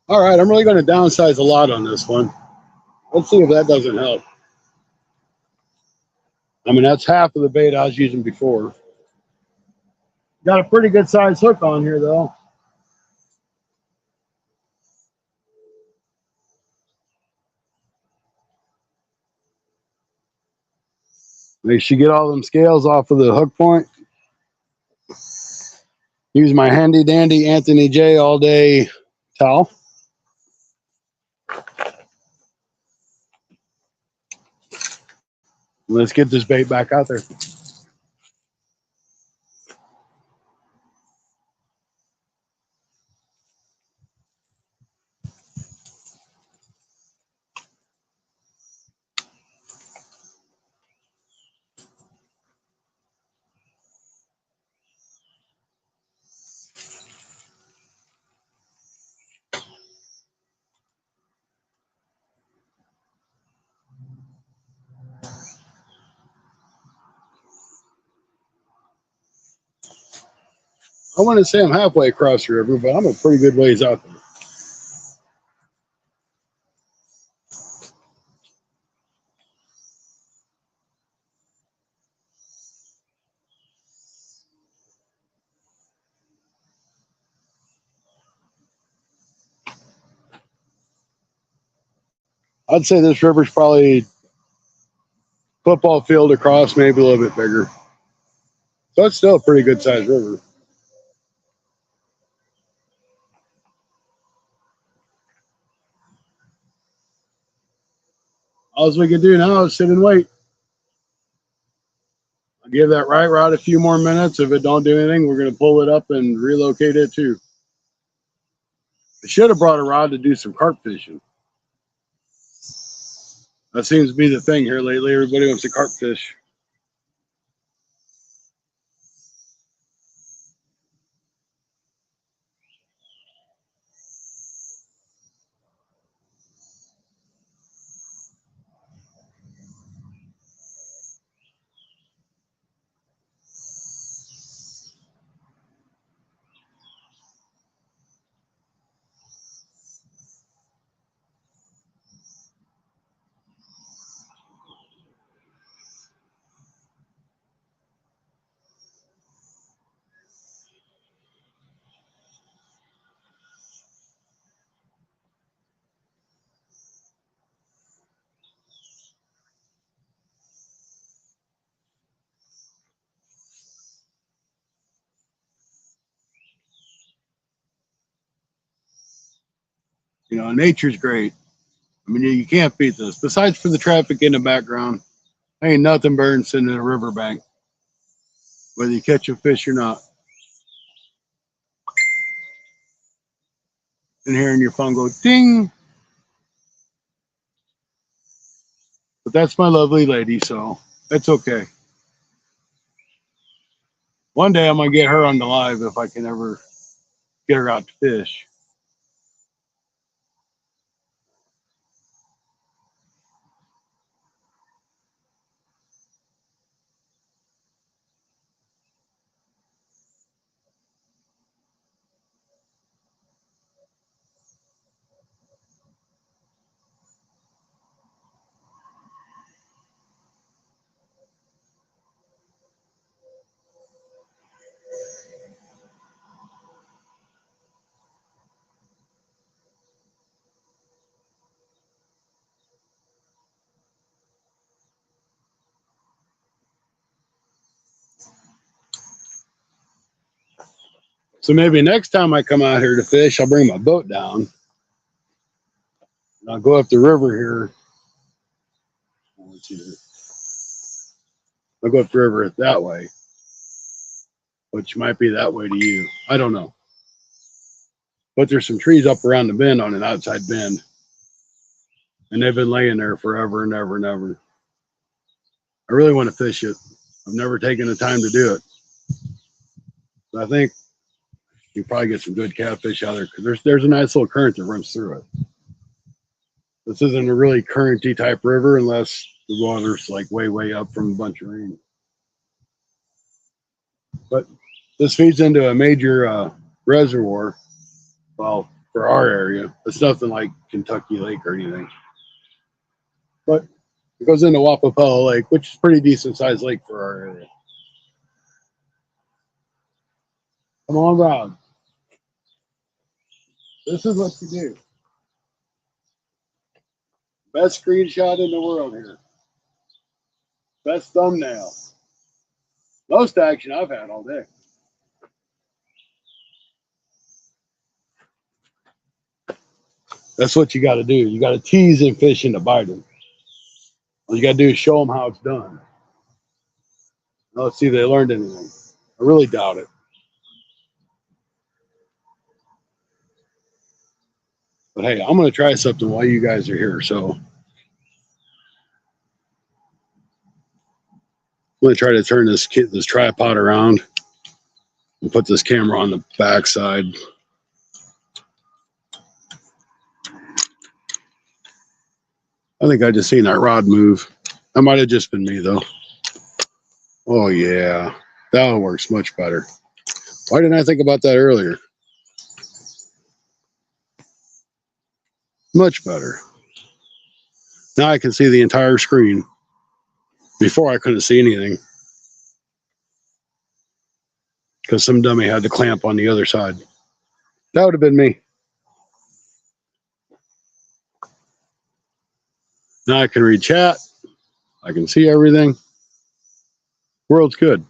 A: All right, I'm really going to downsize a lot on this one. Let's see if that doesn't help. I mean, that's half of the bait I was using before. Got a pretty good size hook on here, though. Make sure you get all them scales off of the hook point. Use my handy dandy Anthony J all day towel. Let's get this bait back out there. I want to say I'm halfway across the river, but I'm a pretty good ways out there. I'd say this river's probably football field across, maybe a little bit bigger. So it's still a pretty good sized river. All we can do now is sit and wait. I'll give that right rod a few more minutes. If it don't do anything, we're going to pull it up and relocate it too. I should have brought a rod to do some carp fishing. That seems to be the thing here lately. Everybody wants to carp fish. You know, nature's great. I mean, you can't beat this. Besides for the traffic in the background, ain't nothing better than sitting in a riverbank, whether you catch a fish or not. And hearing your phone go ding. But that's my lovely lady, so that's okay. One day I'm going to get her on the live if I can ever get her out to fish. So maybe next time I come out here to fish, I'll bring my boat down. And I'll go up the river here. Let's see here. I'll go up the river that way, which might be that way to you. I don't know. But there's some trees up around the bend on an outside bend. And they've been laying there forever and ever and ever. I really want to fish it. I've never taken the time to do it. But I think you probably get some good catfish out there because there's a nice little current that runs through it. This isn't a really currenty type river unless the water's like way up from a bunch of rain. But this feeds into a major reservoir, well, for our area. It's nothing like Kentucky Lake or anything. But it goes into Wapapella Lake, which is a pretty decent sized lake for our area. Come on, Rob. This is what you do. Best screenshot in the world here. Best thumbnail. Most action I've had all day. That's what you got to do. You got to tease and fish into biting. All you got to do is show them how it's done. Now, let's see if they learned anything. I really doubt it. But hey, I'm going to try something while you guys are here. So I'm going to try to turn this tripod around and put this camera on the back side. I think I just seen that rod move. That might have just been me though. Oh yeah, that one works much better. Why didn't I think about that earlier? Much better. Now I can see the entire screen. Before I couldn't see anything because some dummy had the clamp on the other side. That would have been me. Now I can read chat. I can see everything. World's good.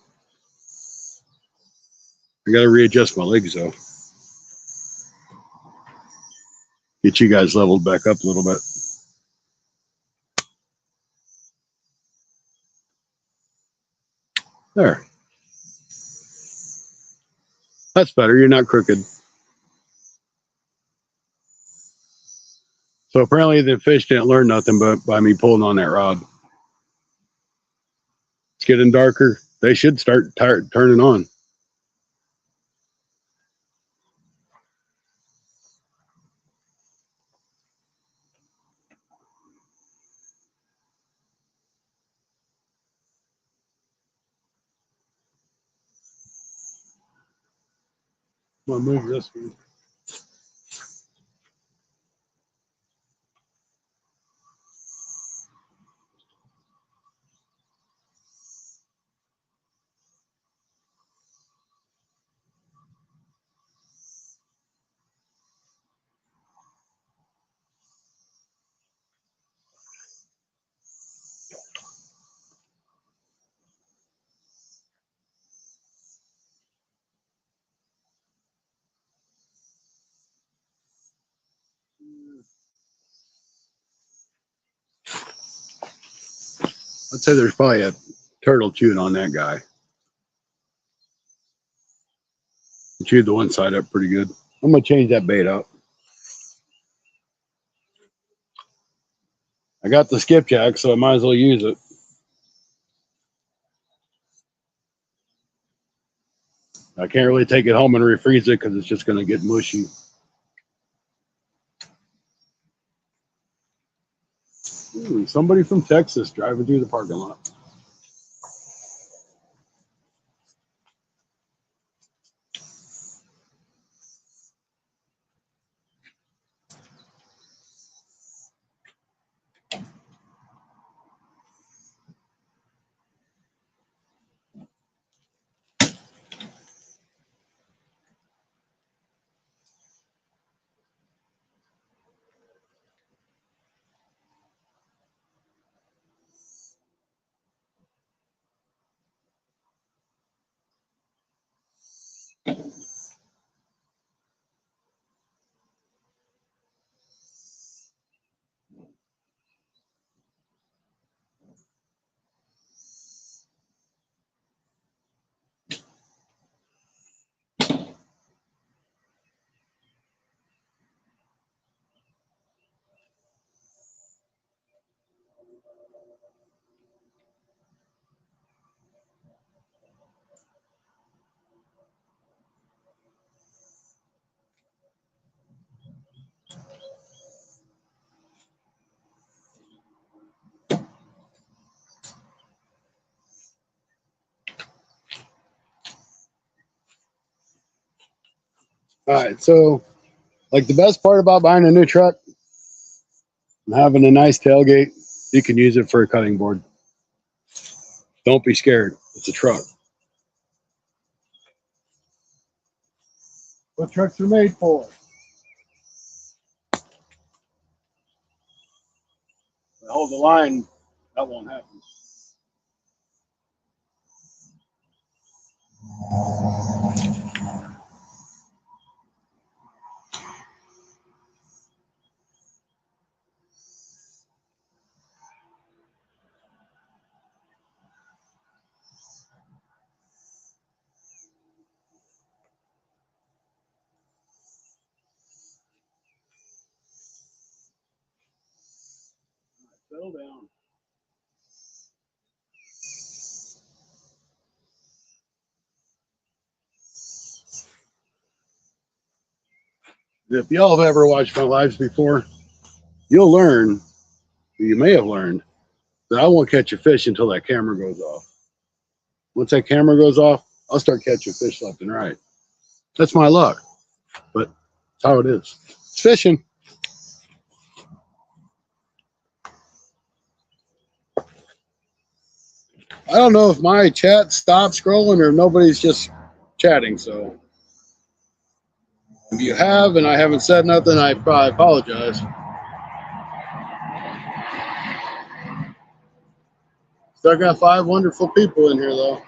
A: I got to readjust my legs though. Get you guys leveled back up a little bit. There. That's better. You're not crooked. So apparently the fish didn't learn nothing but by me pulling on that rod. It's getting darker. They should start turning on. I'm going to move this one. I'd say there's probably a turtle chewing on that guy. He chewed the one side up pretty good. I'm going to change that bait out. I got the skipjack, so I might as well use it. I can't really take it home and refreeze it because it's just going to get mushy. Ooh, somebody from Texas driving through the parking lot. All right, so Like the best part about buying a new truck and having a nice tailgate, you can use it for a cutting board. Don't be scared. It's a truck. What trucks are made for? Hold the line. That won't happen. Settle down. If y'all have ever watched my lives before, you'll learn, you may have learned, that I won't catch a fish until that camera goes off. Once that camera goes off, I'll start catching fish left and right. That's my luck, but it's how it is. It's fishing. I don't know if my chat stopped scrolling or nobody's just chatting, so if you have and I haven't said nothing, I probably apologize. Still got 5 wonderful people in here, though.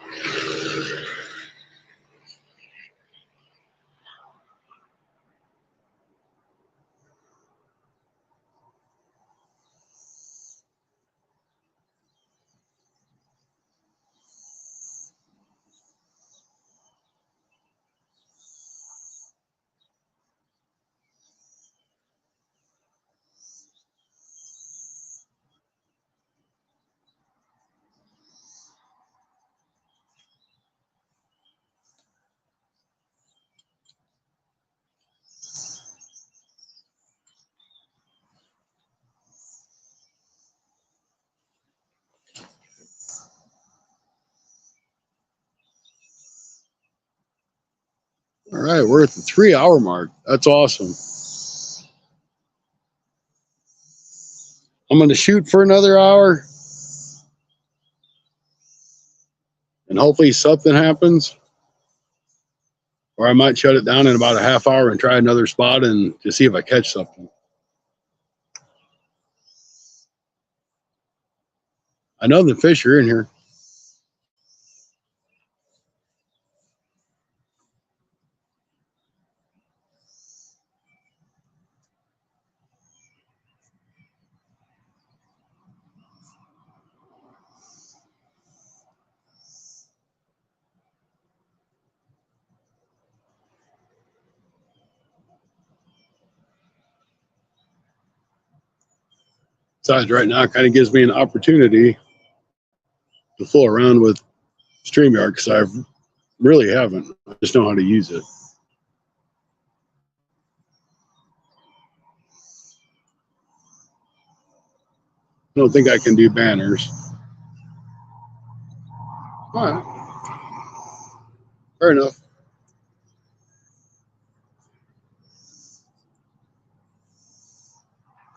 A: All right, we're at the 3-hour mark. That's awesome. I'm going to shoot for another hour, and hopefully something happens. Or I might shut it down in about a half hour and try another spot and to see if I catch something. I know the fish are in here. Besides, right now, it kind of gives me an opportunity to fool around with StreamYard because I really haven't. I just know how to use it. I don't think I can do banners. All right. Fair enough.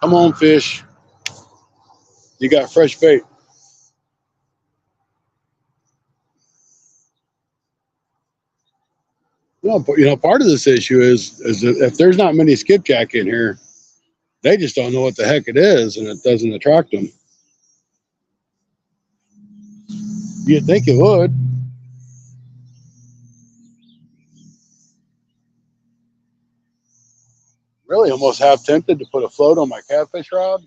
A: Come on, fish. You got fresh bait. Part of this issue is that if there's not many skipjack in here, they just don't know what the heck it is, and it doesn't attract them. You'd think it would. Really almost half tempted to put a float on my catfish rod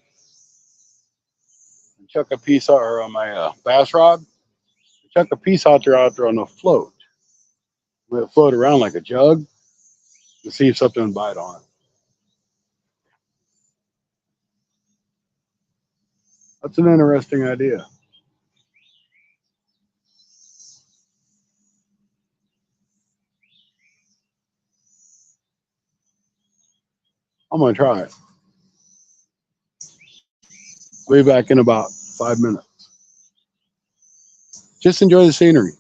A: and chuck a piece or on my bass rod. Chuck a piece out there on a float. Let it float around like a jug to see if something would bite on it. That's an interesting idea. I'm going to try it. Be back in about 5 minutes. Just enjoy the scenery.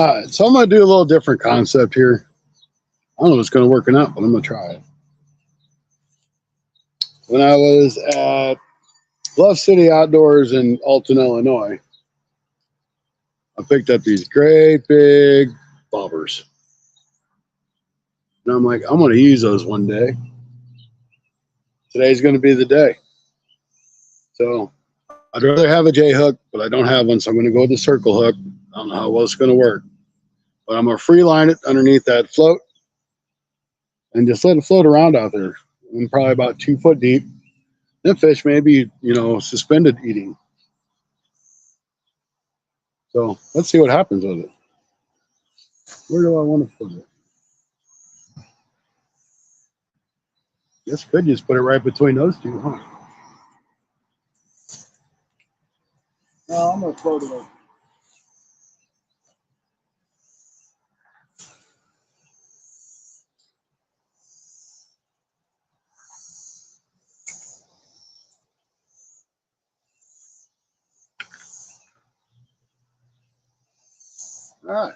A: All right, so I'm gonna do a little different concept here. I don't know if it's gonna work or not, but I'm gonna try it. When I was at Bluff City Outdoors in Alton, Illinois, I picked up these great big bobbers. And I'm like, I'm going to use those one day. Today's going to be the day. So I'd rather have a J hook, but I don't have one. So I'm going to go with the circle hook. I don't know how well it's going to work. But I'm going to free line it underneath that float and just let it float around out there. I'm probably about 2 foot deep. That fish may be, suspended eating. So let's see what happens with it. Where do I want to put it? Guess could just put it right between those two, huh? No, I'm gonna float it over. All right.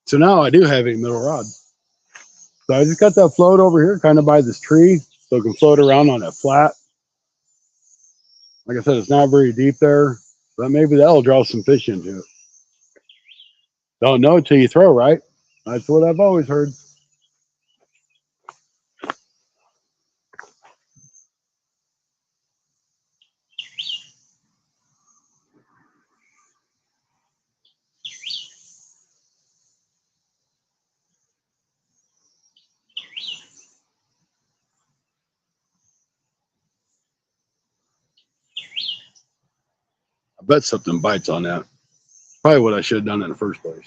A: So now I do have a middle rod. So I just got that float over here, kind of by this tree, so it can float around on that flat. Like I said, it's not very deep there, but maybe that'll draw some fish into it. Don't know until you throw, right? That's what I've always heard. I bet something bites on that. Probably what I should have done in the first place.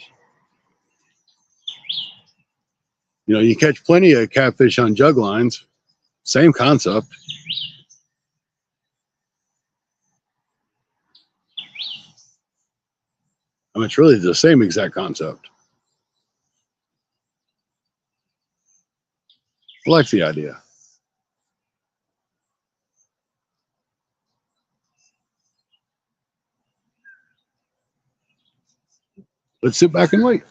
A: You catch plenty of catfish on jug lines. Same concept. I mean, it's really the same exact concept. I like the idea. Let's sit back and wait.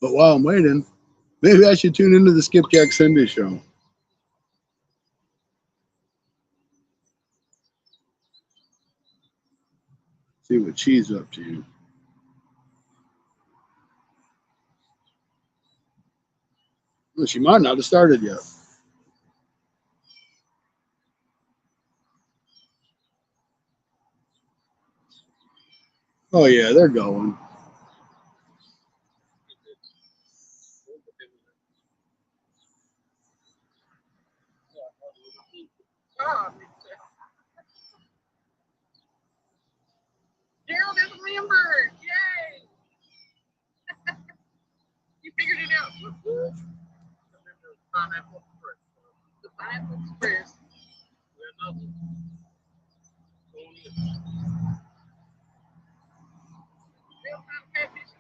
A: But while I'm waiting, maybe I should tune into the Skipjack Cindy show. See what she's up to. Well, she might not have started yet. Oh yeah, they're going.
C: Gerald is a member. Yay! You figured it out. Woo-hoo. Pineapple Express. The Pineapple Express. Another. Real time catfish.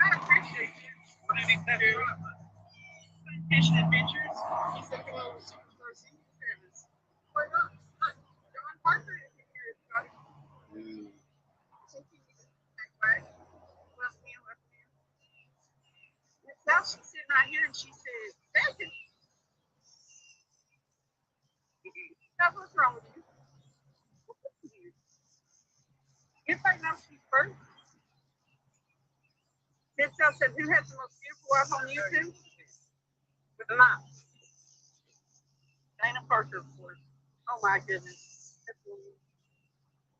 C: I appreciate you. What did he say? Fishing adventures. He said, come over to Superstar Secret Service. Why not? John Parker is here. Now she's sitting out here and she said, Bacon. That's what's wrong with you. If I know she's first. Denzel said, who has the most beautiful wife on YouTube? With a mouth. Dana Parker, of course. Oh my goodness.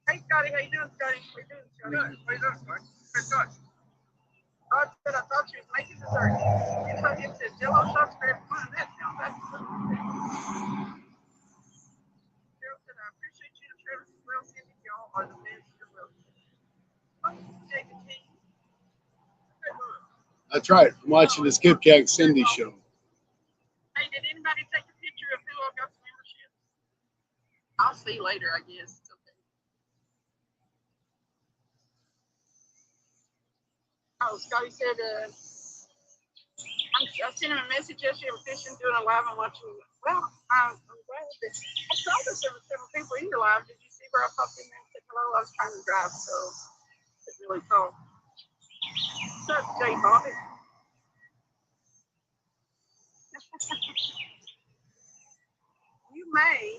C: Hey Scotty, how you doing, Scotty? How you doing, Scotty? Good. How you doing, Scotty? Good, good. God said I thought you was making dessert. You know, he said Jello shots for everyone. That sounds like Carol said, I appreciate you and Travis as well, Cindy. Y'all are the best. You're welcome. Take a tea.
A: That's right. I'm watching the Skipjack Cindy show.
C: Hey, did anybody take a picture of who all got the membership? I'll see later, I guess. It's okay. Oh, Scotty said, I sent him a message yesterday. I'm fishing, doing a live and watching. Well, I'm glad that I saw that there were several people in your live. Did you see where I popped in there and said hello? I was trying to drive, so it's really cool. What's up, Jay Bobby? You may.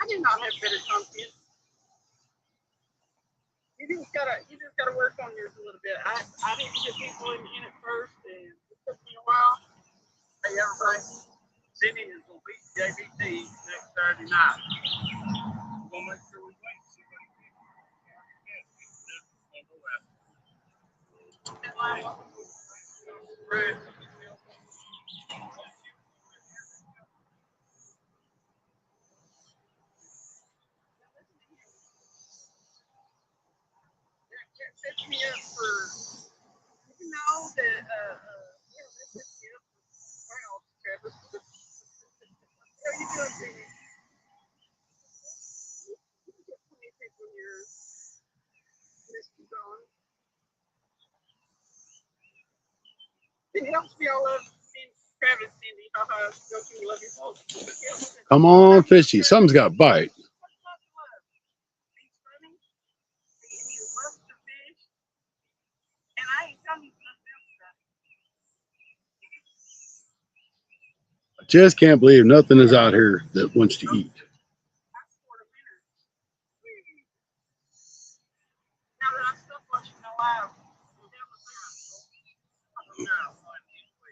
C: I did not have better content. You just gotta work on yours a little bit. I didn't get people in at first, and it took me a while. Hey, everybody, Cindy is gonna beat JBT next Saturday night. We're gonna make sure we wait. See what he can. Sets me up for, you know, that, this sets me up for trials, Travis. How you doing, Cindy? You can get 20 people in your list going. It helps me all love Travis, Cindy. Haha, joking, love you both.
A: Come on, fishy. Something's got bite. I just can't believe nothing is out here that wants to eat.
C: Now that I'm still watching the live,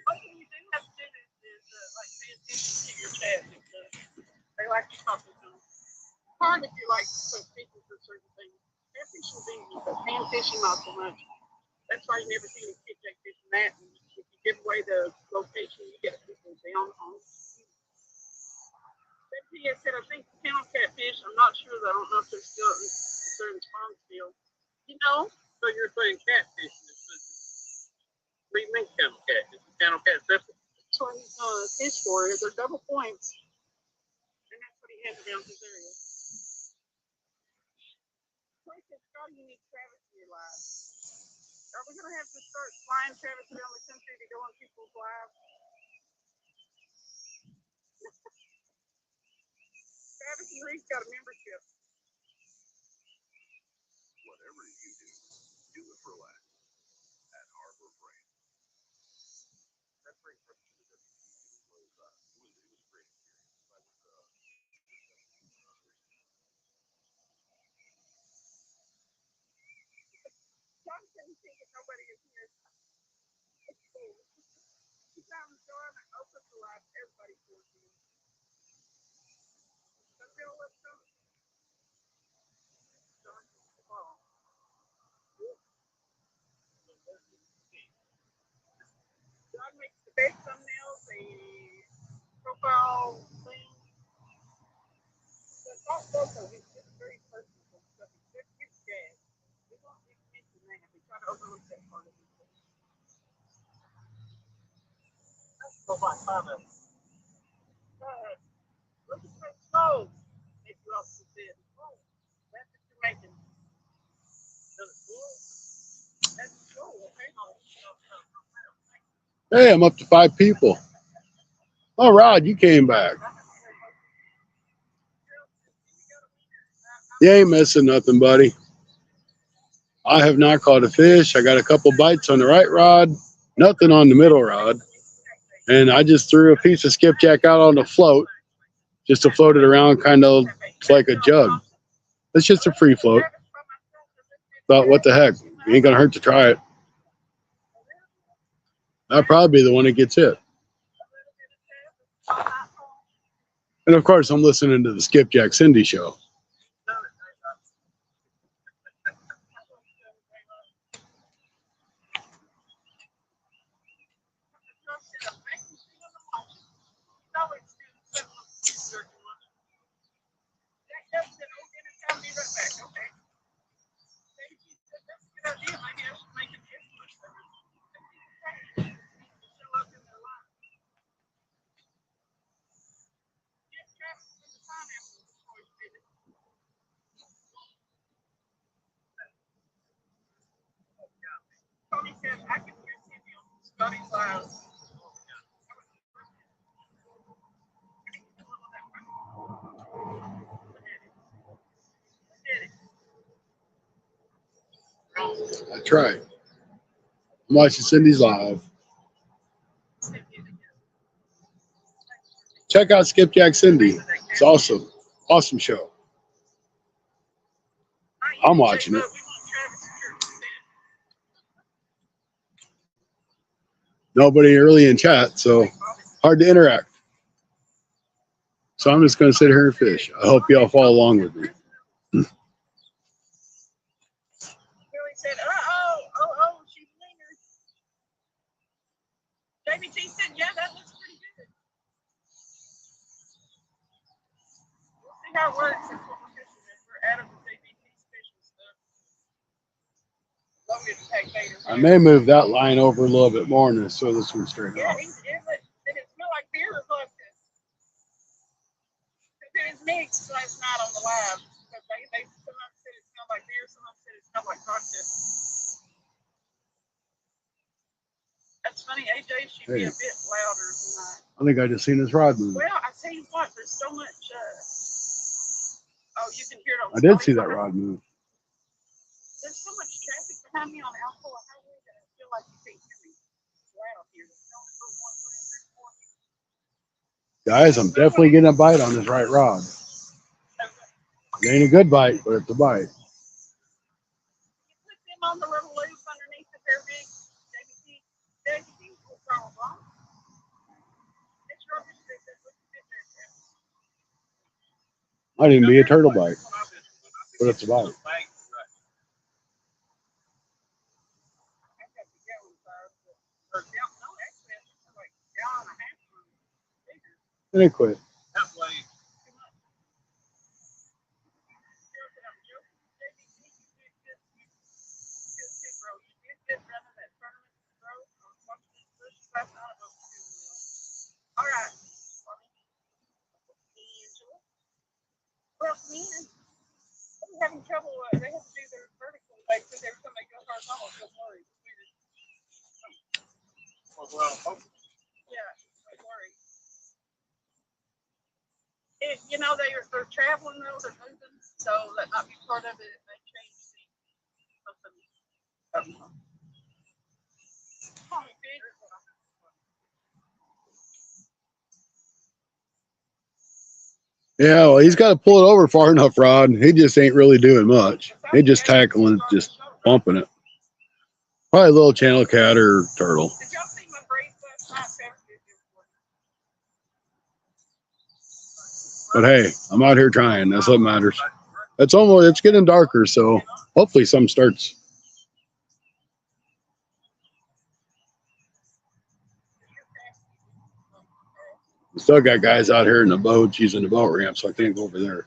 C: what you do have to do is like pay attention to your chat. They like to talk to them. Hard if you like to put people for certain things. Catfishing is easy, but pan fishing not so much. That's why you never see any skipjack fishing that. And if you give away the location, you get people down on it. He said, I think town catfish. I'm not sure. I don't know if they're still in spawn still. You know? So you're saying catfish is what do you mean channel cat? Is the channel cat separate? That's what he's fish for. They're double points. And that's what he has around his area. Like this, God, you need Travis in your live. Are we going to have to start flying Travis around the country to go on people's lives? Travis and Reese got a membership.
D: Whatever you do it for less at Harbor Freight. That freight trip to the WTU was it was a great experience.
C: John said he can't get nobody in here. It's cool. He found the door and I opened the live. Everybody's working. But Bill, let's go. John, come on. John makes the best thumbnails, a profile thing. But also, he's just very personal stuff. He's just good dad. We don't even mention that. We try to overlook that part of it. That's so much fun. Look at that slow. If you also said, oh, that's what you're making. That's cool. Okay.
A: Hey, I'm up to 5 people. Oh, Rod, you came back. You ain't missing nothing, buddy. I have not caught a fish. I got a couple bites on the right rod, nothing on the middle rod. And I just threw a piece of skipjack out on the float just to float it around kind of like a jug. It's just a free float. But what the heck? It ain't going to hurt to try it. That'll probably be the one that gets hit. And of course, I'm listening to the Skipjack Cindy show.
C: Tony said I can hear Cindy on Scotty's Live.
A: That's right. I'm watching Cindy's live. Check out Skipjack Cindy. It's awesome. Awesome show. I'm watching it. Nobody early in chat, so hard to interact. So I'm just going to sit here and fish. I hope y'all follow along with me.
C: Billy said, oh, she's leaner. Jamie T said, yeah, that looks pretty good. We'll see how it works. That's what we're fishing with. We're out of the JBT's fishing stuff. Loaded and packed bait.
A: I may move that line over a little bit more and so this one's straight
C: Yeah,
A: off.
C: did it smell like beer or vodka? It is mixed last night on the live. But they sometimes said it smelled like beer, sometimes said it smelled like vodka. That's funny, AJ should be a bit louder tonight.
A: I think I just seen his rod move.
C: Well, I tell you what, there's so much. Oh, you can hear it on.
A: I did see that rod move.
C: There's so much traffic behind me on Alcoa Highway that I feel like you can't hear me. It's loud here. There's only for 1, 2, 3, 4.
A: Guys, I'm definitely getting a bite on this right rod. It ain't a good bite, but it's a bite.
C: You put them on the little loop underneath the very big JBT will probably block. It's rubber stick that looks a bit there, Jeff.
A: Might even be a turtle bite, but it's a bite. And it quit.
C: All right. Well, man, I'm having trouble. They have to do their vertical like because every time they go horizontal, it's worried. Yeah, don't worry. You know, they're traveling though, they're moving, so that might be part of it. They change something.
A: Yeah, well, he's got to pull it over far enough, Rod. He just ain't really doing much. He just tackling, just bumping it. Probably a little channel cat or turtle.
C: Did y'all see my braids last night?
A: But hey, I'm out here trying. That's what matters. It's getting darker, so hopefully some starts. We still got guys out here in the boats using the boat ramp, so I can't go over there.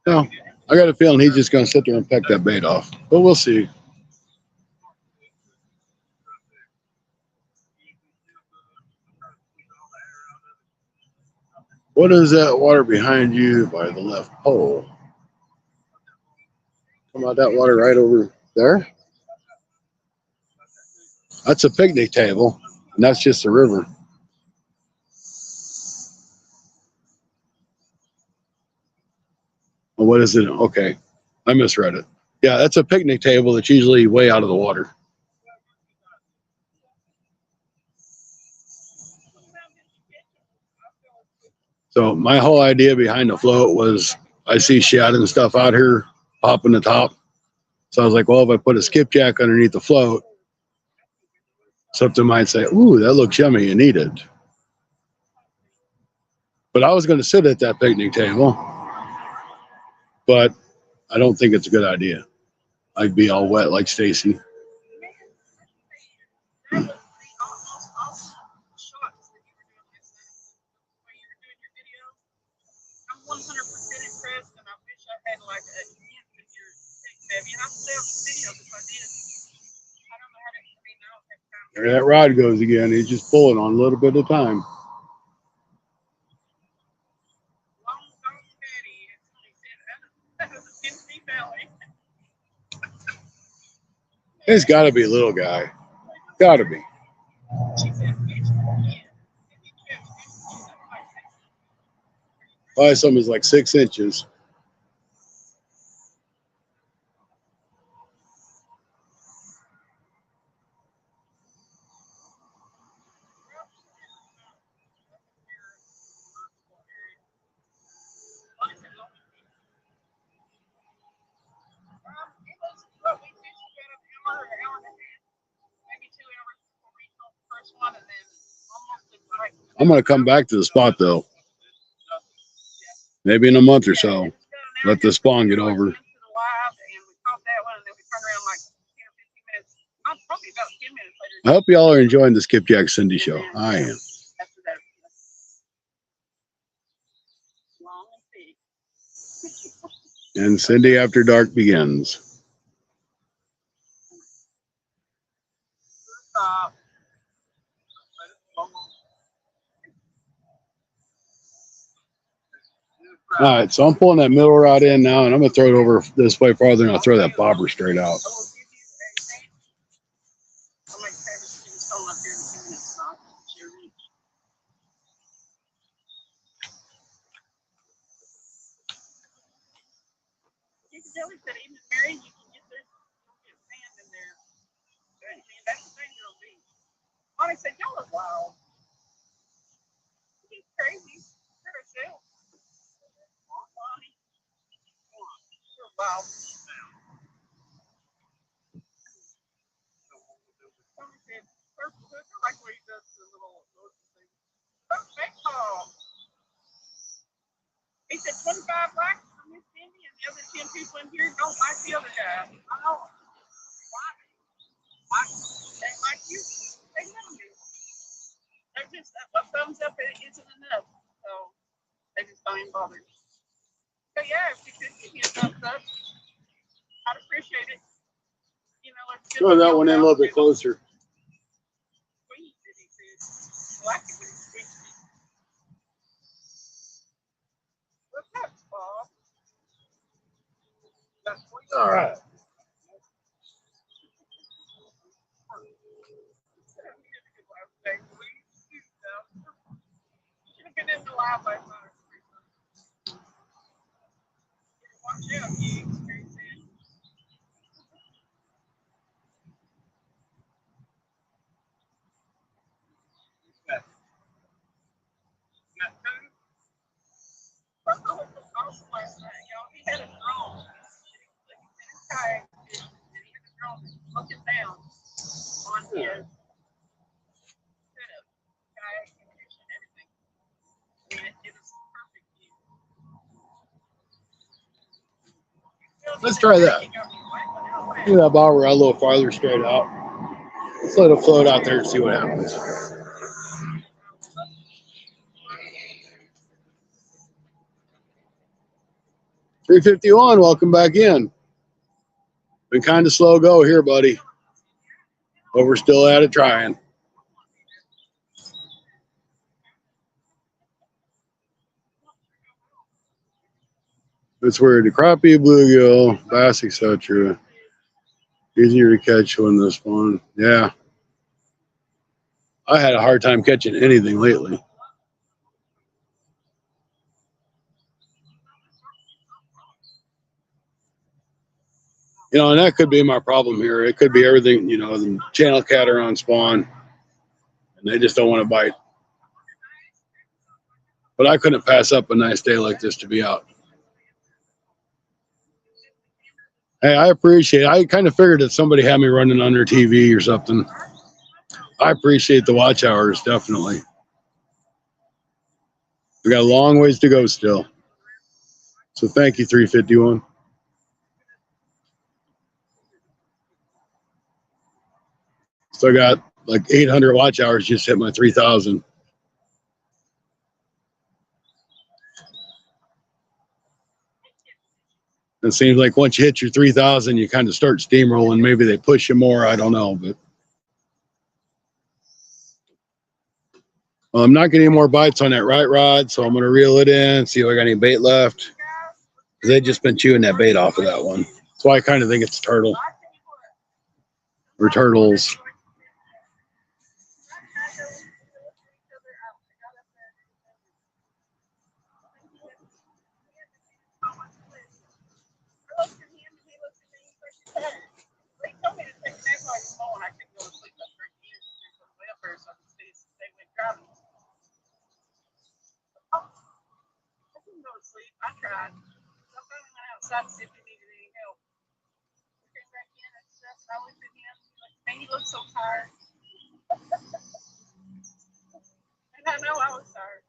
A: No, I got a feeling he's just going to sit there and peck that bait off, but we'll see. What is that water behind you by the left pole? Come out that water right over there? That's a picnic table, and that's just the river. Well, what is it? Okay, I misread it. Yeah, that's a picnic table that's usually way out of the water. So my whole idea behind the float was I see shad and stuff out here popping the top. So I was like, well, if I put a skipjack underneath the float, something might say, ooh, that looks yummy and eat it. But I was going to sit at that picnic table, but I don't think it's a good idea. I'd be all wet like Stacy.
C: That was the almost awesome shots that you were doing last night. When you were doing your video, I'm 100% impressed, and I wish I had like a hint in your text maybe. And I still have the videos if I did. I don't know how to. I mean, I don't have time.
A: There that rod goes again. He's just pulling on a little bit of time.
C: Long dog daddy. It's only said that was a Tennessee Valley.
A: It's got to be a little guy. Got to be.
C: She said, "Bitch, yeah."
A: Probably something is like 6 inches.
C: It was what we fished about an hour, an hour and a half, maybe 2 hours before we told the first one, and then almost at night.
A: I'm going to come back to the spot though. Maybe in a month or so. Let the spawn get over. I hope y'all are enjoying the Skipjack Cindy show. I am. And Cindy After Dark begins. All right, so I'm pulling that middle rod in now, and I'm going to throw it over this way farther, and I'll throw that bobber straight out.
C: Mommy said, y'all look wild. He's crazy. You're a shell. Bonnie. You're wild. Mommy said, purple hook. I like where he does the little thing. Perfect. He said 25 likes from Miss Cindy, and the other 10 people in here don't like the other guy. I know. Why? They like you. They know you. They're just a thumbs up isn't enough, so they just don't even bother. But yeah, if you could give me a thumbs up, I'd appreciate it. You know, let's get
A: Throw that one in a little bit closer.
C: Squeeze it, he said. I like it when he squeezes it. What's up, Bob?
A: All right.
C: Should have been in the live last night. Watch out, you experience it. Purple was awesome last night, y'all. He had a drone. He had his kayak and he had a drone looking down on his setup, kayak and fish and everything. And it was perfect view.
A: Let's try that. Look at that bobber out a little farther straight out. Let's let it float out there and see what happens. $351, welcome back in. Been kind of slow go here, buddy. But we're still at it trying. That's where the crappie, bluegill, bass, etc. Easier to catch when this one. Yeah. I had a hard time catching anything lately. You know, and that could be my problem here. It could be everything, you know, the channel cat are on spawn and they just don't want to bite. But I couldn't pass up a nice day like this to be out. Hey, I appreciate it. I kind of figured that somebody had me running on their TV or something. I appreciate the watch hours, definitely. We got a long ways to go still. So thank you, 351. Still got like 800 watch hours, just hit my 3,000. It seems like once you hit your 3,000, you kind of start steamrolling. Maybe they push you more. I don't know, but well, I'm not getting any more bites on that right rod, so I'm going to reel it in, see if I got any bait left. They've just been chewing that bait off of that one. So I kind of think it's a turtle or turtles.
C: I tried. I finally went outside to see if he needed any help. We came back in and stuff, and I looked at him. Man, he looked so tired. And I know I was tired.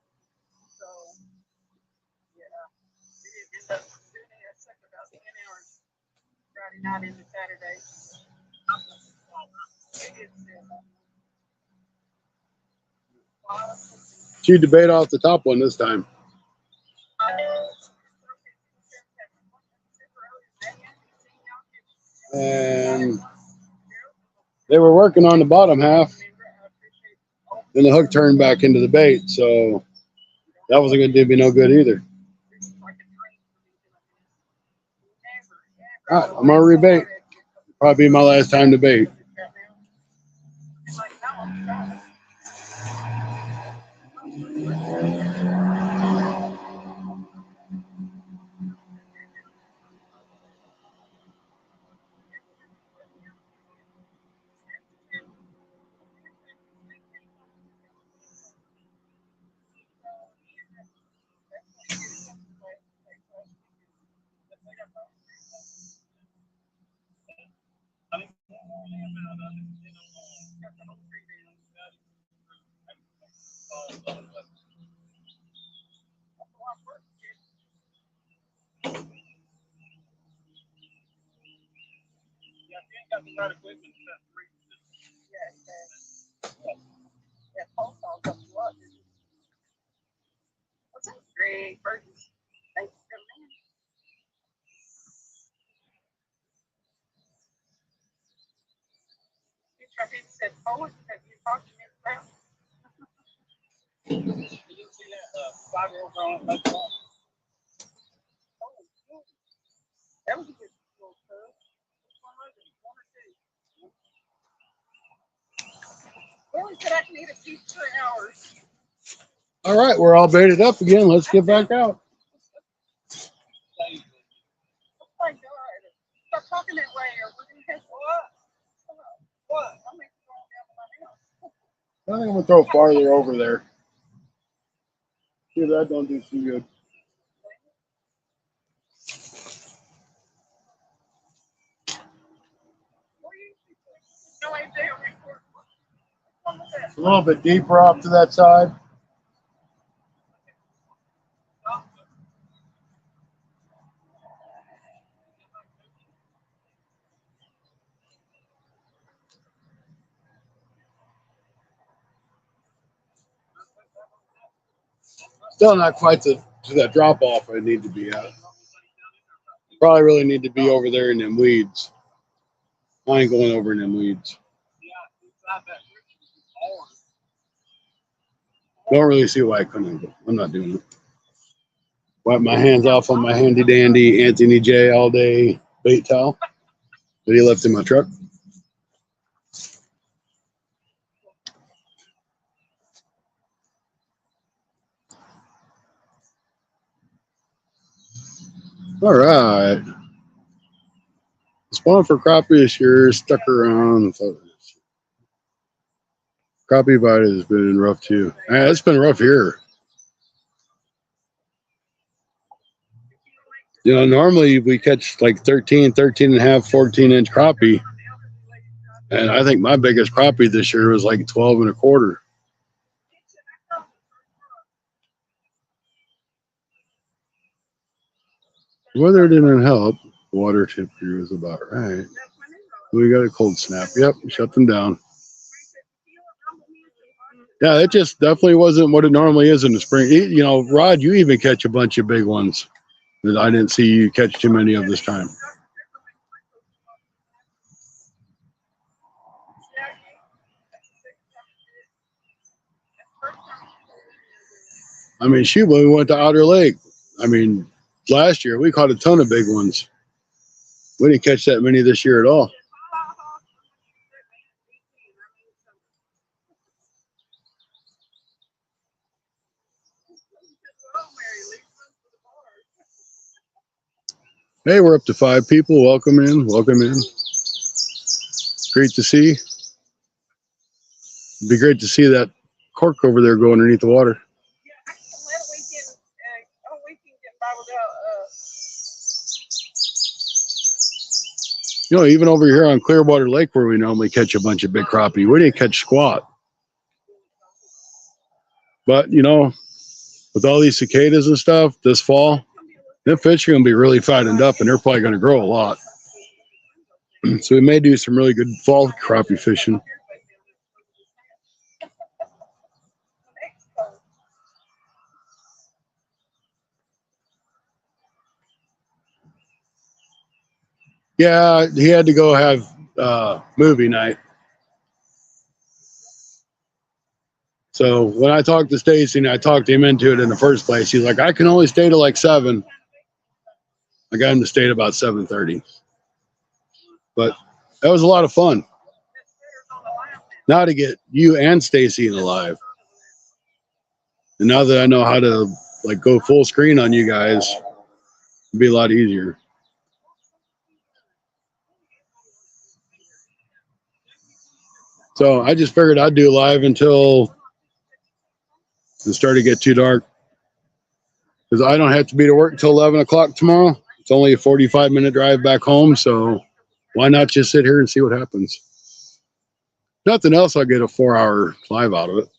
C: So, yeah. We did end up doing it. I slept about 10 hours Friday night into Saturday.
A: Chewed the bait off the top one this time. And they were working on the bottom half. Then the hook turned back into the bait, so that wasn't going to do me no good either. All right, I'm going to rebait. Probably be my last time to bait.
C: Great. Thank you for coming in. He said, "Forward, have you talked to me about?" You didn't see that 5-year-old girl like that? Oh, good. That was a good little curve. Which one was it? One or two? Well, he said I can eat a few for hours.
A: All right, we're all baited up again. Let's get back out.
C: Oh my God. Stop talking that way or we're going to have what? What? I'm making it going down to my house.
A: I think I'm going to throw farther over there. See if that don't do too good.
C: No idea.
A: A little bit deeper off to that side. Still not quite to that drop off I need to be at. Probably really need to be over there in them weeds. I ain't going over in them weeds. Don't really see why I couldn't go. I'm not doing it. Wipe my hands off on my handy dandy Anthony J all day bait towel that he left in my truck. All right. Spawn for crappie this year stuck around. Crappie bite has been rough too. It's been rough here. You know, normally we catch like 13, 13 and a half, 14-inch crappie. And I think my biggest crappie this year was like 12 and a quarter. Weather didn't help. Water temperature was about right. We got a cold snap. Yep, shut them down. Yeah, it just definitely wasn't what it normally is in the spring. You know, Rod, you even catch a bunch of big ones that I didn't see you catch too many of this time. I mean, shoot, when we went to Outer Lake, I mean, last year we caught a ton of big ones. We didn't catch that many this year at all. Hey, we're up to 5 people. Welcome in. Welcome in. Great to see. It'd be great to see that cork over there go underneath the water. You know, even over here on Clearwater Lake where we normally catch a bunch of big crappie, we didn't catch squat. But, you know, with all these cicadas and stuff this fall, them fish are going to be really fattened up and they're probably going to grow a lot. So we may do some really good fall crappie fishing. Yeah, he had to go have movie night. So when I talked to Stacy and I talked him into it in the first place, he's like, I can only stay till like 7. I got him to stay at about 7:30. But that was a lot of fun. Now to get you and Stacy in the live. And now that I know how to like go full screen on you guys, it'd be a lot easier. So I just figured I'd do live until it started to get too dark. Because I don't have to be to work until 11 o'clock tomorrow. It's only a 45-minute drive back home. So why not just sit here and see what happens? Nothing else, I'll get a 4-hour live out of it.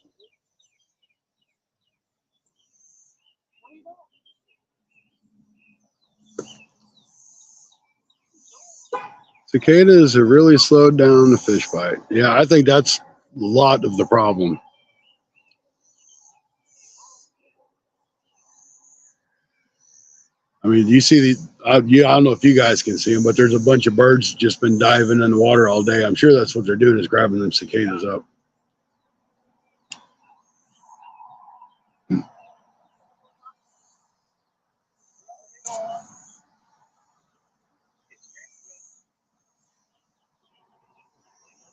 A: Cicadas have really slowed down the fish bite. Yeah, I think that's a lot of the problem. I mean, you see the, I don't know if you guys can see them, but there's a bunch of birds just been diving in the water all day. I'm sure that's what they're doing is grabbing them cicadas up.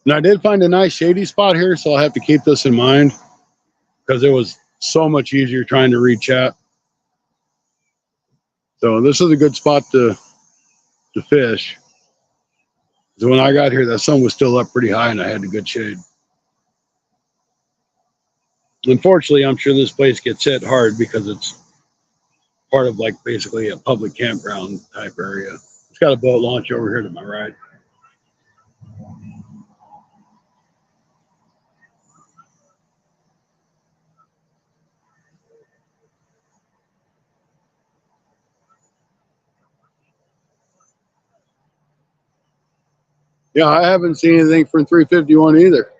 A: And I did find a nice shady spot here, so I'll have to keep this in mind because it was so much easier trying to read chat. So this is a good spot to fish. So when I got here, the sun was still up pretty high and I had a good shade. Unfortunately, I'm sure this place gets hit hard because it's part of like basically a public campground type area. It's got a boat launch over here to my right. Yeah, I haven't seen anything from 351 either.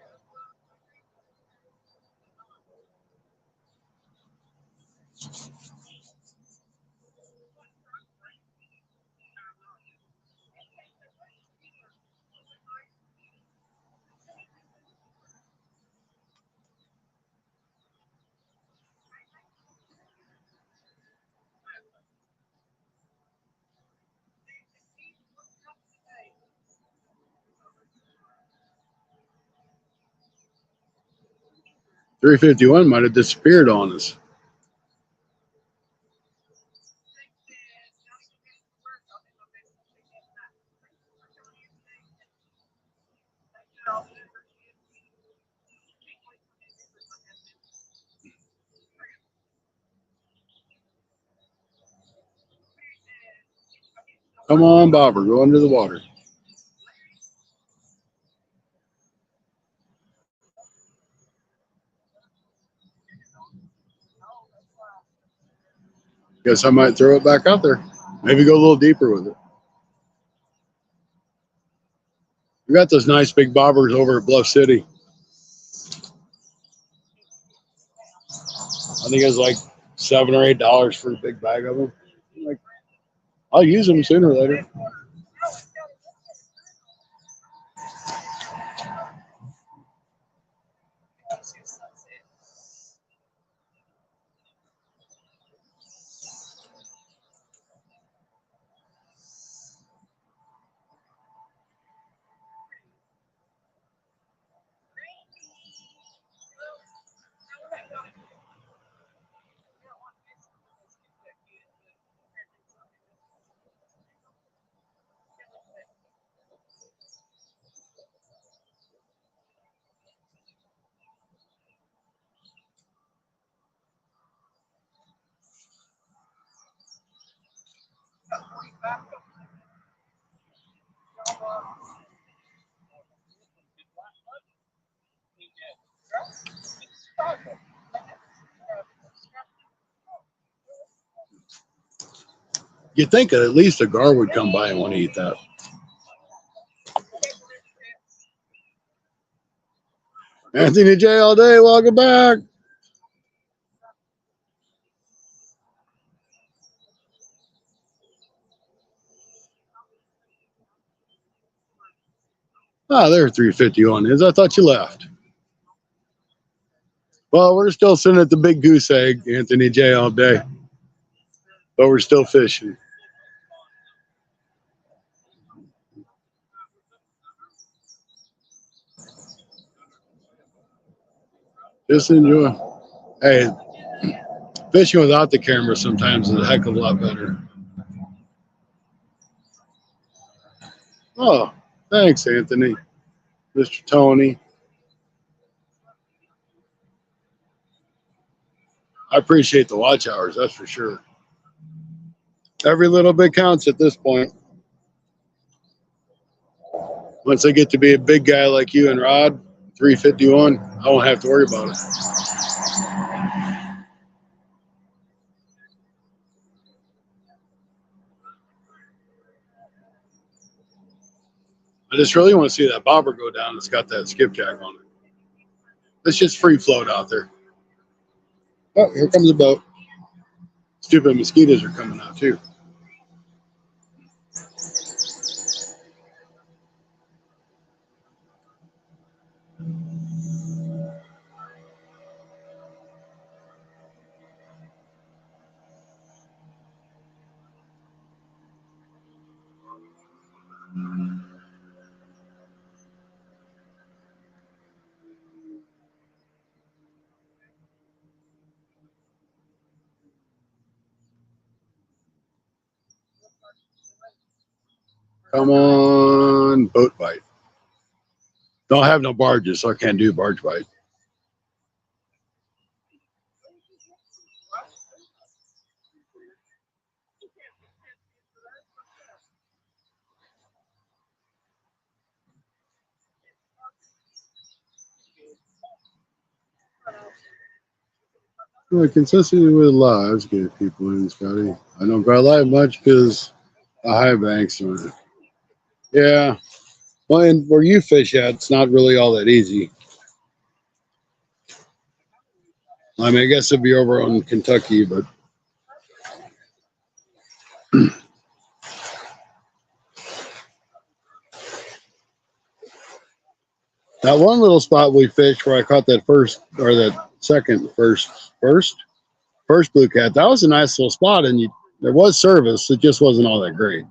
A: .351 might have disappeared on us. Come on, bobber, go under the water. Guess I might throw it back out there. Maybe go a little deeper with it. We got those nice big bobbers over at Bluff City. I think it's like $7 or $8 for a big bag of them. Like, I'll use them sooner or later. You'd think that at least a gar would come by and want to eat that. Anthony J all day, welcome back. Ah, there 351 is. I thought you left. Well, we're still sitting at the big goose egg, Anthony J all day. But we're still fishing. Just enjoy. Hey, fishing without the camera sometimes is a heck of a lot better. Oh, thanks, Anthony. Mr. Tony. I appreciate the watch hours, that's for sure. Every little bit counts at this point. Once I get to be a big guy like you and Rod, 351, I won't have to worry about it. I just really want to see that bobber go down. It's got that skipjack on it. Let's just free float out there. Oh, here comes a boat. Stupid mosquitoes are coming out too. Come on, boat bite. Don't have no barges, so I can't do barge bite. Well, consistency with lives get people in, Scotty. I don't go live much because the high banks on it. Yeah. Well, and where you fish at, it's not really all that easy. I mean, I guess it'd be over on Kentucky, but that one little spot we fished where I caught that first or that first blue cat, that was a nice little spot, and there was service. It just wasn't all that great.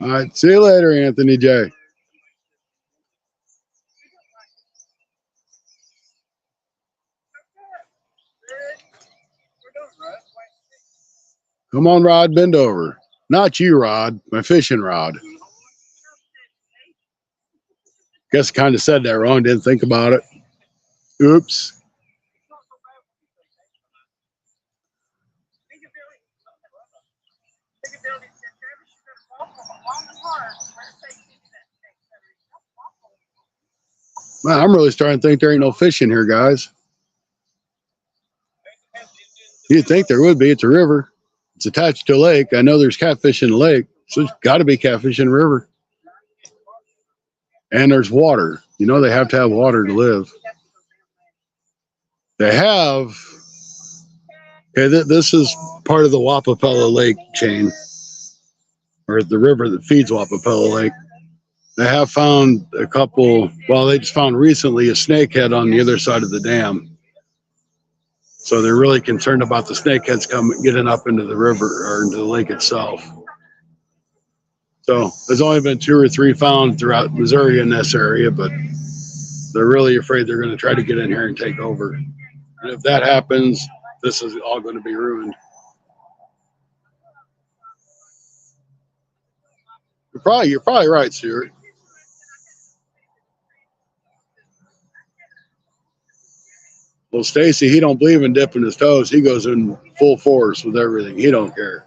A: All right, see you later, Anthony J. Come on, Rod, bend over. Not you, Rod. My fishing rod. Guess I kind of said that wrong. Didn't think about it. Oops. Man, I'm really starting to think there ain't no fish in here, guys. You'd think there would be. It's a river. It's attached to a lake. I know there's catfish in the lake, so there's got to be catfish in the river. And there's water. You know they have to have water to live. They have. Okay, this is part of the Wapapella Lake chain, or the river that feeds Wapapella Lake. They have found a couple. Well, they just found recently a snakehead on the other side of the dam. So they're really concerned about the snakeheads getting up into the river or into the lake itself. So there's only been 2 or 3 found throughout Missouri in this area, but they're really afraid they're going to try to get in here and take over. And if that happens, this is all going to be ruined. You're probably right, Stuart. Well, Stacy, he don't believe in dipping his toes. He goes in full force with everything. He don't care.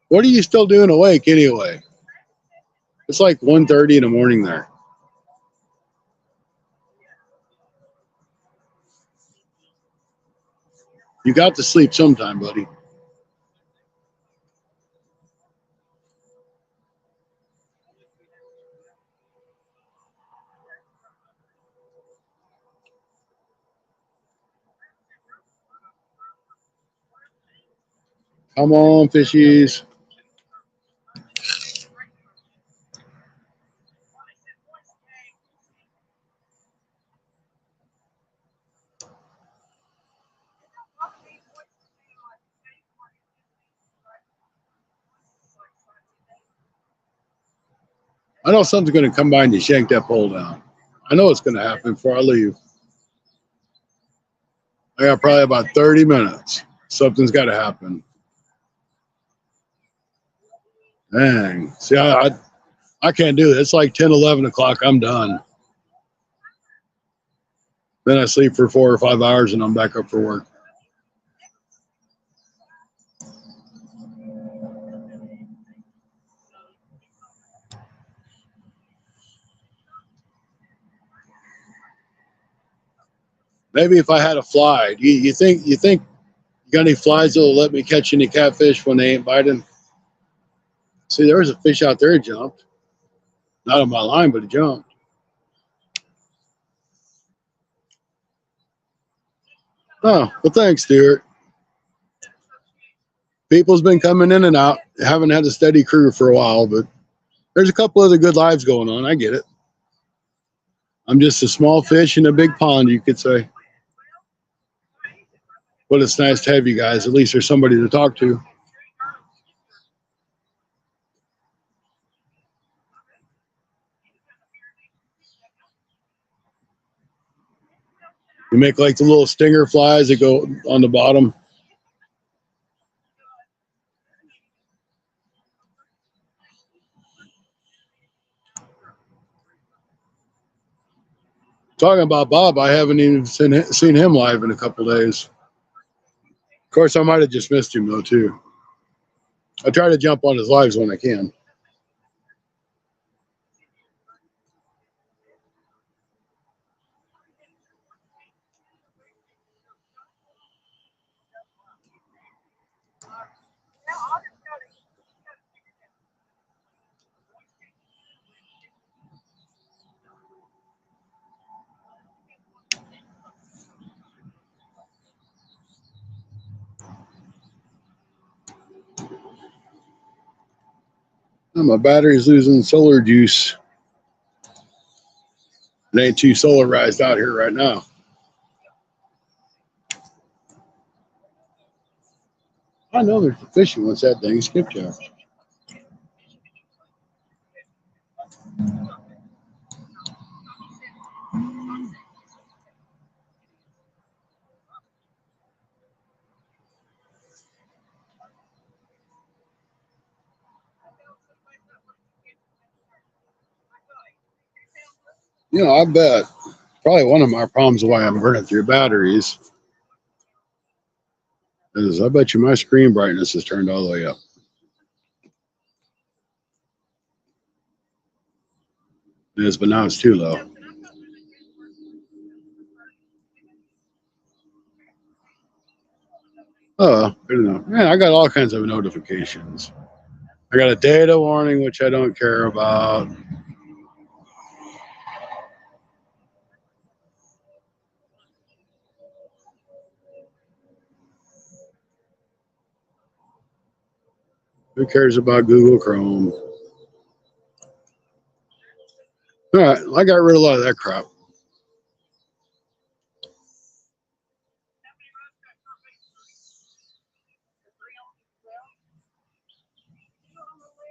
A: What are you still doing awake anyway? It's like 1:30 in the morning there. You got to sleep sometime, buddy. Come on, fishies. I know something's going to come by and you shank that pole down. I know it's going to happen before I leave. I got probably about 30 minutes. Something's got to happen. Dang. See, I can't do it. It's like 10, 11 o'clock. I'm done. Then I sleep for 4 or 5 hours and I'm back up for work. Maybe if I had a fly, you think you got any flies that'll let me catch any catfish when they ain't biting? See, there was a fish out there that jumped. Not on my line, but it jumped. Oh, well, thanks, Stuart. People's been coming in and out. Haven't had a steady crew for a while, but there's a couple other good lives going on. I get it. I'm just a small fish in a big pond, you could say. But it's nice to have you guys. At least there's somebody to talk to. You make like the little stinger flies that go on the bottom. Talking about Bob, I haven't even seen him live in a couple days. Of course, I might have just missed him though too. I try to jump on his lives when I can. Oh, my battery's losing solar juice. It ain't too solarized out here right now. I know there's a fishing once that thing skipjack. You know, I bet probably one of my problems why I'm burning through batteries is I bet you my screen brightness is turned all the way up. It is, but now it's too low. Oh, good enough. Yeah, I got all kinds of notifications. I got a data warning, which I don't care about. Who cares about Google Chrome? All right, I got rid of a lot of that crap.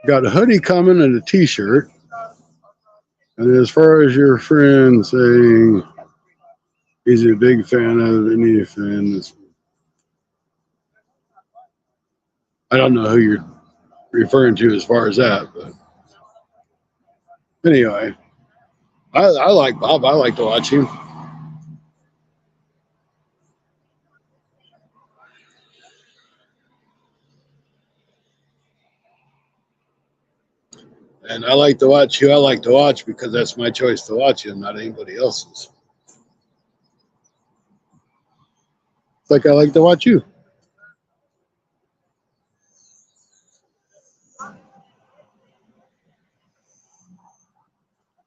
A: Got a hoodie coming and a t-shirt. And as far as your friend saying he's a big fan of anything, I don't know who you're referring to as far as that, but anyway, I like Bob. I like to watch him. And I like to watch who I like to watch because that's my choice to watch him, not anybody else's. It's like I like to watch you.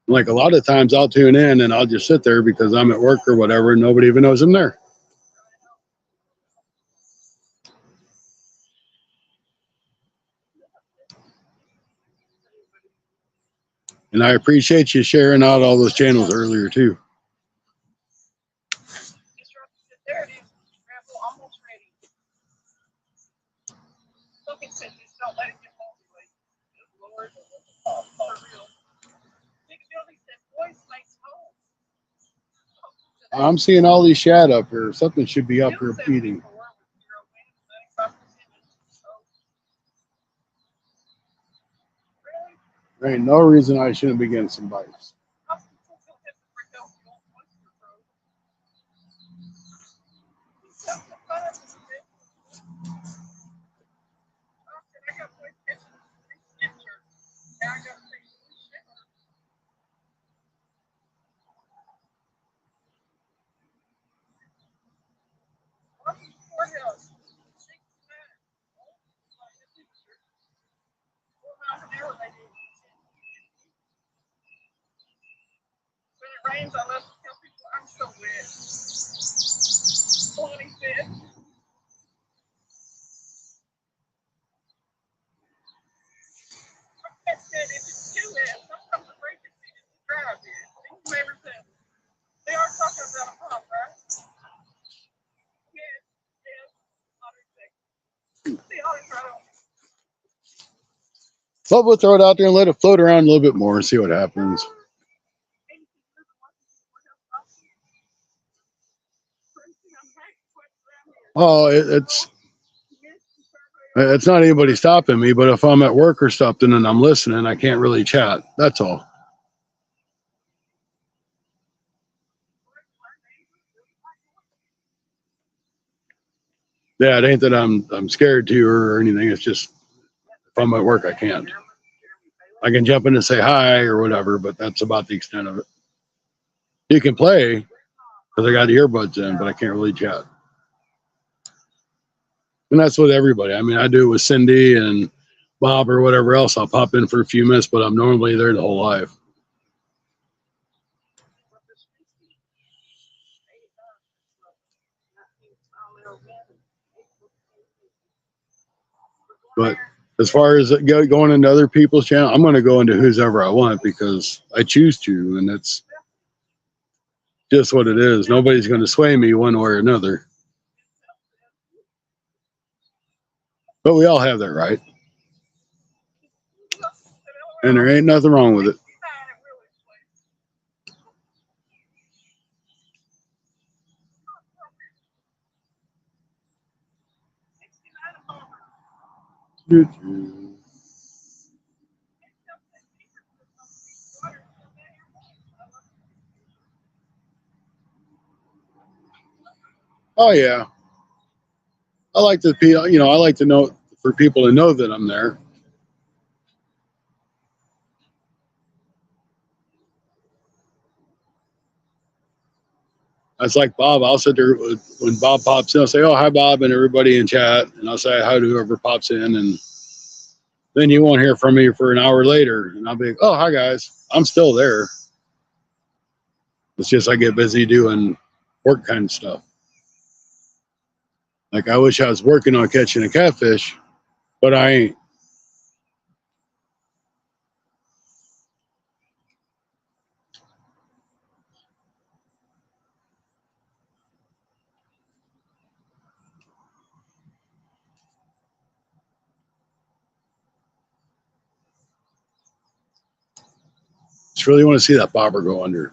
A: Like a lot of times I'll tune in and I'll just sit there because I'm at work or whatever and nobody even knows I'm there. And I appreciate you sharing out all those channels earlier too.
C: There it is. Scramble, almost ready. Look, it says just don't let it get moldy. Good Lord. For real. Big Billy said, boys makes holes.
A: I'm seeing all these shad up here. Something should be up here eating. There ain't no reason I shouldn't be getting some bites.
C: When it rains, I love to tell people I'm so wet. Bonnie said. I said if it's too wet, sometimes the break is dry a bit. These neighbors said they are talking about a pump, right? Yes, yes. See, I'll try to.
A: So we'll throw it out there and let it float around a little bit more and see what happens. Oh, it's not anybody stopping me, but if I'm at work or something and I'm listening, I can't really chat. That's all. Yeah, it ain't that I'm scared to or anything. It's just if I'm at work, I can't. I can jump in and say hi or whatever, but that's about the extent of it. You can play because I got earbuds in, but I can't really chat. And that's with everybody. I mean, I do it with Cindy and Bob or whatever else. I'll pop in for a few minutes, but I'm normally there the whole life. But as far as going into other people's channel, I'm going to go into whoever I want because I choose to, and it's just what it is. Nobody's going to sway me one way or another. But we all have that right. And there ain't nothing wrong with it. Oh yeah, I like to be. You know, I like to know for people to know that I'm there. That's like Bob. I'll sit there when Bob pops in. I'll say, "Oh, hi, Bob," and everybody in chat, and I'll say hi to whoever pops in, and then you won't hear from me for an hour later, and I'll be like, "Oh, hi guys, I'm still there." It's just I get busy doing work kind of stuff. Like I wish I was working on catching a catfish, but I ain't. Just really want to see that bobber go under.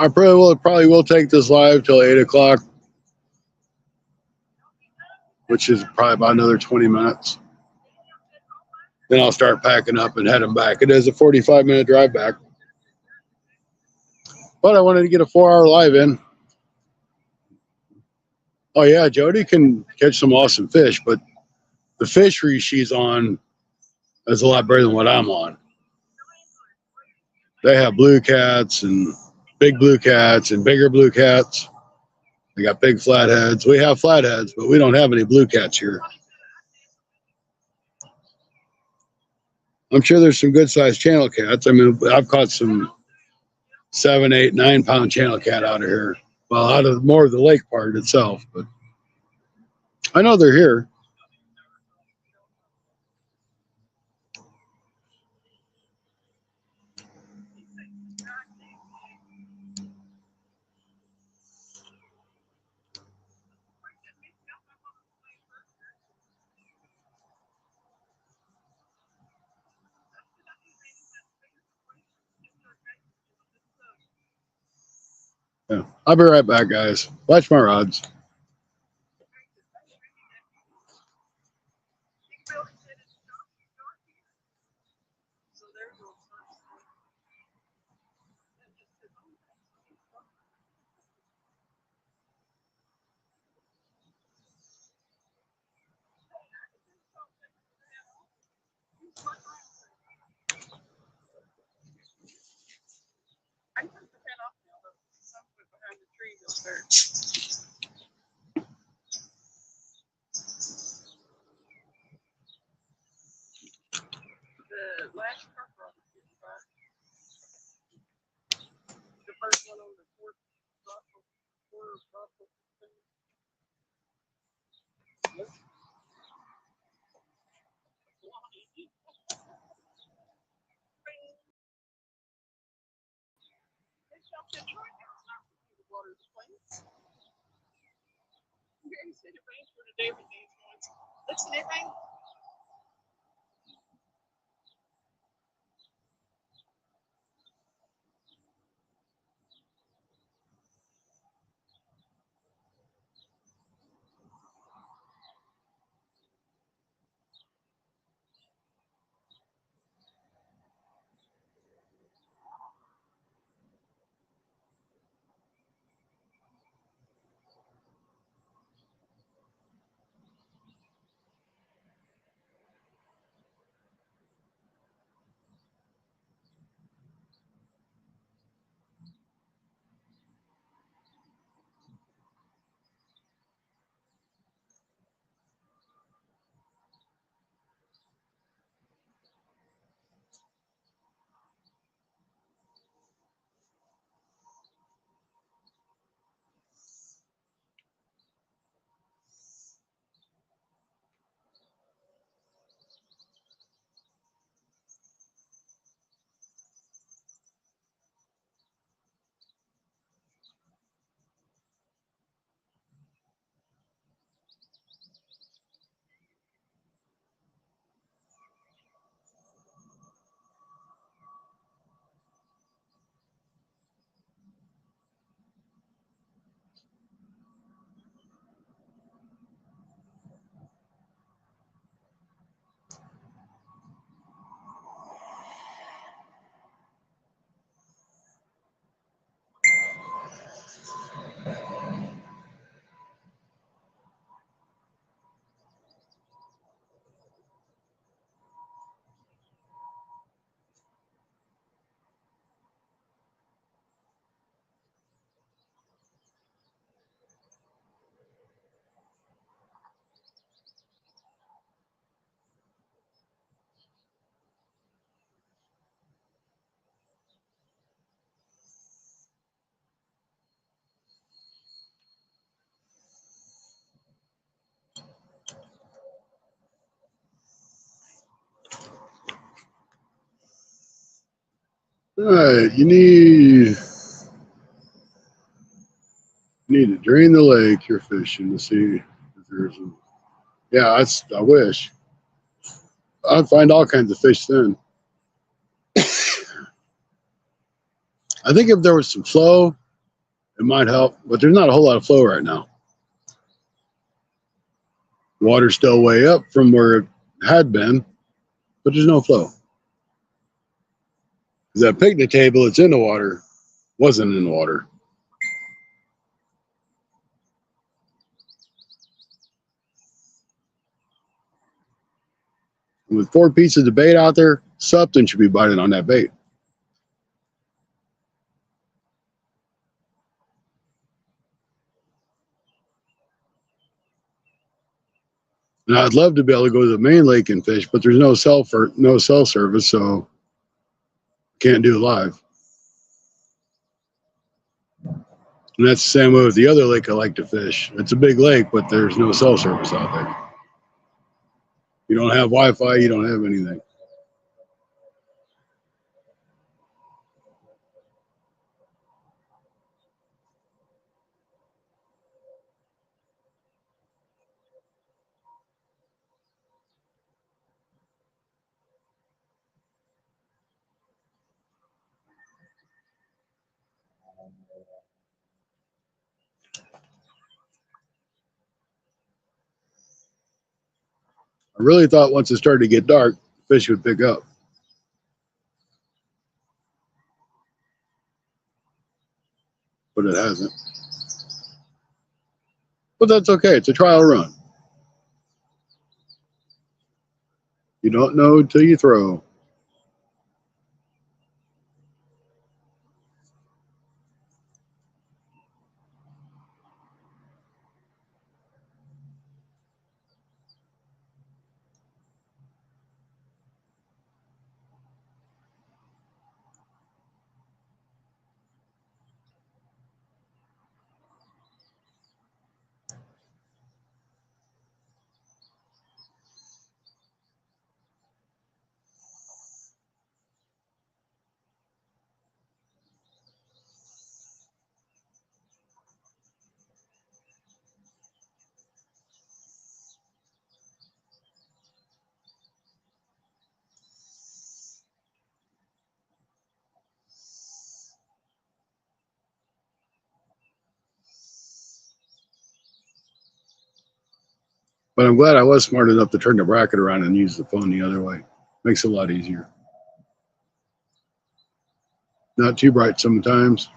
A: I probably will take this live till 8 o'clock, which is probably about another 20 minutes. Then I'll start packing up and heading back. It is a 45-minute drive back, but I wanted to get a 4-hour live in. Oh yeah, Jody can catch some awesome fish, but the fishery she's on is a lot better than what I'm on. They have blue cats and big blue cats and bigger blue cats. They got big flatheads. We have flatheads, but we don't have any blue cats here. I'm sure there's some good sized channel cats. I mean, I've caught some 7, 8, 9 pound channel cat out of here. Well, out of more of the lake part itself, but I know they're here. Yeah. I'll be right back, guys. Watch my rods.
C: I took the head off now, though. Some of it behind the tree will start. The last truck rod is getting back. The first one on the fourth buckle, quarter buckle thing. They jumped in right now. The water's clean. Gary said it rains for today, everything's going. Listen, it rained.
A: All right, you need to drain the lake you're fishing to see if there's a. Yeah, I wish. I'd find all kinds of fish then. I think if there was some flow, it might help, but there's not a whole lot of flow right now. Water's still way up from where it had been, but there's no flow. That picnic table that's in the water wasn't in the water. With 4 pieces of bait out there, something should be biting on that bait. And I'd love to be able to go to the main lake and fish, but there's no cell service, so can't do it live. And that's the same way with the other lake I like to fish. It's a big lake, but there's no cell service out there. You don't have Wi-Fi, you don't have anything. I really thought once it started to get dark, fish would pick up. But it hasn't. But that's okay. It's a trial run. You don't know until you throw. But I'm glad I was smart enough to turn the bracket around and use the phone the other way. Makes it a lot easier. Not too bright sometimes.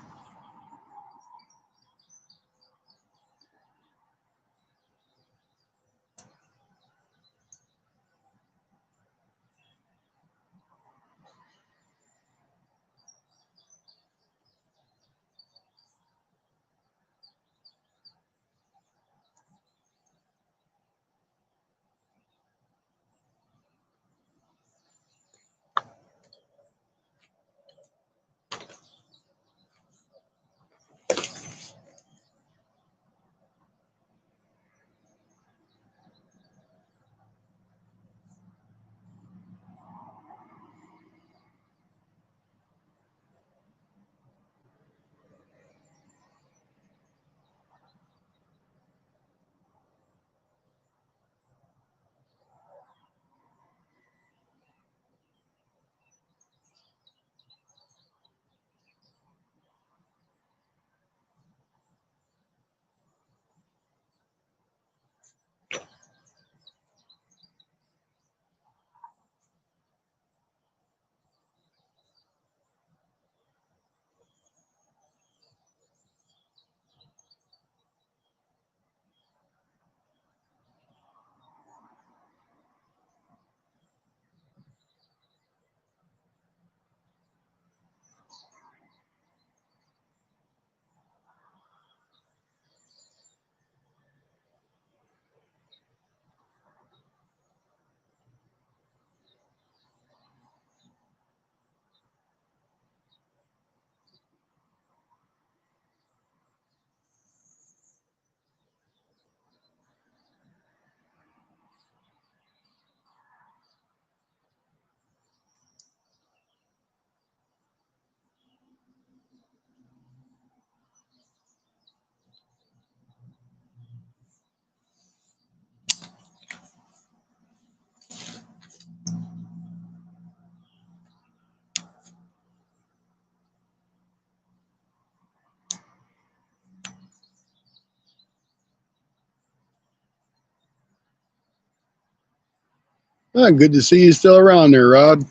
A: Ah, good to see you still around there, Rod.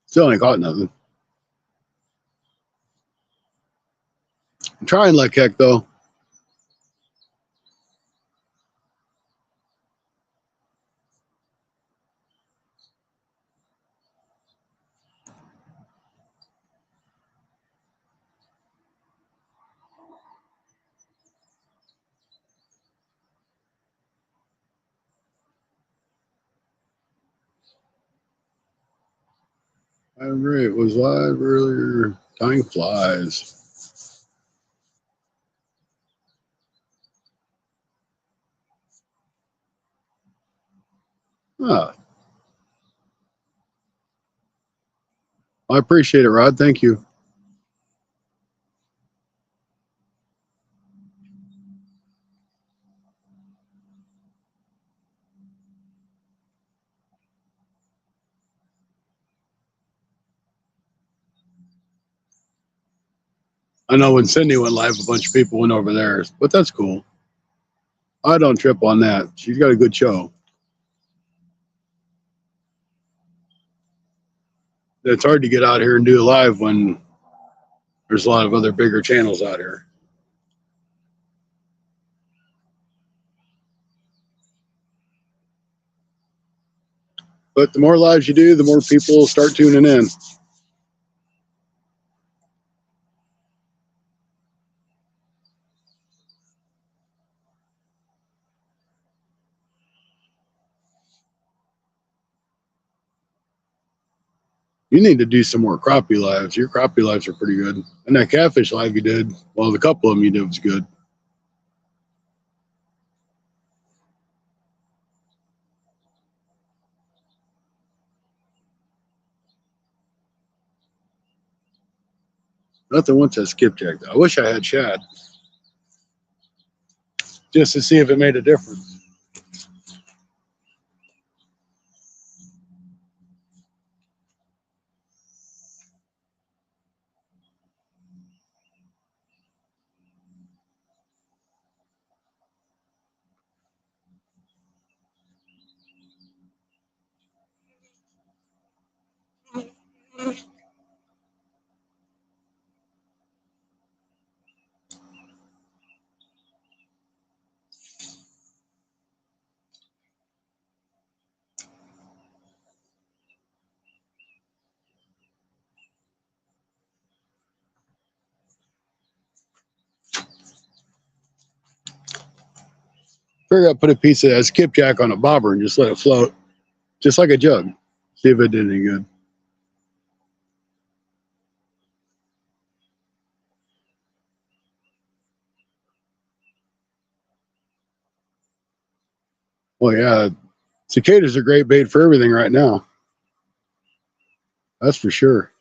A: Still ain't caught nothing. I'm trying like heck, though. I agree. It was live earlier. Time flies. Ah, I appreciate it, Rod. Thank you. I know when Cindy went live, a bunch of people went over there, but that's cool. I don't trip on that. She's got a good show. It's hard to get out here and do a live when there's a lot of other bigger channels out here. But the more lives you do, the more people start tuning in. You need to do some more crappie lives. Your crappie lives are pretty good. And that catfish live you did, well, the couple of them you did was good. Nothing wants that skipjack, though. I wish I had shad just to see if it made a difference. Figure out put a piece of that skipjack on a bobber and just let it float, just like a jug. See if it did any good. Well, yeah, cicadas are great bait for everything right now. That's for sure.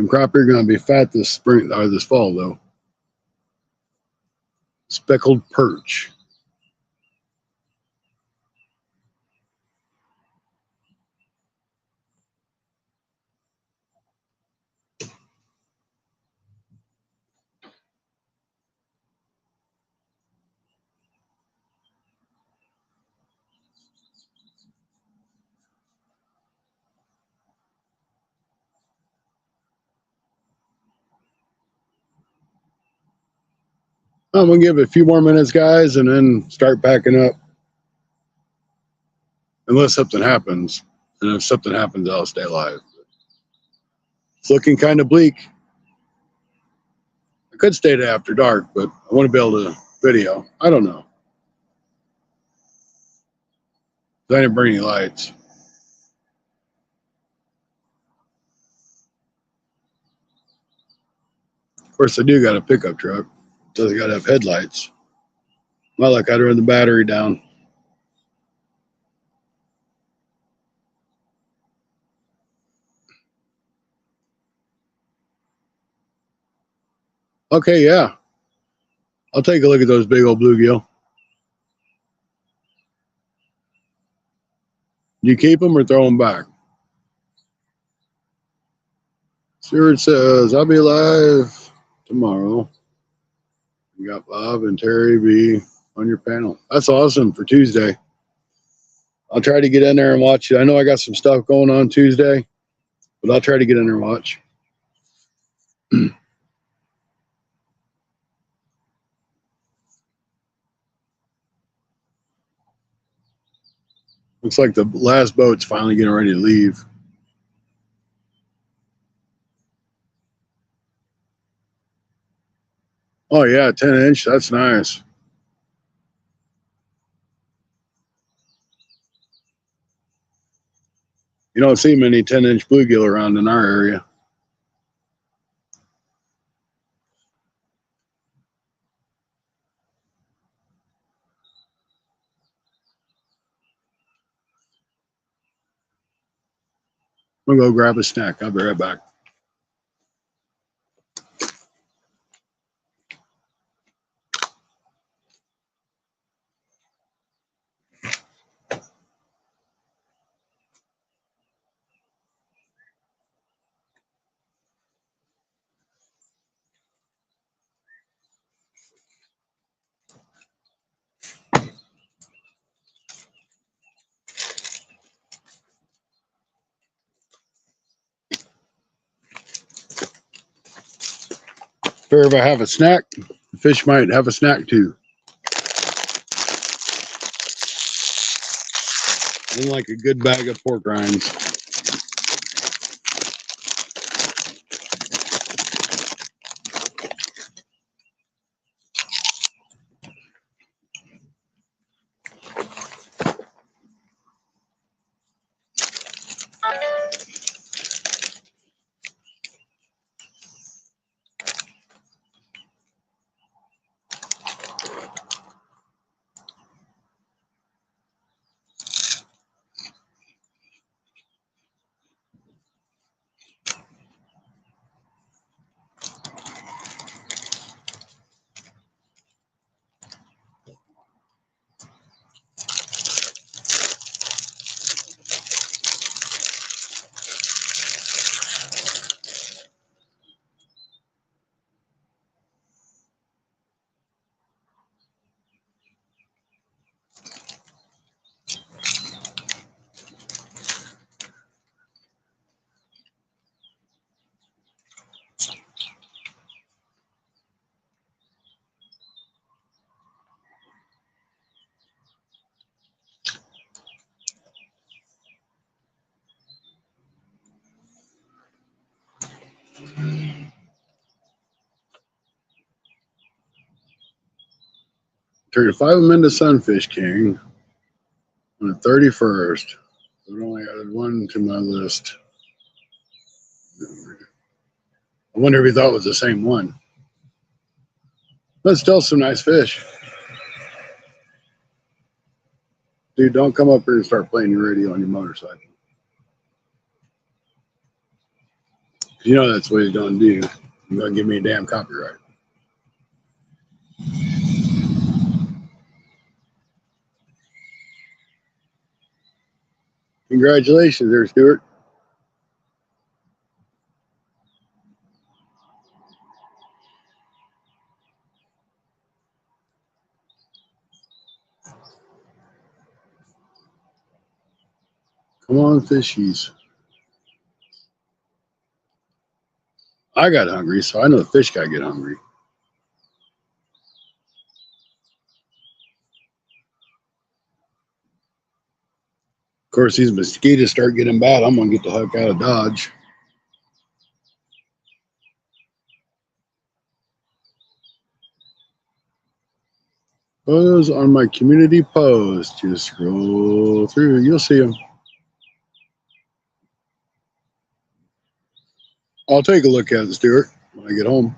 A: Them crappie are going to be fat this spring or this fall, though. Speckled perch. I'm going to give it a few more minutes, guys, and then start packing up. Unless something happens. And if something happens, I'll stay alive. It's looking kind of bleak. I could stay to after dark, but I want to be able to video. I don't know. I didn't bring any lights. Of course, I do got a pickup truck. So they got to have headlights. Not like I'd run the battery down. Okay, yeah. I'll take a look at those big old bluegill. You keep them or throw them back? Stuart says, I'll be live tomorrow. You got Bob and Terry B on your panel. That's awesome for Tuesday. I'll try to get in there and watch it. I know I got some stuff going on Tuesday, but I'll try to get in there and watch. Looks like the last boat's finally getting ready to leave. Oh yeah, 10-inch. That's nice. You don't see many 10-inch bluegill around in our area. I'm gonna go grab a snack. I'll be right back. Fair if I have a snack, the fish might have a snack too. I like a good bag of pork rinds. Turned 5 of them into Sunfish King on the 31st. So I only added one to my list. I wonder if he thought it was the same one. But still some nice fish. Dude, don't come up here and start playing your radio on your motorcycle. You know that's what he's going to do. He's going to give me a damn copyright. Congratulations there, Stuart. Come on, fishies. I got hungry, so I know the fish got to get hungry. Of course, these mosquitoes start getting bad. I'm going to get the heck out of Dodge. Those on my community post. Just scroll through. You'll see them. I'll take a look at it, Stuart, when I get home.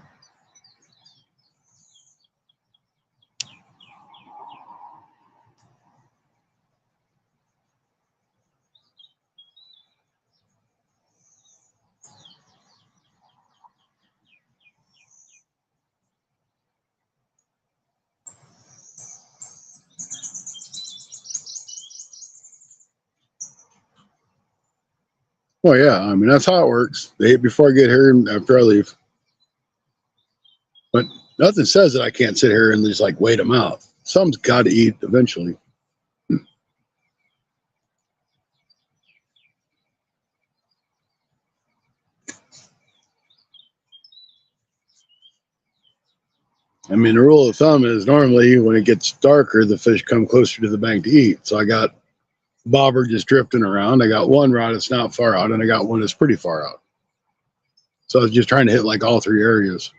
A: Well, yeah, I mean, that's how it works. They hit before I get here and after I leave. But nothing says that I can't sit here and just like wait them out. Some's got to eat eventually. I mean, the rule of thumb is normally when it gets darker, the fish come closer to the bank to eat. So I got bobber just drifting around. I got one rod that's not far out, and I got one that's pretty far out. So I was just trying to hit like all three areas.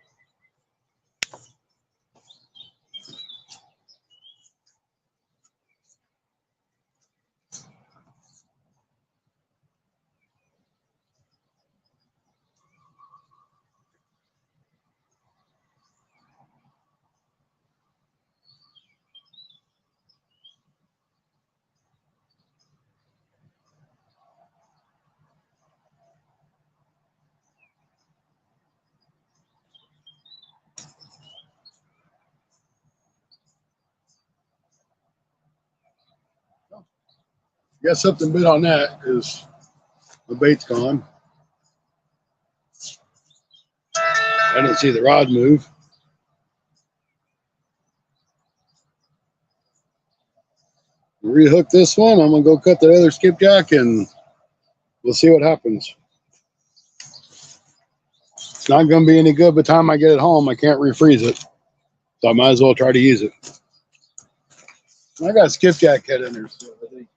A: Got something bit on that because the bait's gone. I didn't see the rod move. Rehook this one. I'm gonna go cut the other skipjack and we'll see what happens. It's not gonna be any good by the time I get it home. I can't refreeze it, so I might as well try to use it. I got a skipjack head in there still, I think.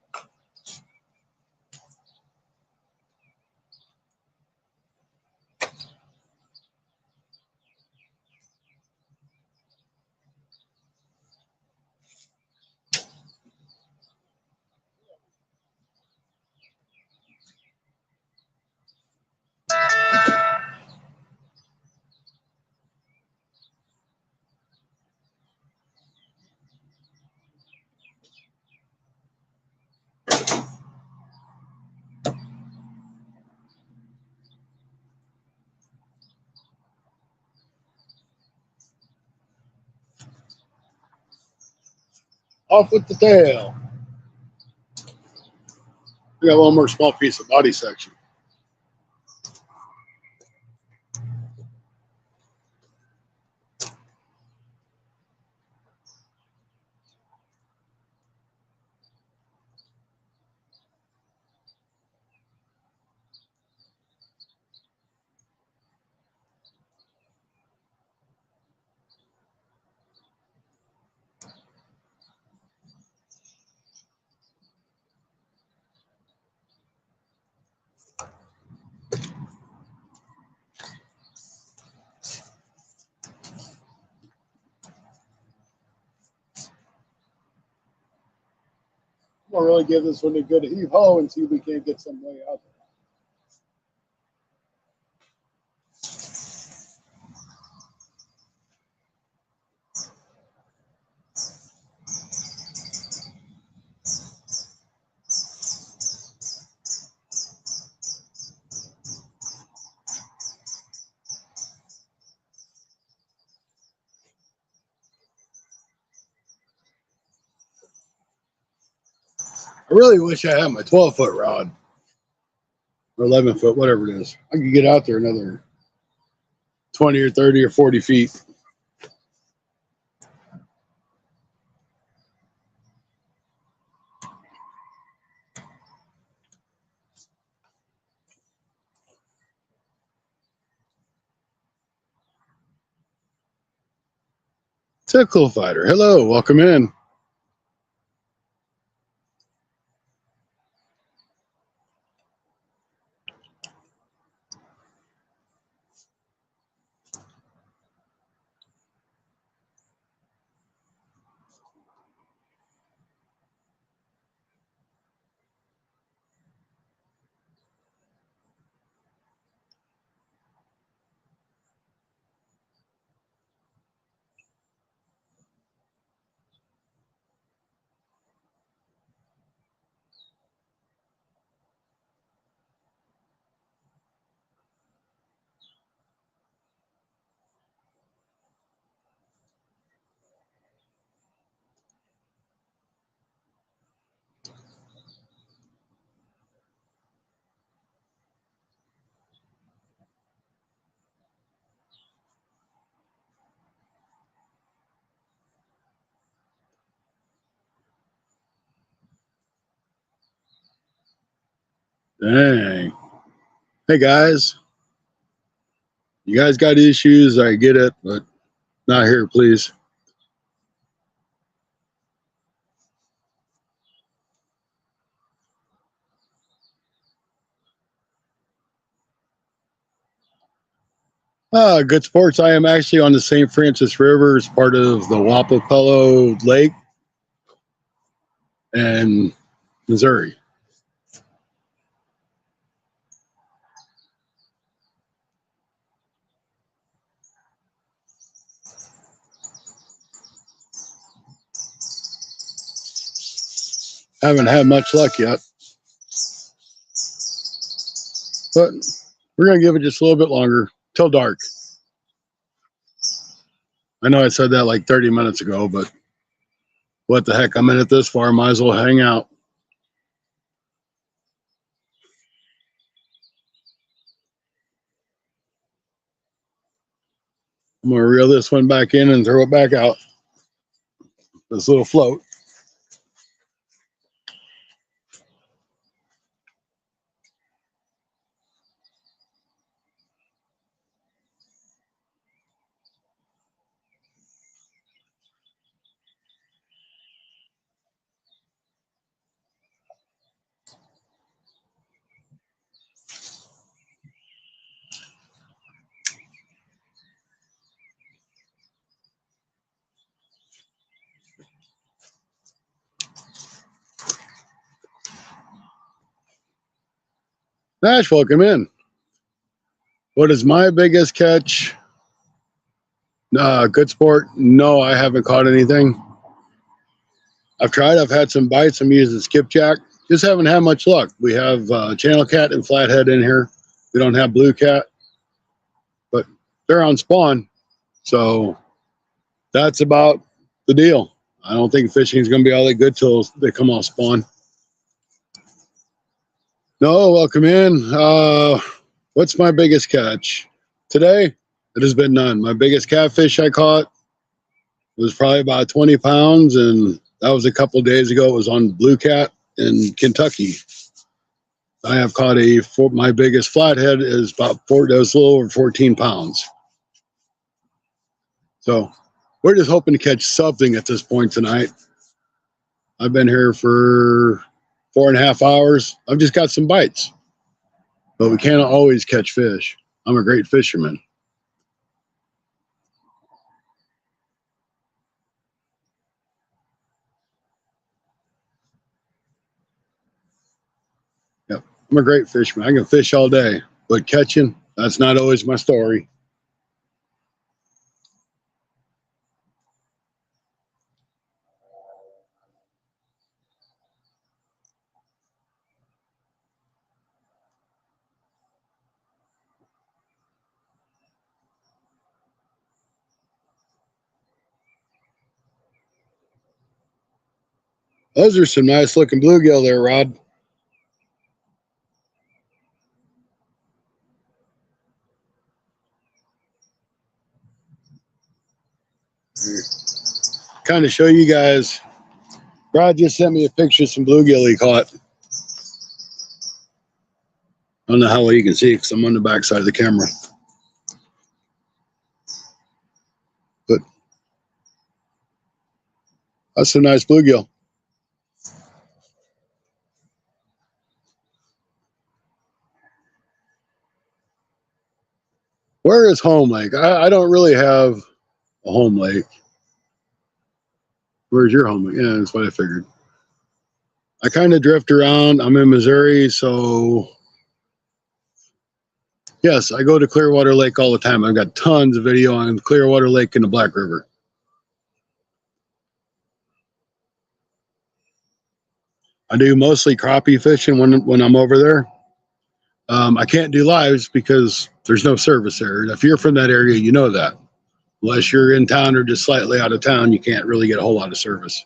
A: Off with the tail. We got one more small piece of body section. I'm gonna really give this one a good heave ho and see if we can't get some way out there. I really wish I had my 12-foot rod or 11-foot, whatever it is. I could get out there another 20 or 30 or 40 feet. Tickle fighter. Hello, welcome in. Dang. Hey guys, you guys got issues, I get it, but not here, please. Good sports. I am actually on the St. Francis River as part of the Wapapello Lake in Missouri. Haven't had much luck yet, but we're going to give it just a little bit longer till dark. I know I said that like 30 minutes ago, but what the heck? I'm in it this far. Might as well hang out. I'm going to reel this one back in and throw it back out. This little float. Nash, welcome in. What is my biggest catch? Good sport. No, I haven't caught anything. I've tried. I've had some bites. I'm using skipjack. Just haven't had much luck. We have channel cat and flathead in here. We don't have blue cat, but they're on spawn. So that's about the deal. I don't think fishing is going to be all that good till they come off spawn. No, welcome in. What's my biggest catch? Today, it has been none. My biggest catfish I caught was probably about 20 pounds, and that was a couple days ago. It was on blue cat in Kentucky. I have caught my biggest flathead is about that was a little over 14 pounds. So we're just hoping to catch something at this point tonight. I've been here for 4.5 hours. I've just got some bites, but we can't always catch fish. I'm a great fisherman. Yep, I'm a great fisherman. I can fish all day, but catching, that's not always my story. Those are some nice looking bluegill there, Rod. Kind of show you guys. Rod just sent me a picture of some bluegill he caught. I don't know how well you can see because I'm on the back side of the camera. But that's a nice bluegill. Where is home lake? I don't really have a home lake. Where's your home lake? Yeah, that's what I figured. I kind of drift around. I'm in Missouri, so yes, I go to Clearwater Lake all the time. I've got tons of video on Clearwater Lake and the Black River. I do mostly crappie fishing when I'm over there. I can't do lives because there's no service there. And if you're from that area, you know that. Unless you're in town or just slightly out of town, you can't really get a whole lot of service.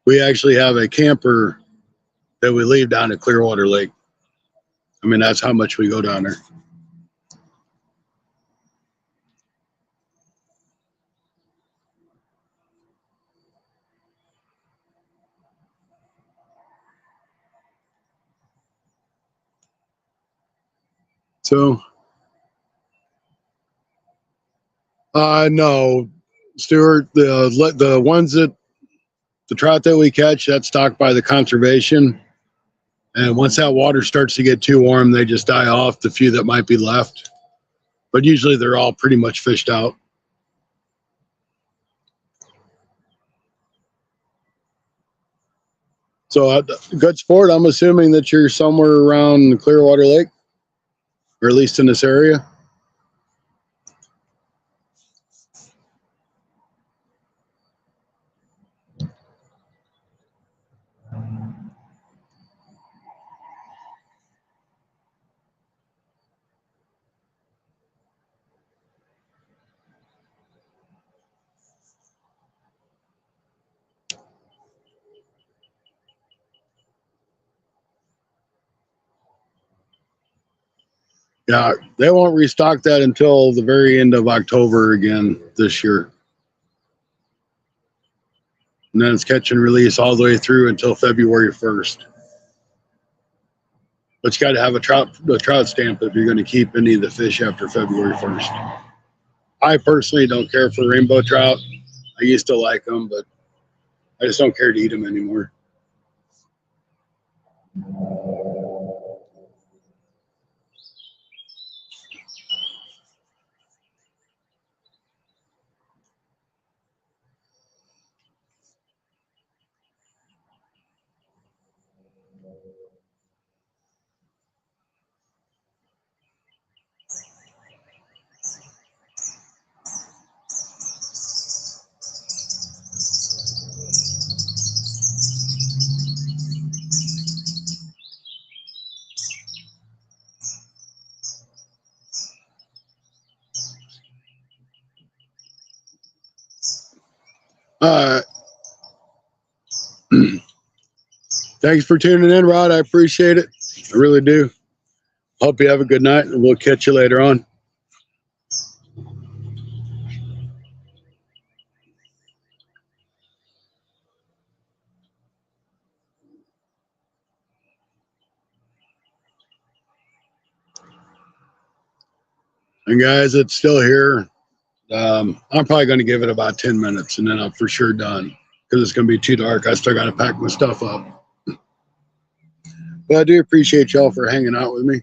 A: We actually have a camper that we leave down at Clearwater Lake. I mean, that's how much we go down there. So, no, Stuart, the ones that the trout that we catch, that's stocked by the conservation. And once that water starts to get too warm, they just die off, the few that might be left. But usually they're all pretty much fished out. So, good sport. I'm assuming that you're somewhere around Clearwater Lake, or at least in this area. Yeah, they won't restock that until the very end of October again this year. And then it's catch and release all the way through until February 1st. But you got to have a trout stamp if you're going to keep any of the fish after February 1st. I personally don't care for rainbow trout. I used to like them, but I just don't care to eat them anymore. All right. Thanks for tuning in, Rod. I appreciate it. I really do. Hope you have a good night, and we'll catch you later on. And guys, it's still here. I'm probably going to give it about 10 minutes, and then I'm for sure done because it's going to be too dark. I still got to pack my stuff up. But I do appreciate y'all for hanging out with me.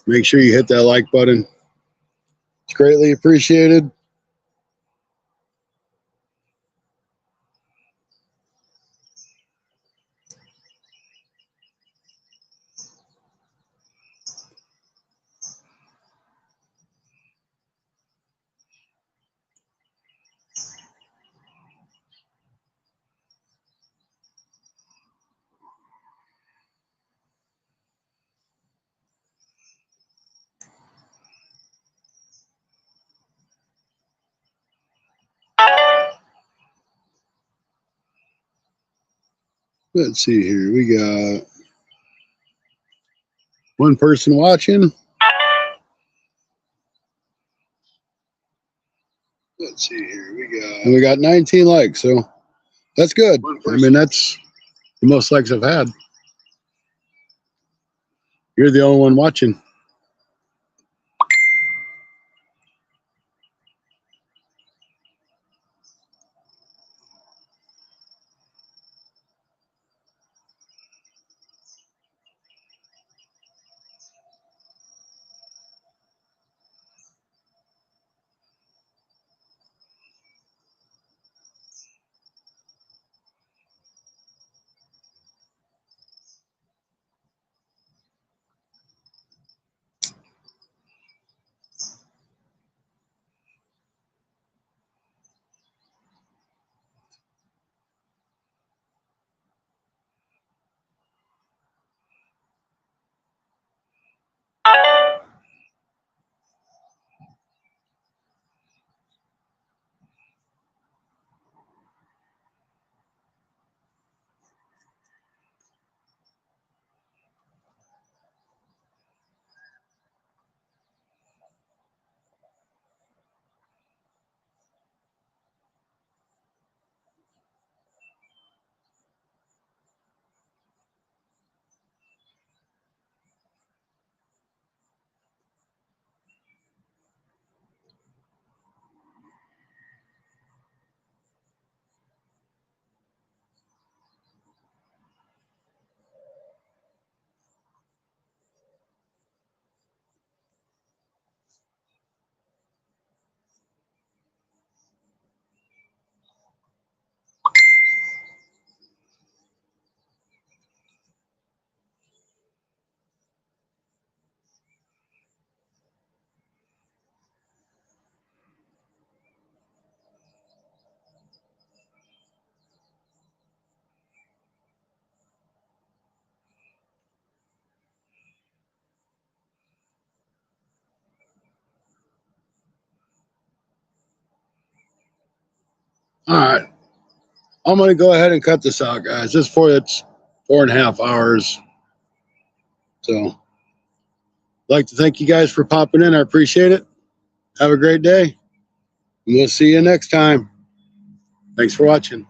A: Make sure you hit that like button. It's greatly appreciated. Let's see here. We got one person watching. Let's see here. We got 19 likes, so that's good. I mean, that's the most likes I've had. You're the only one watching. All right. I'm going to go ahead and cut this out, guys. It's 4.5 hours. So I'd like to thank you guys for popping in. I appreciate it. Have a great day. And we'll see you next time. Thanks for watching.